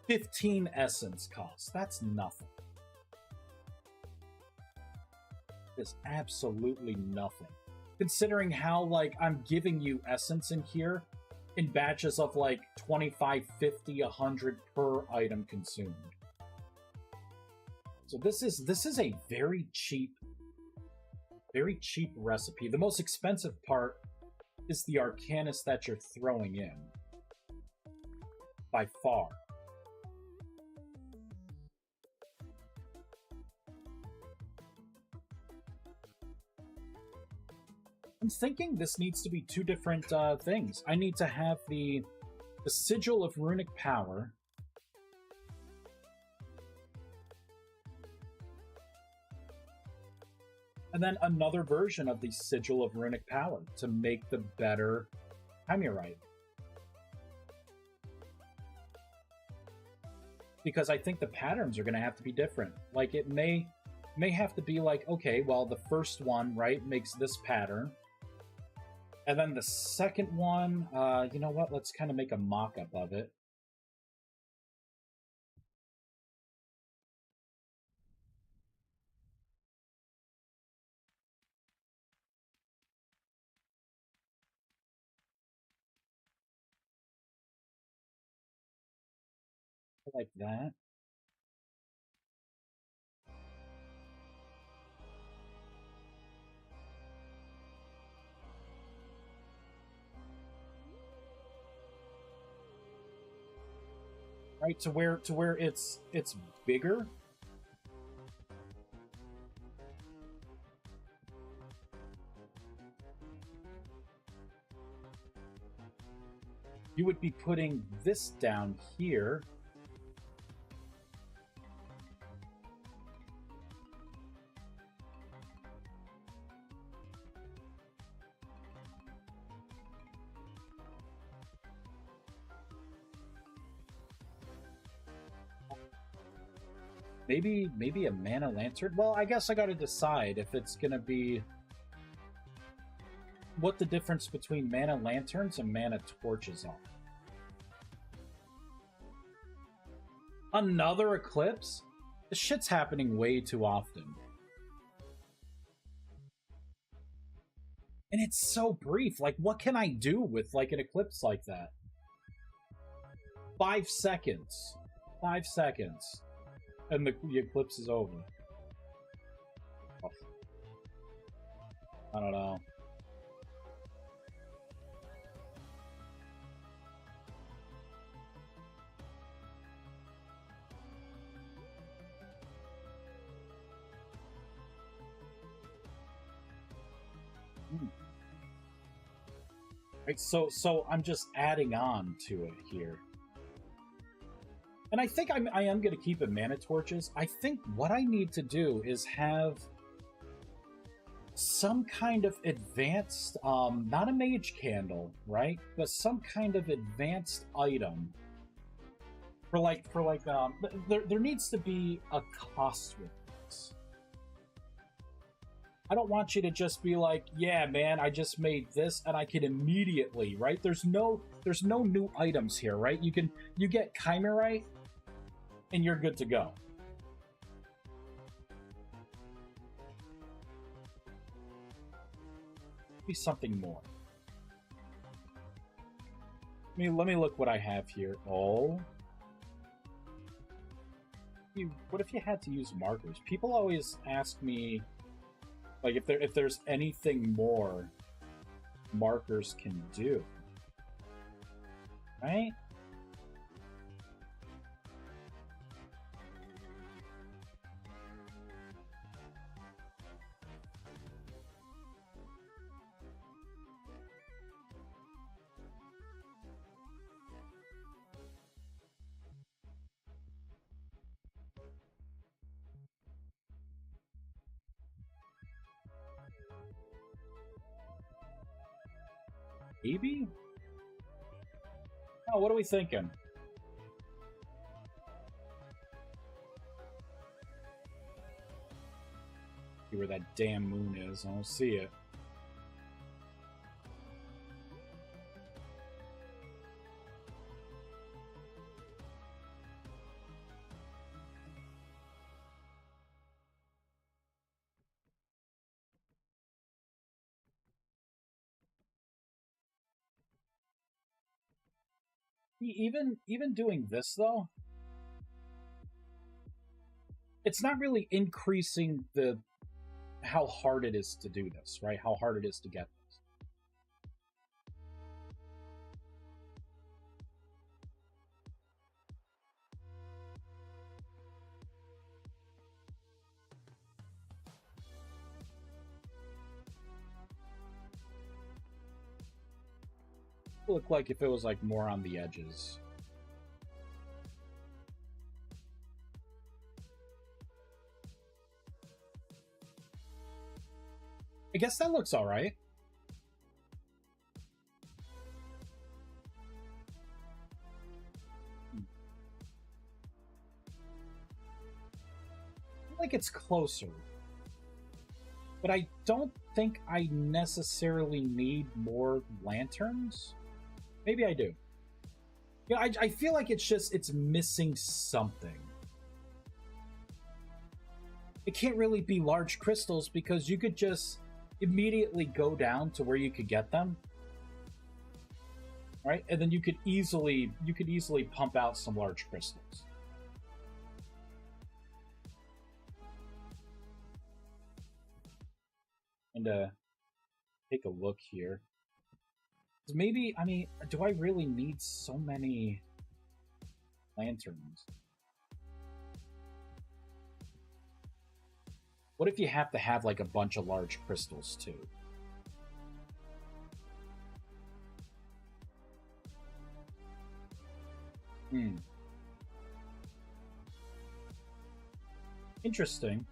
15 essence cost. That's nothing. It's absolutely nothing. Considering how, like, I'm giving you essence in here in batches of, like, 25, 50, 100 per item consumed. So this is a very cheap recipe. The most expensive part is the Arcanist that you're throwing in. By far. I'm thinking this needs to be two different things. I need to have the Sigil of Runic Power. And then another version of the Sigil of Runic Power to make the better Chimurite. Because I think the patterns are going to have to be different. Like, it may have to be like, okay, well, the first one, right, makes this pattern. And then the second one, you know what? Let's kind of make a mock-up of it. Like that. Right, to where it's bigger. You would be putting this down here. Maybe a mana lantern? Well, I guess I gotta decide if it's gonna be what the difference between mana lanterns and mana torches are. Another eclipse? This shit's happening way too often. And it's so brief. Like, what can I do with, like, an eclipse like that? 5 seconds. 5 seconds. And the eclipse is over. Oh. I don't know. Right, so I'm just adding on to it here. And I think I am going to keep it mana torches. I think what I need to do is have some kind of advanced, not a mage candle, right? But some kind of advanced item. There needs to be a cost with this. I don't want you to just be like, yeah, man, I just made this and I can immediately, right? There's no new items here, right? You get Chimurite and you're good to go. Be something more. Let me look what I have here. Oh. What if you had to use markers? People always ask me, like, if there's anything more markers can do. Right? Maybe? Oh, what are we thinking? See where that damn moon is. I don't see it. Even doing this though, it's not really increasing how hard it is to do this, right? How hard it is to get this. Look like if it was like more on the edges. I guess that looks all right. I feel like it's closer. But I don't think I necessarily need more lanterns. Maybe I do. Yeah, I feel like it's missing something. It can't really be large crystals because you could just immediately go down to where you could get them, right? And then you could easily pump out some large crystals. And take a look here. Maybe, I mean, do I really need so many lanterns? What if you have to have like a bunch of large crystals too? Interesting.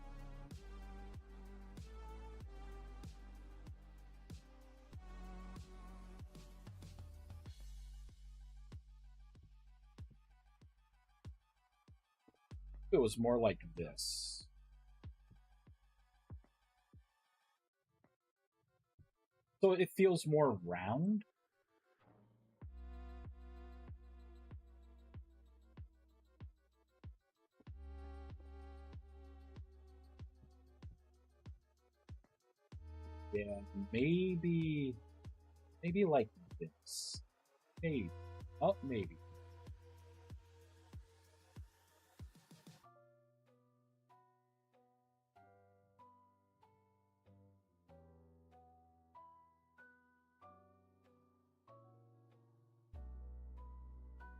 It was more like this. So it feels more round. Yeah, maybe like this. Maybe. Oh, maybe.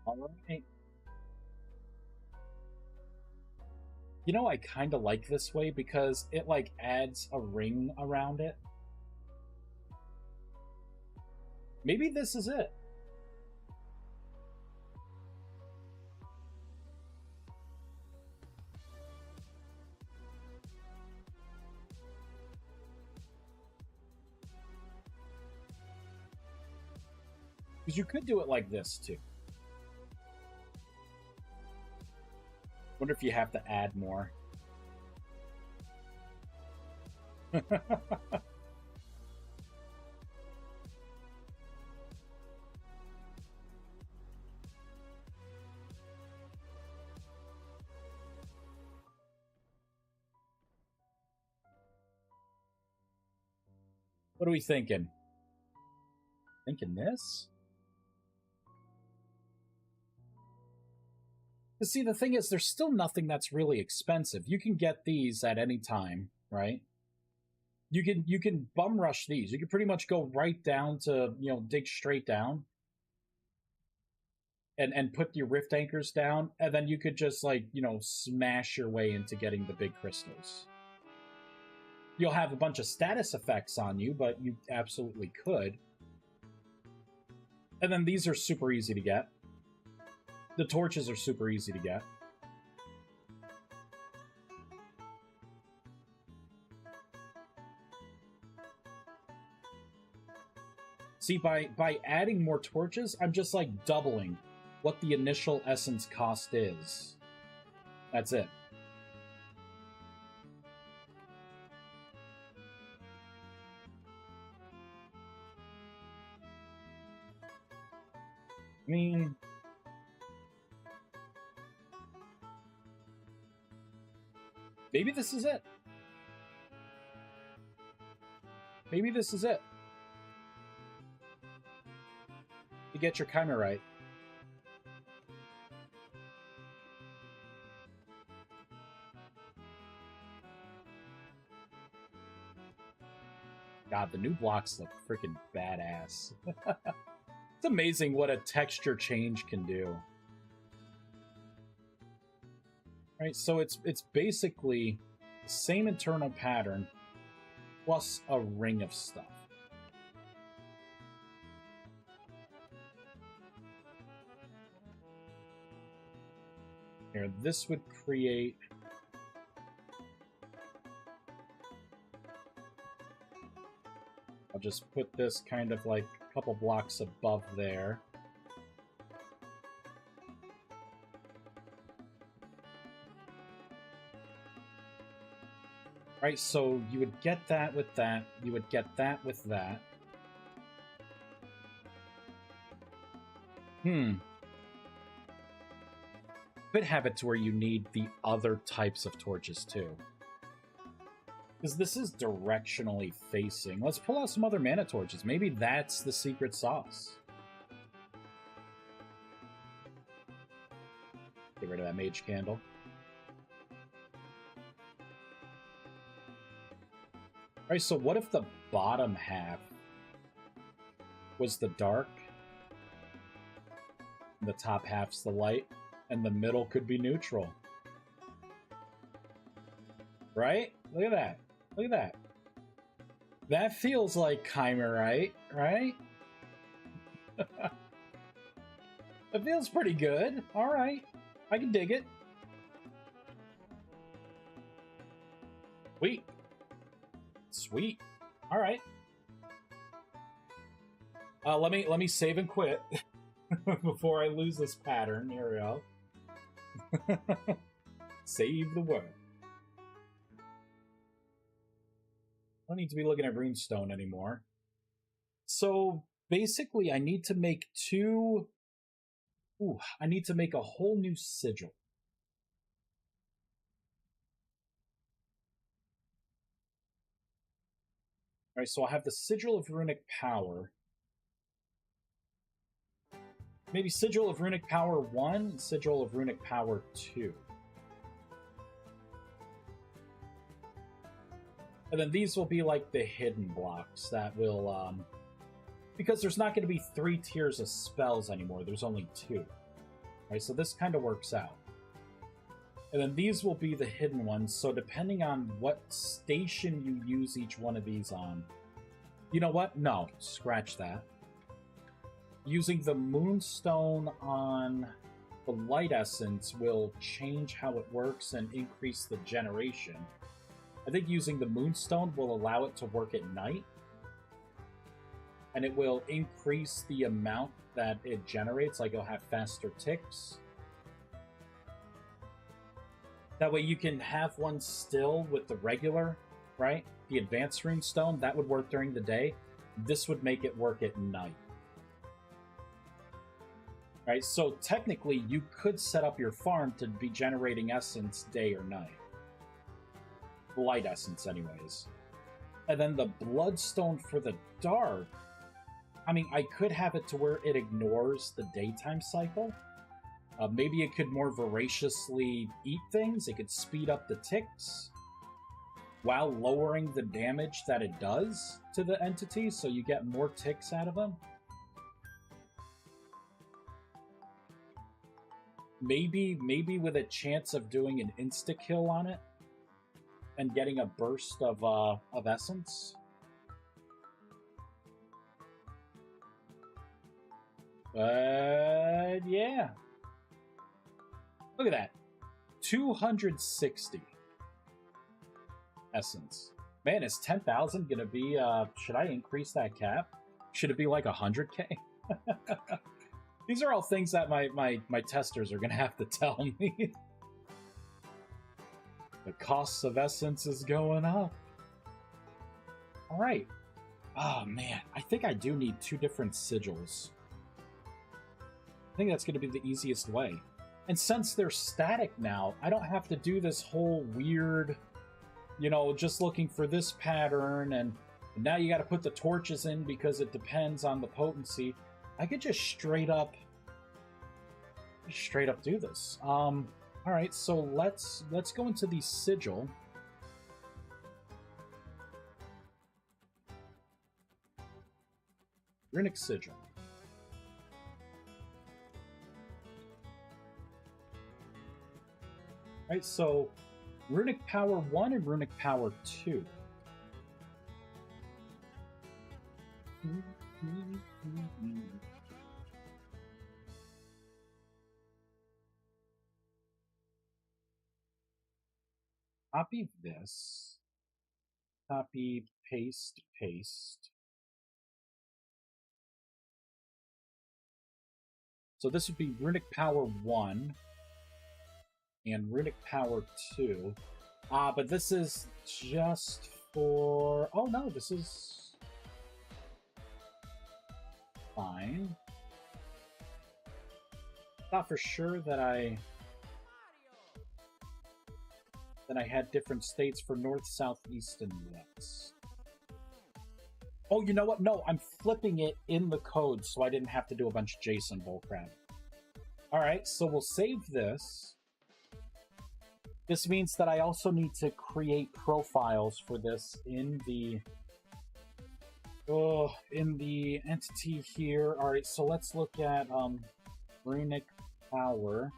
All right. You know, I kind of like this way because it like adds a ring around it. Maybe this is it. Because you could do it like this too. Wonder if you have to add more. What are we thinking? Thinking this? See, the thing is, there's still nothing that's really expensive. You can get these at any time, right? You can bum rush these. You can pretty much go right down to, you know, dig straight down and put your rift anchors down, and then you could just like, you know, smash your way into getting the big crystals. You'll have a bunch of status effects on you, but you absolutely could. And then these are super easy to get. The torches are super easy to get. See, by adding more torches, I'm just like doubling what the initial essence cost is. That's it. I mean, maybe this is it. Maybe this is it. You get your chimerite. God, the new blocks look freaking badass. It's amazing what a texture change can do. Right, so it's basically the same internal pattern plus a ring of stuff. Here, this would create... I'll just put this kind of like a couple blocks above there. Right, so you would get that with that, you would get that with that. Could have it to where you need the other types of torches too. Because this is directionally facing. Let's pull out some other mana torches. Maybe that's the secret sauce. Get rid of that mage candle. Alright, so what if the bottom half was the dark, and the top half's the light, and the middle could be neutral? Right? Look at that. Look at that. That feels like Chimerite, right? That feels pretty good. Alright. I can dig it. Sweet. Sweet. All right. Let me save and quit before I lose this pattern. Here we go. Save the world. I don't need to be looking at runestone anymore. So basically, I need to make two. Ooh, I need to make a whole new sigil. Alright, so I'll have the Sigil of Runic Power. Maybe Sigil of Runic Power 1 and Sigil of Runic Power 2. And then these will be like the hidden blocks that will, because there's not going to be 3 tiers of spells anymore, there's only 2. Right, so this kind of works out. And then these will be the hidden ones, so depending on what station you use each one of these on... You know what? No, scratch that. Using the Moonstone on the Light Essence will change how it works and increase the generation. I think using the Moonstone will allow it to work at night. And it will increase the amount that it generates, like it'll have faster ticks. That way you can have one still with the regular, right? The advanced runestone, that would work during the day. This would make it work at night. Right, so technically you could set up your farm to be generating essence day or night. Light essence anyways. And then the bloodstone for the dark, I mean, I could have it to where it ignores the daytime cycle. Maybe it could more voraciously eat things. It could speed up the ticks while lowering the damage that it does to the entities, so you get more ticks out of them. Maybe with a chance of doing an insta-kill on it and getting a burst of essence. Yeah. Look at that. 260 essence. Man, is 10,000 gonna be, should I increase that cap? Should it be like 100k? These are all things that my testers are gonna have to tell me. The cost of essence is going up. Alright. Oh man, I think I do need 2 different sigils. I think that's gonna be the easiest way. And since they're static now, I don't have to do this whole weird, you know, just looking for this pattern, and now you got to put the torches in because it depends on the potency. I could just straight up do this. All right, so let's go into the sigil. Runic sigil. Right, so Runic Power 1 and Runic Power 2. copy this. Copy, paste, paste. So this would be Runic Power 1 and Runic Power 2. But this is just for... Oh no, this is... fine. Thought for sure that I had different states for north, south, east, and west. Oh, you know what? No, I'm flipping it in the code so I didn't have to do a bunch of JSON bullcrap. Alright, so we'll save this. This means that I also need to create profiles for this in the entity here. Alright, so let's look at Runic Power.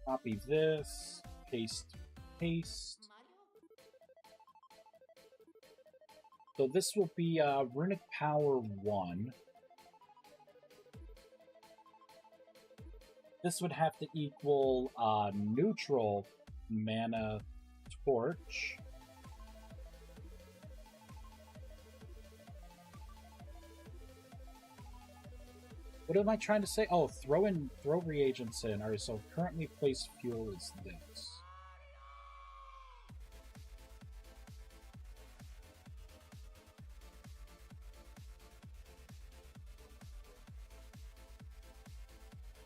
Copy this, paste, paste. So this will be Runic Power 1. This would have to equal neutral mana torch. What am I trying to say? Oh, throw reagents in. Alright, so currently placed fuel is this.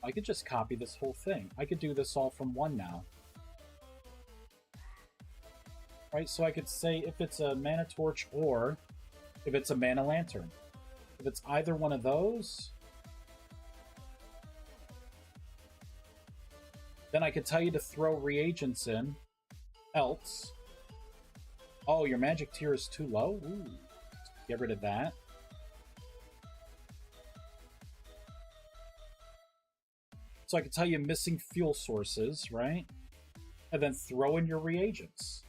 I could just copy this whole thing. I could do this all from one now. Right, so I could say if it's a mana torch or if it's a mana lantern. If it's either one of those, then I could tell you to throw reagents in. Else. Oh, your magic tier is too low? Ooh. Get rid of that. So I can tell you missing fuel sources, right? And then throw in your reagents.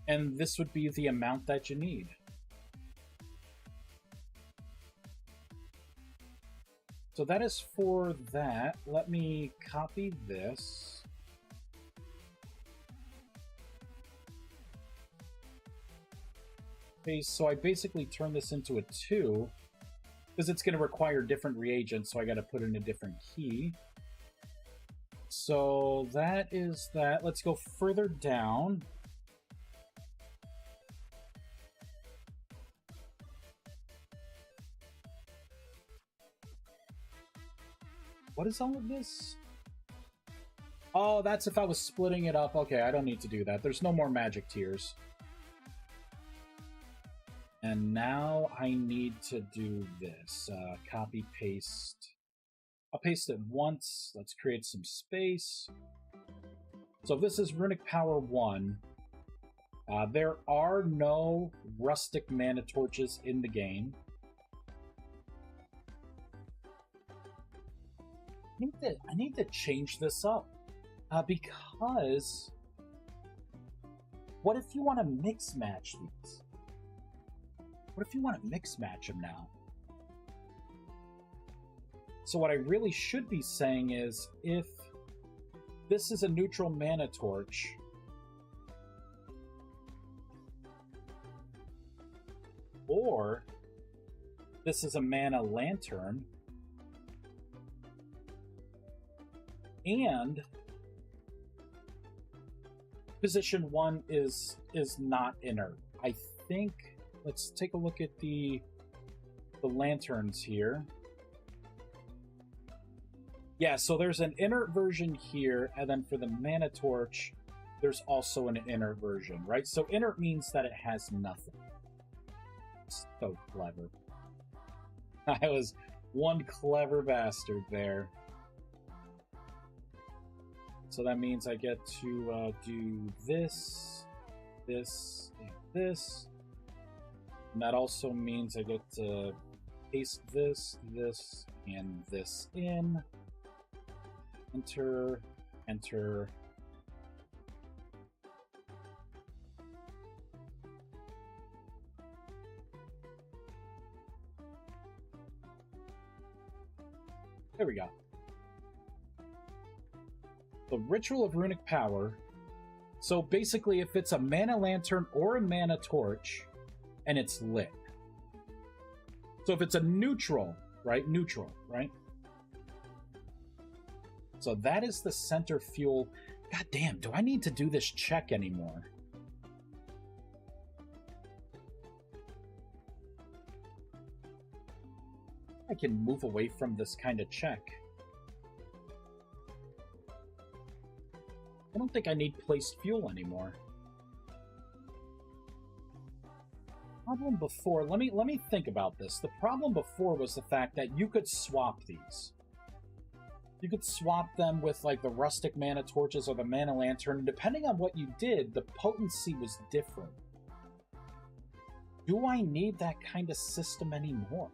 And this would be the amount that you need. So that is for that. Let me copy this. Okay, so I basically turn this into a 2. Because it's going to require different reagents, so I got to put in a different key. So that is that. Let's go further down. What is all of this? Oh, that's if I was splitting it up. Okay, I don't need to do that. There's no more magic tiers. And now I need to do this. Copy, paste. I'll paste it once. Let's create some space. So this is Runic Power 1. There are no rustic mana torches in the game. I need to change this up. Because... what if you want to mix match these? What if you want to mix match them now? So what I really should be saying is, if this is a neutral mana torch, or this is a mana lantern, and position 1 is not inert. I think... let's take a look at the lanterns here. Yeah, so there's an inert version here, and then for the mana torch, there's also an inert version, right? So inert means that it has nothing. So clever. I was one clever bastard there. So that means I get to do this, this, and this. And that also means I get to paste this, this, and this in. Enter, enter. There we go. The Ritual of Runic Power. So basically, if it's a mana lantern or a mana torch, and it's lit. So if it's a neutral, right? Neutral, right? So that is the center fuel. God damn, do I need to do this check anymore? I can move away from this kind of check. I don't think I need placed fuel anymore. Problem before, let me think about this. The problem before was the fact that you could swap these. You could swap them with like the rustic mana torches or the mana lantern. Depending on what you did, the potency was different. Do I need that kind of system anymore?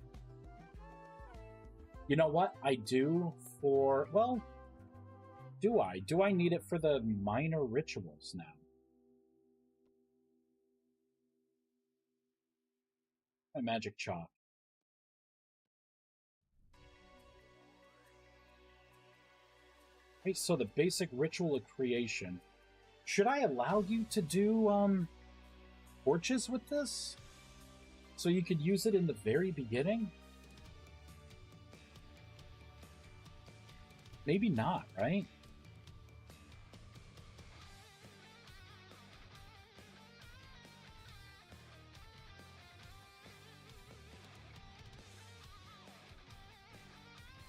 You know what? I do for, well, do I? Do I need it for the minor rituals now? My magic chop. Okay, so the basic ritual of creation. Should I allow you to do torches with this? So you could use it in the very beginning? Maybe not, right?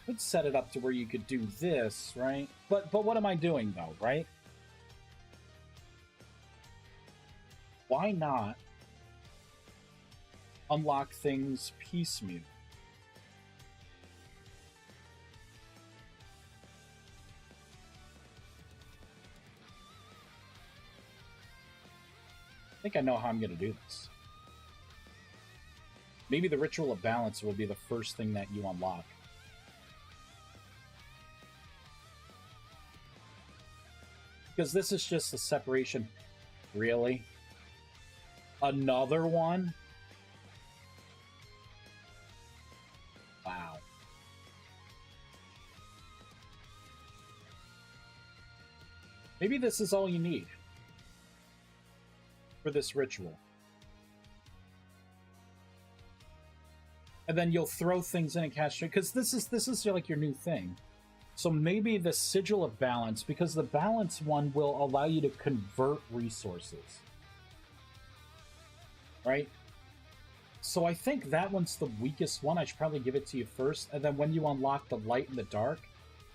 Could set it up to where you could do this, right? But what am I doing though, right? Why not unlock things piecemeal? I think I know how I'm going to do this. Maybe the Ritual of Balance will be the first thing that you unlock. Because this is just a separation. Really? Another one? Wow. Maybe this is all you need for this ritual. And then you'll throw things in and cast it, because this is like your new thing. So maybe the Sigil of Balance, because the Balance one will allow you to convert resources. Right? So I think that one's the weakest one. I should probably give it to you first. And then when you unlock the Light and the Dark,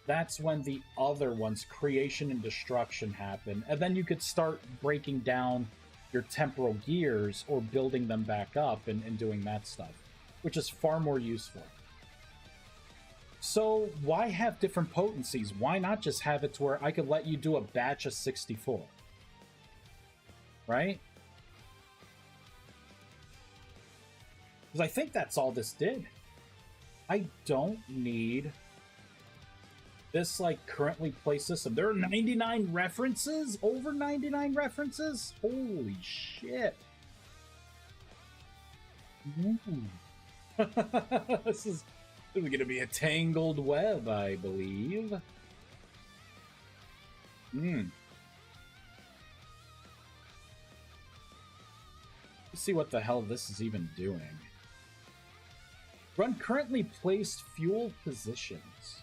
that's when the other ones, Creation and Destruction, happen. And then you could start breaking down your temporal gears or building them back up and doing that stuff, which is far more useful. So why have different potencies? Why not just have it to where I could let you do a batch of 64? Right? Because I think that's all this did. I don't need this, like, currently placed system. There are 99 references? Over 99 references? Holy shit. This is going to be a tangled web, I believe. Let's see what the hell this is even doing. Run currently placed fuel positions.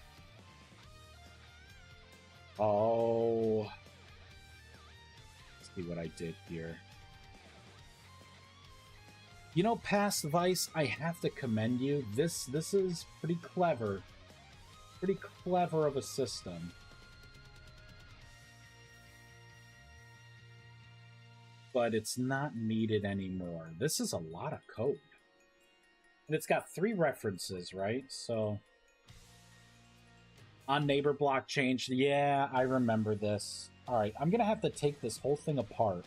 Oh. Let's see what I did here. You know, past Vice, I have to commend you. This is pretty clever. Pretty clever of a system. But it's not needed anymore. This is a lot of code. And it's got 3 references, right? So, on neighbor block change. Yeah, I remember this. Alright, I'm going to have to take this whole thing apart.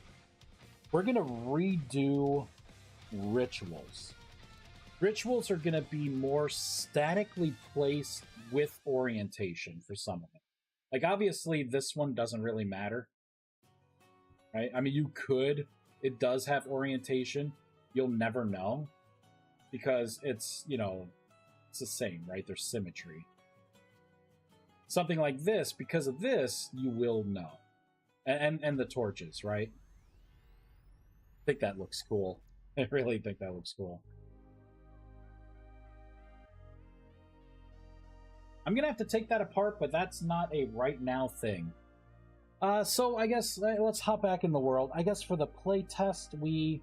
We're going to redo rituals. Rituals are going to be more statically placed with orientation for some of them. Like, obviously, this one doesn't really matter. Right? I mean, you could. It does have orientation. You'll never know. Because it's, you know, it's the same, right? There's symmetry. something like this, because of this, you will know. And the torches, right? I think that looks cool. I really think that looks cool. I'm gonna have to take that apart, but that's not a right now thing. So I guess let's hop back in the world. I guess for the play test, we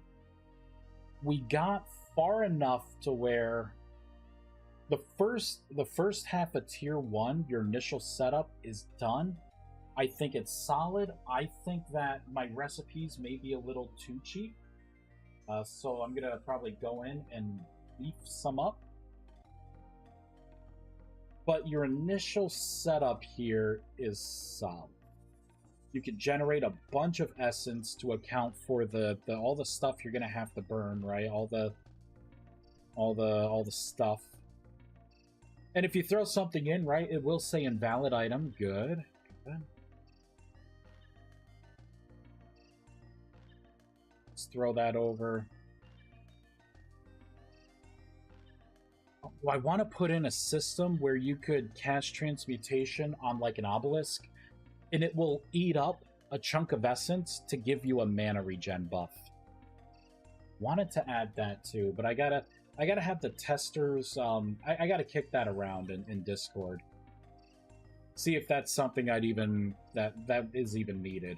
got far enough to where the first half of tier 1, your initial setup is done. I think it's solid. I think that my recipes may be a little too cheap. So I'm gonna probably go in and beef some up. But your initial setup here is solid. You can generate a bunch of essence to account for the all the stuff you're gonna have to burn, right? All the stuff. And if you throw something in, right, it will say invalid item. Good. Good. Let's throw that over. Oh, I want to put in a system where you could cast transmutation on like an obelisk, and it will eat up a chunk of essence to give you a mana regen buff. Wanted to add that too, but I gotta have the testers. I gotta kick that around in Discord. See if that's something that is even needed.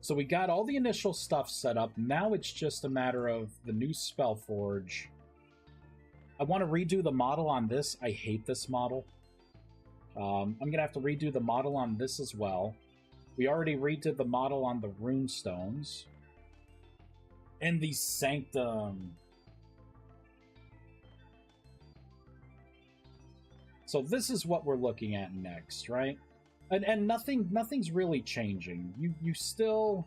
So we got all the initial stuff set up. Now it's just a matter of the new Spellforge. I want to redo the model on this. I hate this model. I'm going to have to redo the model on this as well. We already redid the model on the runestones. And the Sanctum. So this is what we're looking at next, right? And nothing's really changing. You still,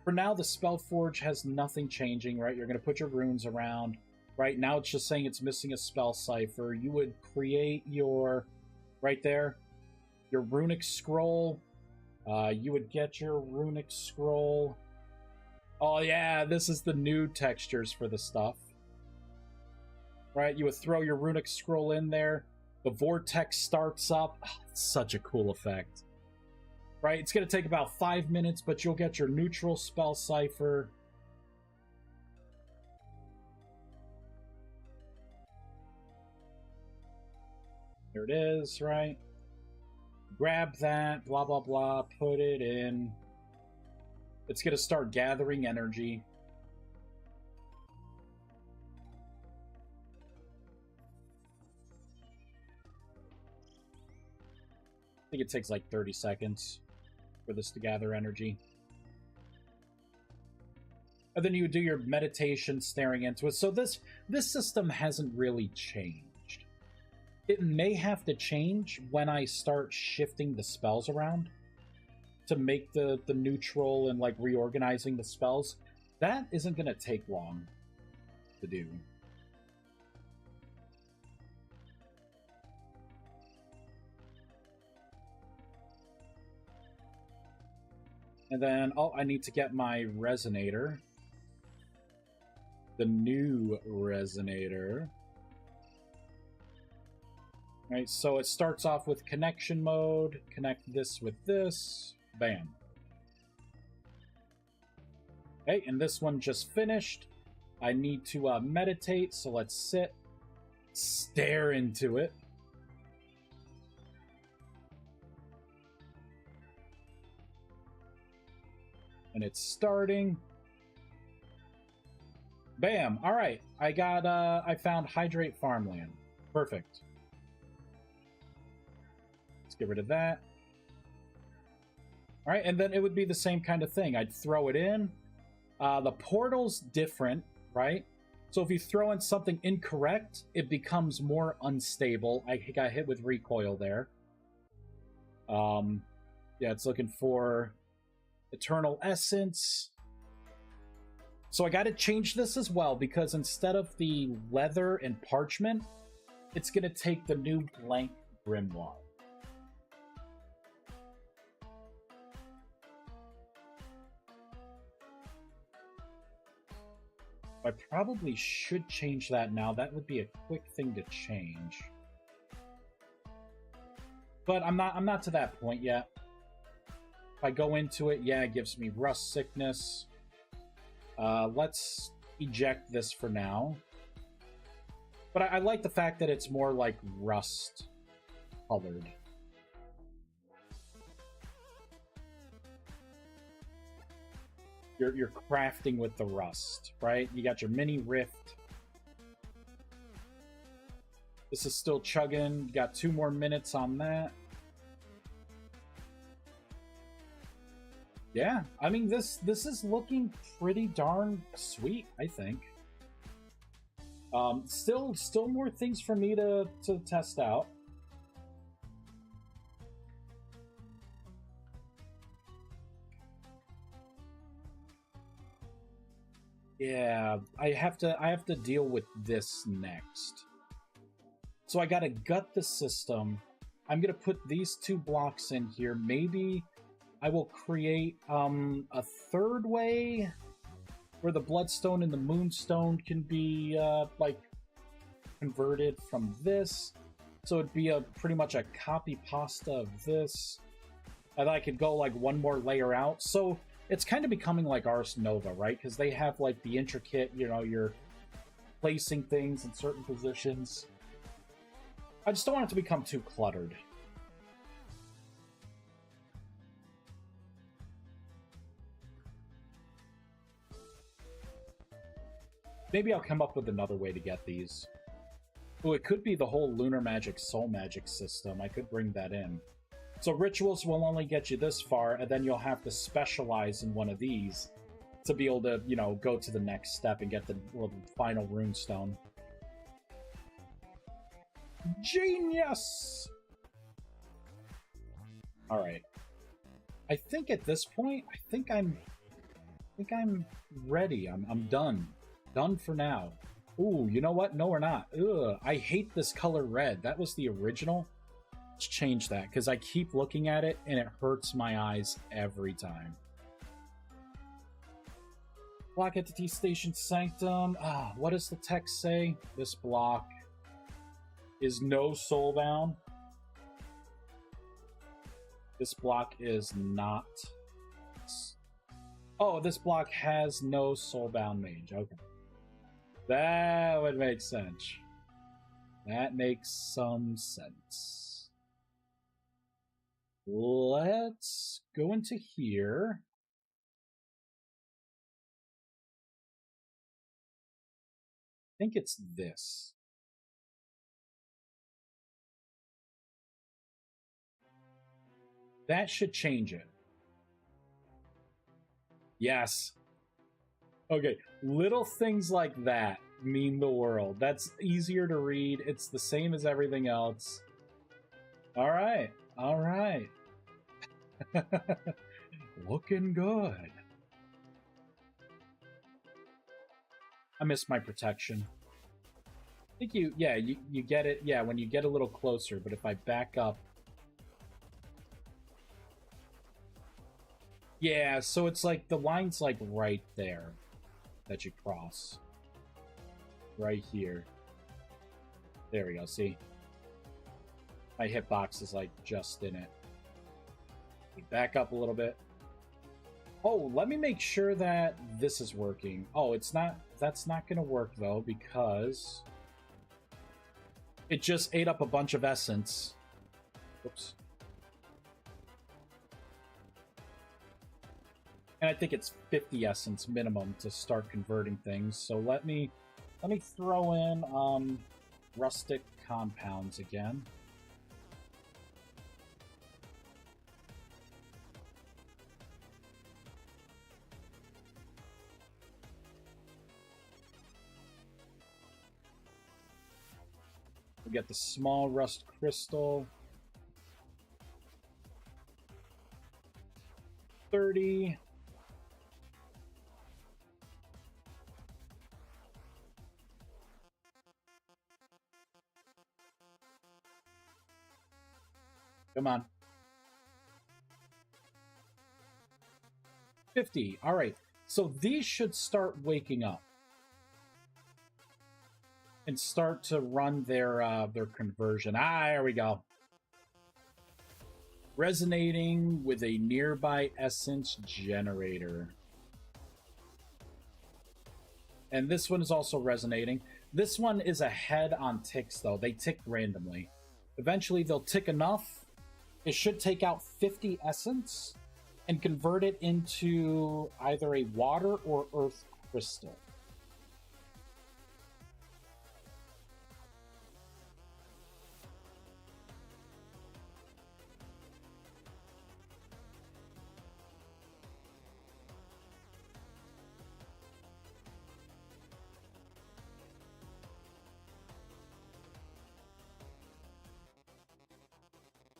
for now, the Spellforge has nothing changing, right? You're going to put your runes around. Right now, it's just saying it's missing a spell cipher. You would create your, right there, your runic scroll. You would get your runic scroll. Oh yeah, this is the new textures for the stuff. Right, you would throw your runic scroll in there. The vortex starts up. Oh, it's such a cool effect. Right, it's going to take about 5 minutes, but you'll get your neutral spell cipher. There it is, right? Grab that, blah, blah, blah, put it in. It's going to start gathering energy. I think it takes like 30 seconds for this to gather energy. And then you would do your meditation staring into it. So this system hasn't really changed. It may have to change when I start shifting the spells around to make the neutral and like reorganizing the spells. That isn't going to take long to do. And then, oh, I need to get my resonator. The new resonator. Right, so it starts off with connection mode. Connect this with this. Bam. Okay, and this one just finished. I need to meditate, so let's sit. Stare into it. And it's starting. Bam! Alright, I found Hydrate Farmland. Perfect. Let's get rid of that. Alright, and then it would be the same kind of thing. I'd throw it in. The portal's different, right? So if you throw in something incorrect, it becomes more unstable. I got hit with recoil there. Yeah, it's looking for Eternal Essence. So I got to change this as well, because instead of the leather and parchment, it's going to take the new blank grimoire. I probably should change that now. That would be a quick thing to change. But I'm not to that point yet. If I go into it, yeah, it gives me rust sickness. Let's eject this for now. But I like the fact that it's more like rust colored. You're crafting with the rust, right? You got your mini rift. This is still chugging. You got 2 more minutes on that. Yeah, I mean this is looking pretty darn sweet, I think. Still more things for me to test out. Yeah, I have to deal with this next. So I gotta gut the system. I'm gonna put these 2 blocks in here. Maybe I will create a third way where the bloodstone and the moonstone can be like converted from this. So it'd be pretty much a copy pasta of this. And I could go like 1 more layer out. So it's kind of becoming like Ars Nova, right? Because they have like the intricate, you know, you're placing things in certain positions. I just don't want it to become too cluttered. Maybe I'll come up with another way to get these. Oh, it could be the whole Lunar Magic Soul Magic system. I could bring that in. So rituals will only get you this far, and then you'll have to specialize in one of these to be able to, you know, go to the next step and get the final runestone. Genius! Alright. I think at this point, I think I'm ready. I'm done. Done for now. Ooh, you know what? No, we're not. Ugh, I hate this color red. That was the original. Let's change that, because I keep looking at it, and it hurts my eyes every time. Block Entity Station Sanctum. What does the text say? This block is no soulbound. This block is not. Oh, this block has no soulbound mage. Okay. That would make sense. That makes some sense. Let's go into here. I think it's this. That should change it. Yes. Okay, little things like that mean the world. That's easier to read. It's the same as everything else. All right. All right. Looking good. I miss my protection. I think you get it, yeah, when you get a little closer, but if I back up. Yeah, so it's like, the line's like right there that you cross. Right here. There we go, see? My hitbox is like just in it. Back up a little bit. Oh, let me make sure that this is working. Oh, it's not. That's not going to work though, because it just ate up a bunch of essence. Oops. And I think it's 50 essence minimum to start converting things. So let me throw in rustic compounds again. We get the small rust crystal. 30. Come on. 50. All right. So these should start waking up and start to run their conversion. There we go. Resonating with a nearby essence generator. And this one is also resonating. This one is ahead on ticks, though. They tick randomly. Eventually, they'll tick enough. It should take out 50 essence and convert it into either a water or earth crystal.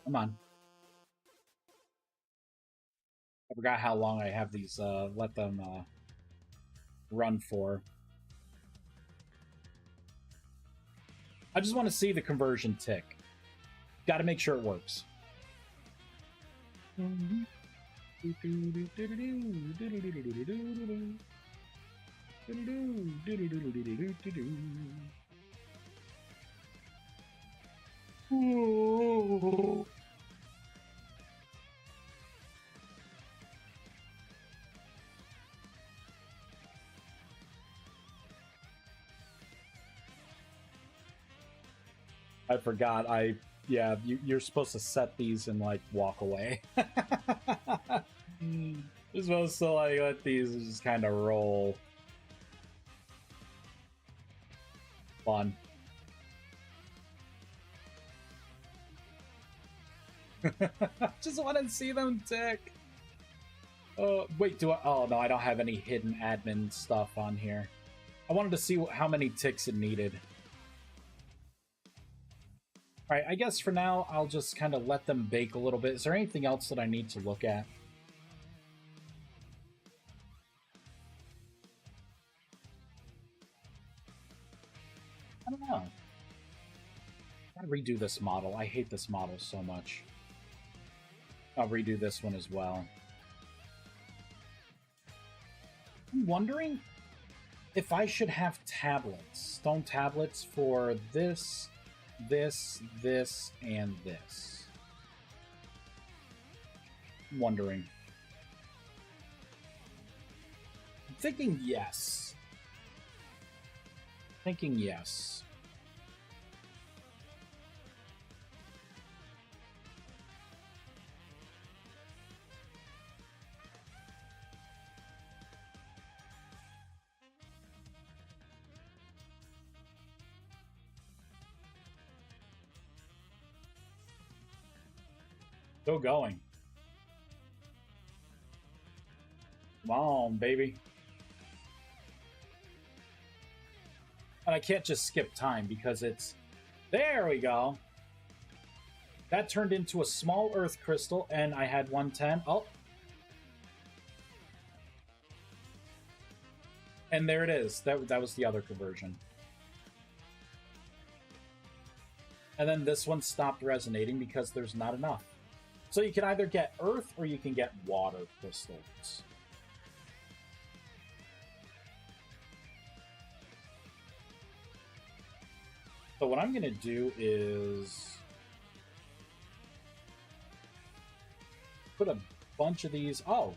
Come on. I forgot how long I have these, let them, run for. I just want to see the conversion tick. Got to make sure it works. I forgot. Yeah, you're supposed to set these and like walk away. You're supposed to like let these just kind of roll. Fun. Just want to see them tick. Wait, do I? Oh no, I don't have any hidden admin stuff on here. I wanted to see how many ticks it needed. Alright, I guess for now, I'll just kind of let them bake a little bit. Is there anything else that I need to look at? I don't know. Gotta redo this model. I hate this model so much. I'll redo this one as well. I'm wondering if I should have tablets. Stone tablets for this, and this. I'm wondering. I'm thinking yes. Thinking yes. Still going. Come on, baby. And I can't just skip time because it's... There we go. That turned into a small earth crystal, and I had 110. Oh. And there it is. That was the other conversion. And then this one stopped resonating because there's not enough. So you can either get earth or you can get water crystals. So what I'm going to do is put a bunch of these... Oh!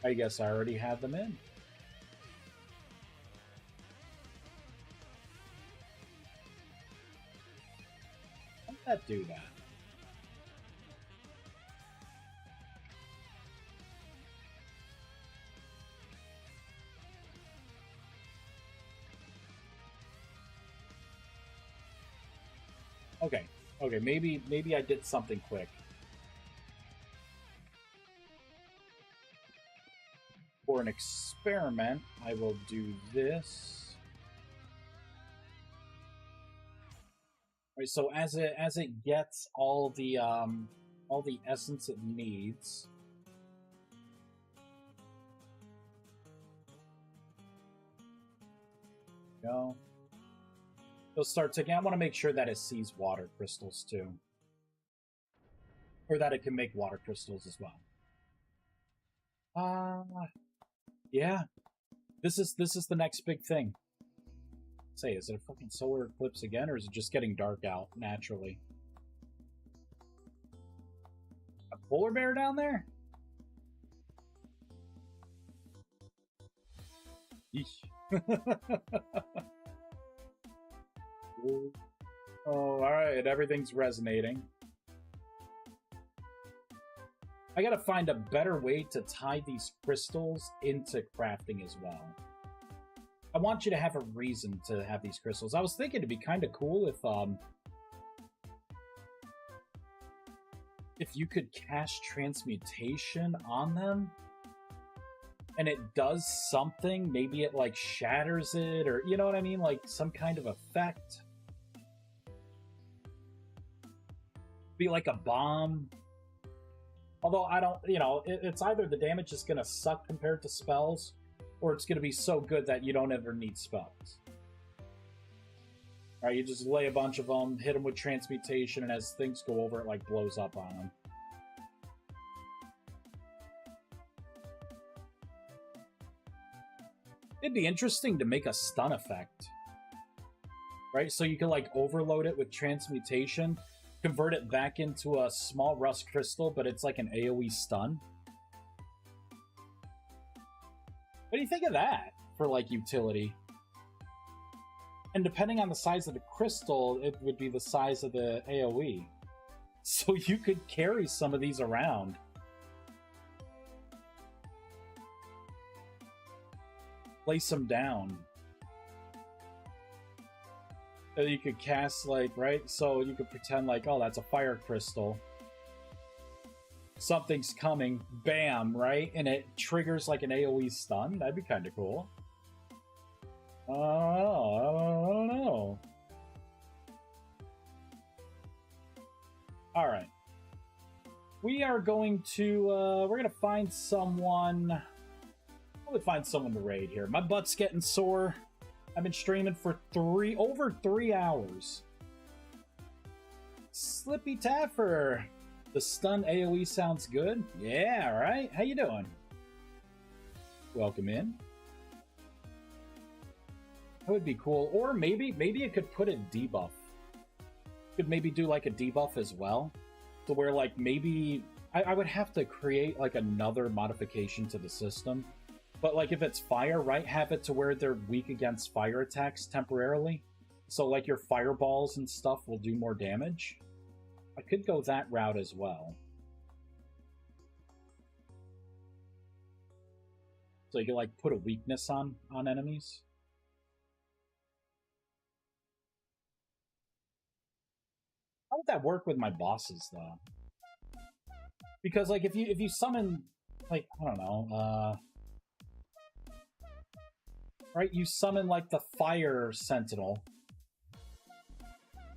I guess I already have them in. How did that do that? Okay, maybe I did something quick. For an experiment, I will do this. All right, so as it gets all the essence it needs, go. It'll start taking. I want to make sure that it sees water crystals too, or that it can make water crystals as well. Yeah. This is the next big thing. Say, is it a fucking solar eclipse again, or is it just getting dark out naturally? Polar bear down there? Oh, alright, everything's resonating. I gotta find a better way to tie these crystals into crafting as well. I want you to have a reason to have these crystals. I was thinking it'd be kind of cool if you could cast transmutation on them and it does something. Maybe it like shatters it, or you know what I mean, like some kind of effect. Be like a bomb. Although I don't, you know, it's either the damage is gonna suck compared to spells, or it's gonna be so good that you don't ever need spells. Alright, you just lay a bunch of them, hit them with transmutation, and as things go over, it like blows up on them. It'd be interesting to make a stun effect. Right? So you can like overload it with transmutation, convert it back into a small rust crystal, but it's like an AoE stun. What do you think of that for like utility? And depending on the size of the crystal, it would be the size of the AoE. So you could carry some of these around. Place them down. So you could cast like, right? So you could pretend like, oh, that's a fire crystal. Something's coming, bam, right? And it triggers like an AoE stun. That'd be kind of cool. I don't know. All right. We are going to, we're going to find someone. Probably find someone to raid here. My butt's getting sore. I've been streaming for over 3 hours. Slippy Taffer. The stun AoE sounds good. Yeah, right? How you doing? Welcome in. That would be cool. Or maybe it could put a debuff. Could maybe do like a debuff as well. To where like maybe I would have to create like another modification to the system. But like if it's fire, right, have it to where they're weak against fire attacks temporarily. So like your fireballs and stuff will do more damage. I could go that route as well. So you can like put a weakness on enemies. How would that work with my bosses though? Because like if you summon like, I don't know, right, you summon like the fire sentinel.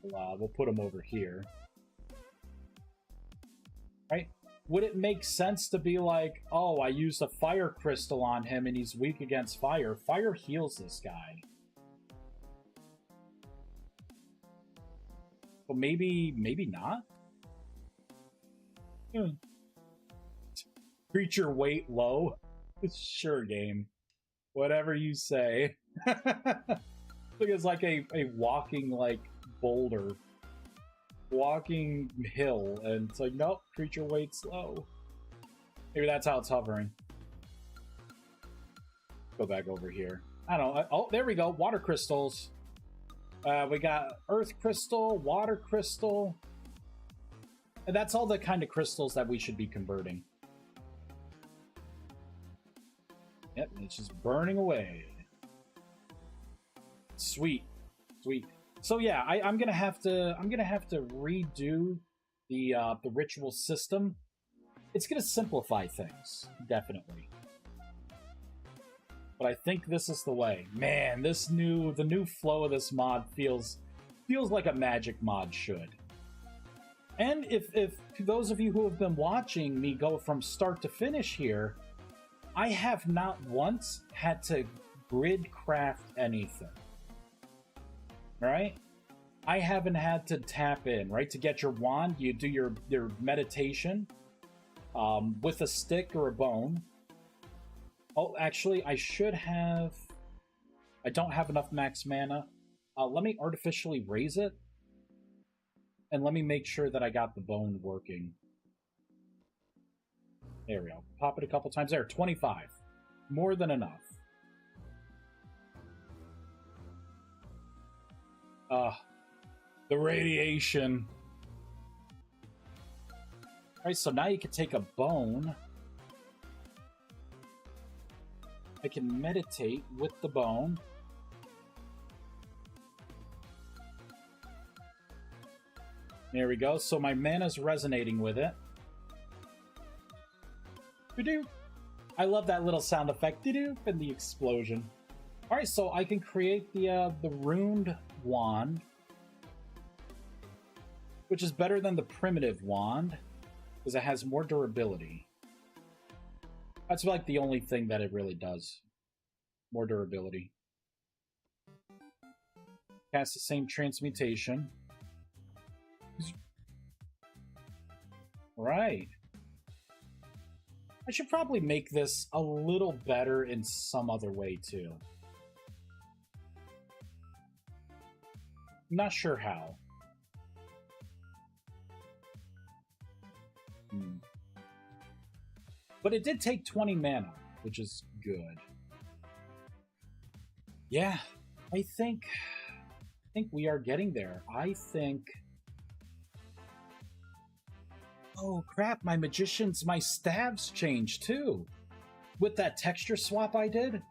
We'll put him over here. Right? Would it make sense to be like, oh, I used a fire crystal on him and he's weak against fire. Fire heals this guy. But maybe not? Creature weight low? Sure, game. Whatever you say. Look, it's like a walking, like, boulder. Walking hill, and it's like, nope, creature weight's low. Maybe that's how it's hovering. Go back over here. I don't know. Oh, there we go. Water crystals. We got earth crystal, water crystal. And that's all the kind of crystals that we should be converting. Yep, it's just burning away. Sweet. Sweet. So yeah, I'm gonna have to redo the ritual system. It's gonna simplify things, definitely. But I think this is the way. Man, the new flow of this mod feels like a magic mod should. And if those of you who have been watching me go from start to finish here, I have not once had to grid craft anything. Right? I haven't had to tap in, right? To get your wand, you do your meditation with a stick or a bone. Oh, actually, I should have... I don't have enough max mana. Let me artificially raise it. And let me make sure that I got the bone working. There we go. Pop it a couple times. There, 25. More than enough. The radiation. Alright, so now you can take a bone. I can meditate with the bone. There we go. So my mana's resonating with it. Doo-doo. I love that little sound effect. Doo-doo, and the explosion. Alright, so I can create the runed wand, which is better than the primitive wand, because it has more durability. That's like the only thing that it really does. More durability. Cast the same transmutation. Right. I should probably make this a little better in some other way, too. I'm not sure how. But it did take 20 mana, which is good. Yeah, I think we are getting there. I think... Oh crap, my staves changed too. With that texture swap I did.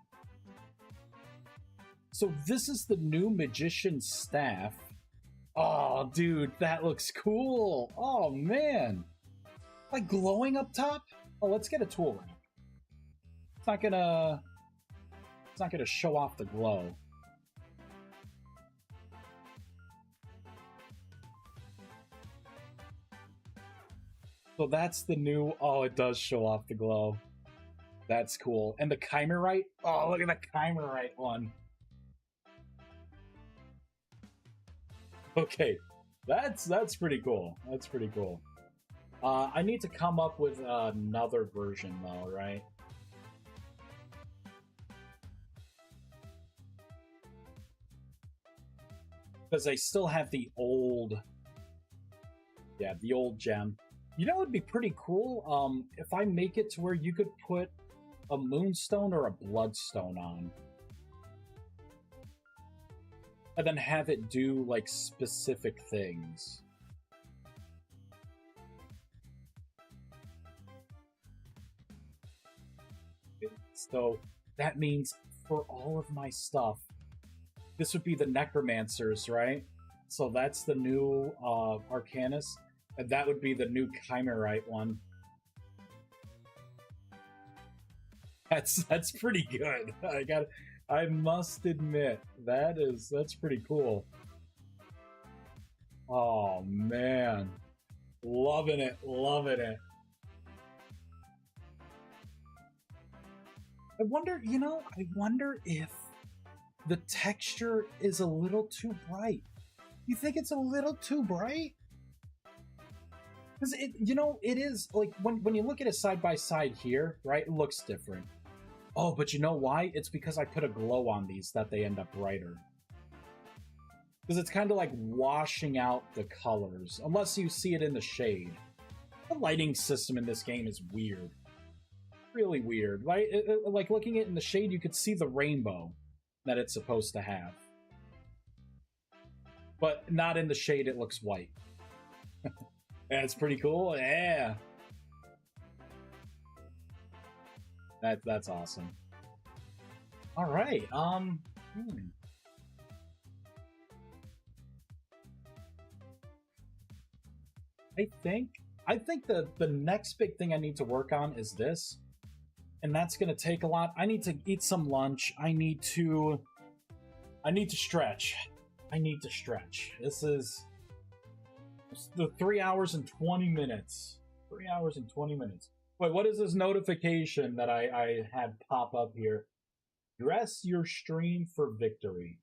So this is the new magician's staff. Oh dude, that looks cool. Oh man. Like glowing up top? Oh, let's get a tool rack. It's not gonna show off the glow. So that's the new... Oh, it does show off the glow. That's cool. And the Chimerite? Oh, look at the Chimerite one. Okay, that's pretty cool. That's pretty cool. I need to come up with another version, though, right? Because I still have the old... Yeah, the old gem. You know what would be pretty cool? If I make it to where you could put a moonstone or a bloodstone on. And then have it do, like, specific things. So, that means for all of my stuff, this would be the Necromancers, right? So that's the new Arcanus. And that would be the new Chimerite one. That's pretty good. I must admit, that's pretty cool. Oh man. Loving it, loving it. I wonder if the texture is a little too bright. You think it's a little too bright? Because it is, like, when you look at it side by side here, right, it looks different. Oh, but you know why? It's because I put a glow on these that they end up brighter. Because it's kind of like washing out the colors, unless you see it in the shade. The lighting system in this game is weird. Really weird. Like looking at it in the shade, you could see the rainbow that it's supposed to have. But not in the shade, it looks white. That's pretty cool. Yeah. That's awesome. All right. I think the next big thing I need to work on is this. And that's going to take a lot. I need to eat some lunch. I need to stretch. I need to stretch. This is the 3 hours and 20 minutes. 3 hours and 20 minutes. Wait, what is this notification that I had pop up here? Dress your stream for victory.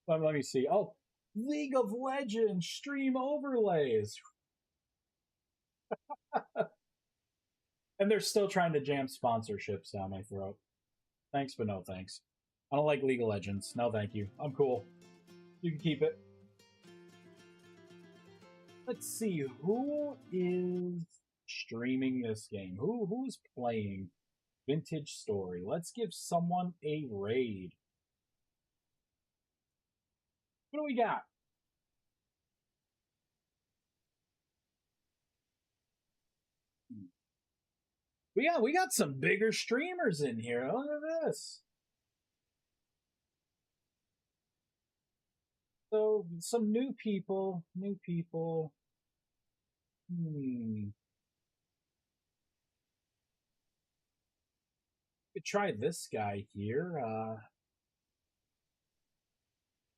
Let me see. Oh, League of Legends stream overlays. And they're still trying to jam sponsorships down my throat. Thanks, but no thanks. I don't like League of Legends. No, thank you. I'm cool. You can keep it. Let's see. Who is streaming this game. Who's playing Vintage Story? Let's give someone a raid. What do we got? We got some bigger streamers in here. Look at this. So some new people. Could try this guy here.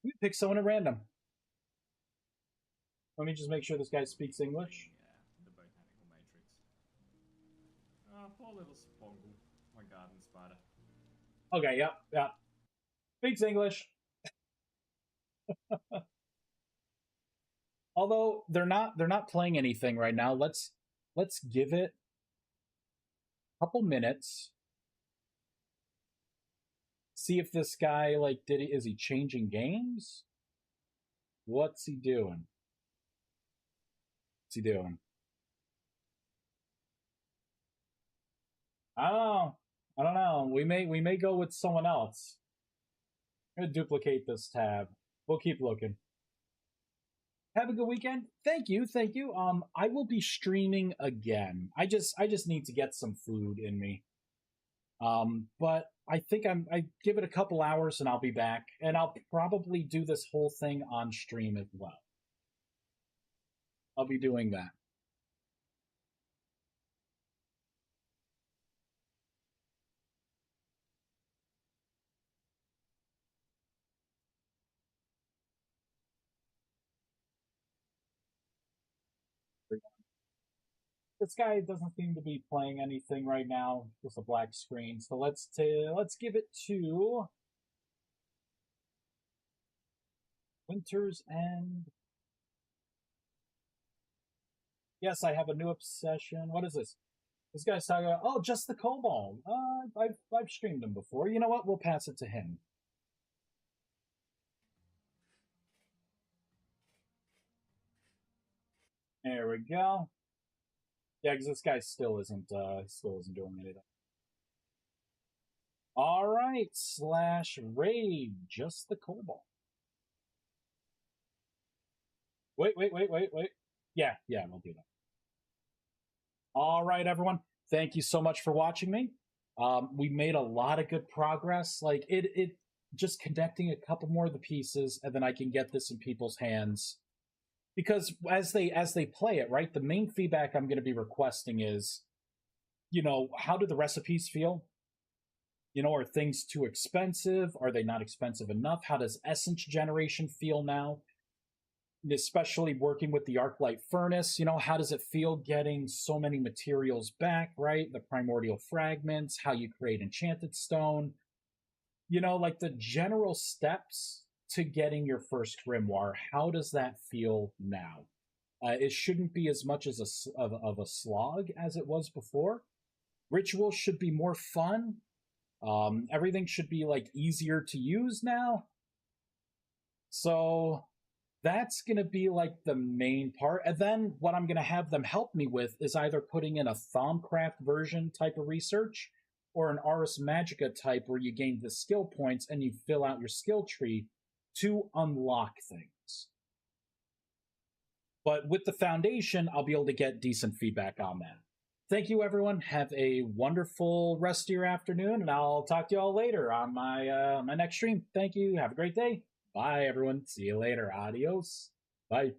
We pick someone at random. Let me just make sure this guy speaks English. Yeah, the botanical matrix. Poor little Spongle, my garden spider. Okay, yep. Speaks English. Although they're not playing anything right now. Let's give it a couple minutes. See if this guy is he changing games? What's he doing? What's he doing? I don't know. We may go with someone else. I'm gonna duplicate this tab. We'll keep looking. Have a good weekend. Thank you. I will be streaming again. I just need to get some food in me. But I think I give it a couple hours and I'll be back, and I'll probably do this whole thing on stream as well. I'll be doing that. This guy doesn't seem to be playing anything right now. Just a black screen. So let's give it to Winter's End. Yes, I have a new obsession. What is this? This guy's talking about, oh, just the Cobalt. I've streamed him before. You know what? We'll pass it to him. There we go. Yeah, because this guy still isn't doing anything. All right, /raid, just the Cobalt. Wait. Yeah, we'll do that. All right, everyone. Thank you so much for watching me. We made a lot of good progress. Like it just connecting a couple more of the pieces, and then I can get this in people's hands. Because as they play it, right, the main feedback I'm going to be requesting is, how do the recipes feel? Are things too expensive? Are they not expensive enough? How does essence generation feel now? Especially working with the Arclight Furnace, how does it feel getting so many materials back, right? The primordial fragments, how you create enchanted stone, like the general steps to getting your first grimoire. How does that feel now? It shouldn't be as much as of a slog as it was before. Rituals should be more fun. Everything should be easier to use now. So that's going to be the main part. And then what I'm going to have them help me with is either putting in a Thaumcraft version type of research or an Ars Magica type where you gain the skill points and you fill out your skill tree to unlock things. But with the foundation, I'll be able to get decent feedback on that. Thank you, everyone. Have a wonderful rest of your afternoon, and I'll talk to you all later on my next stream. Thank you. Have a great day. Bye, everyone. See you later. Adios. Bye.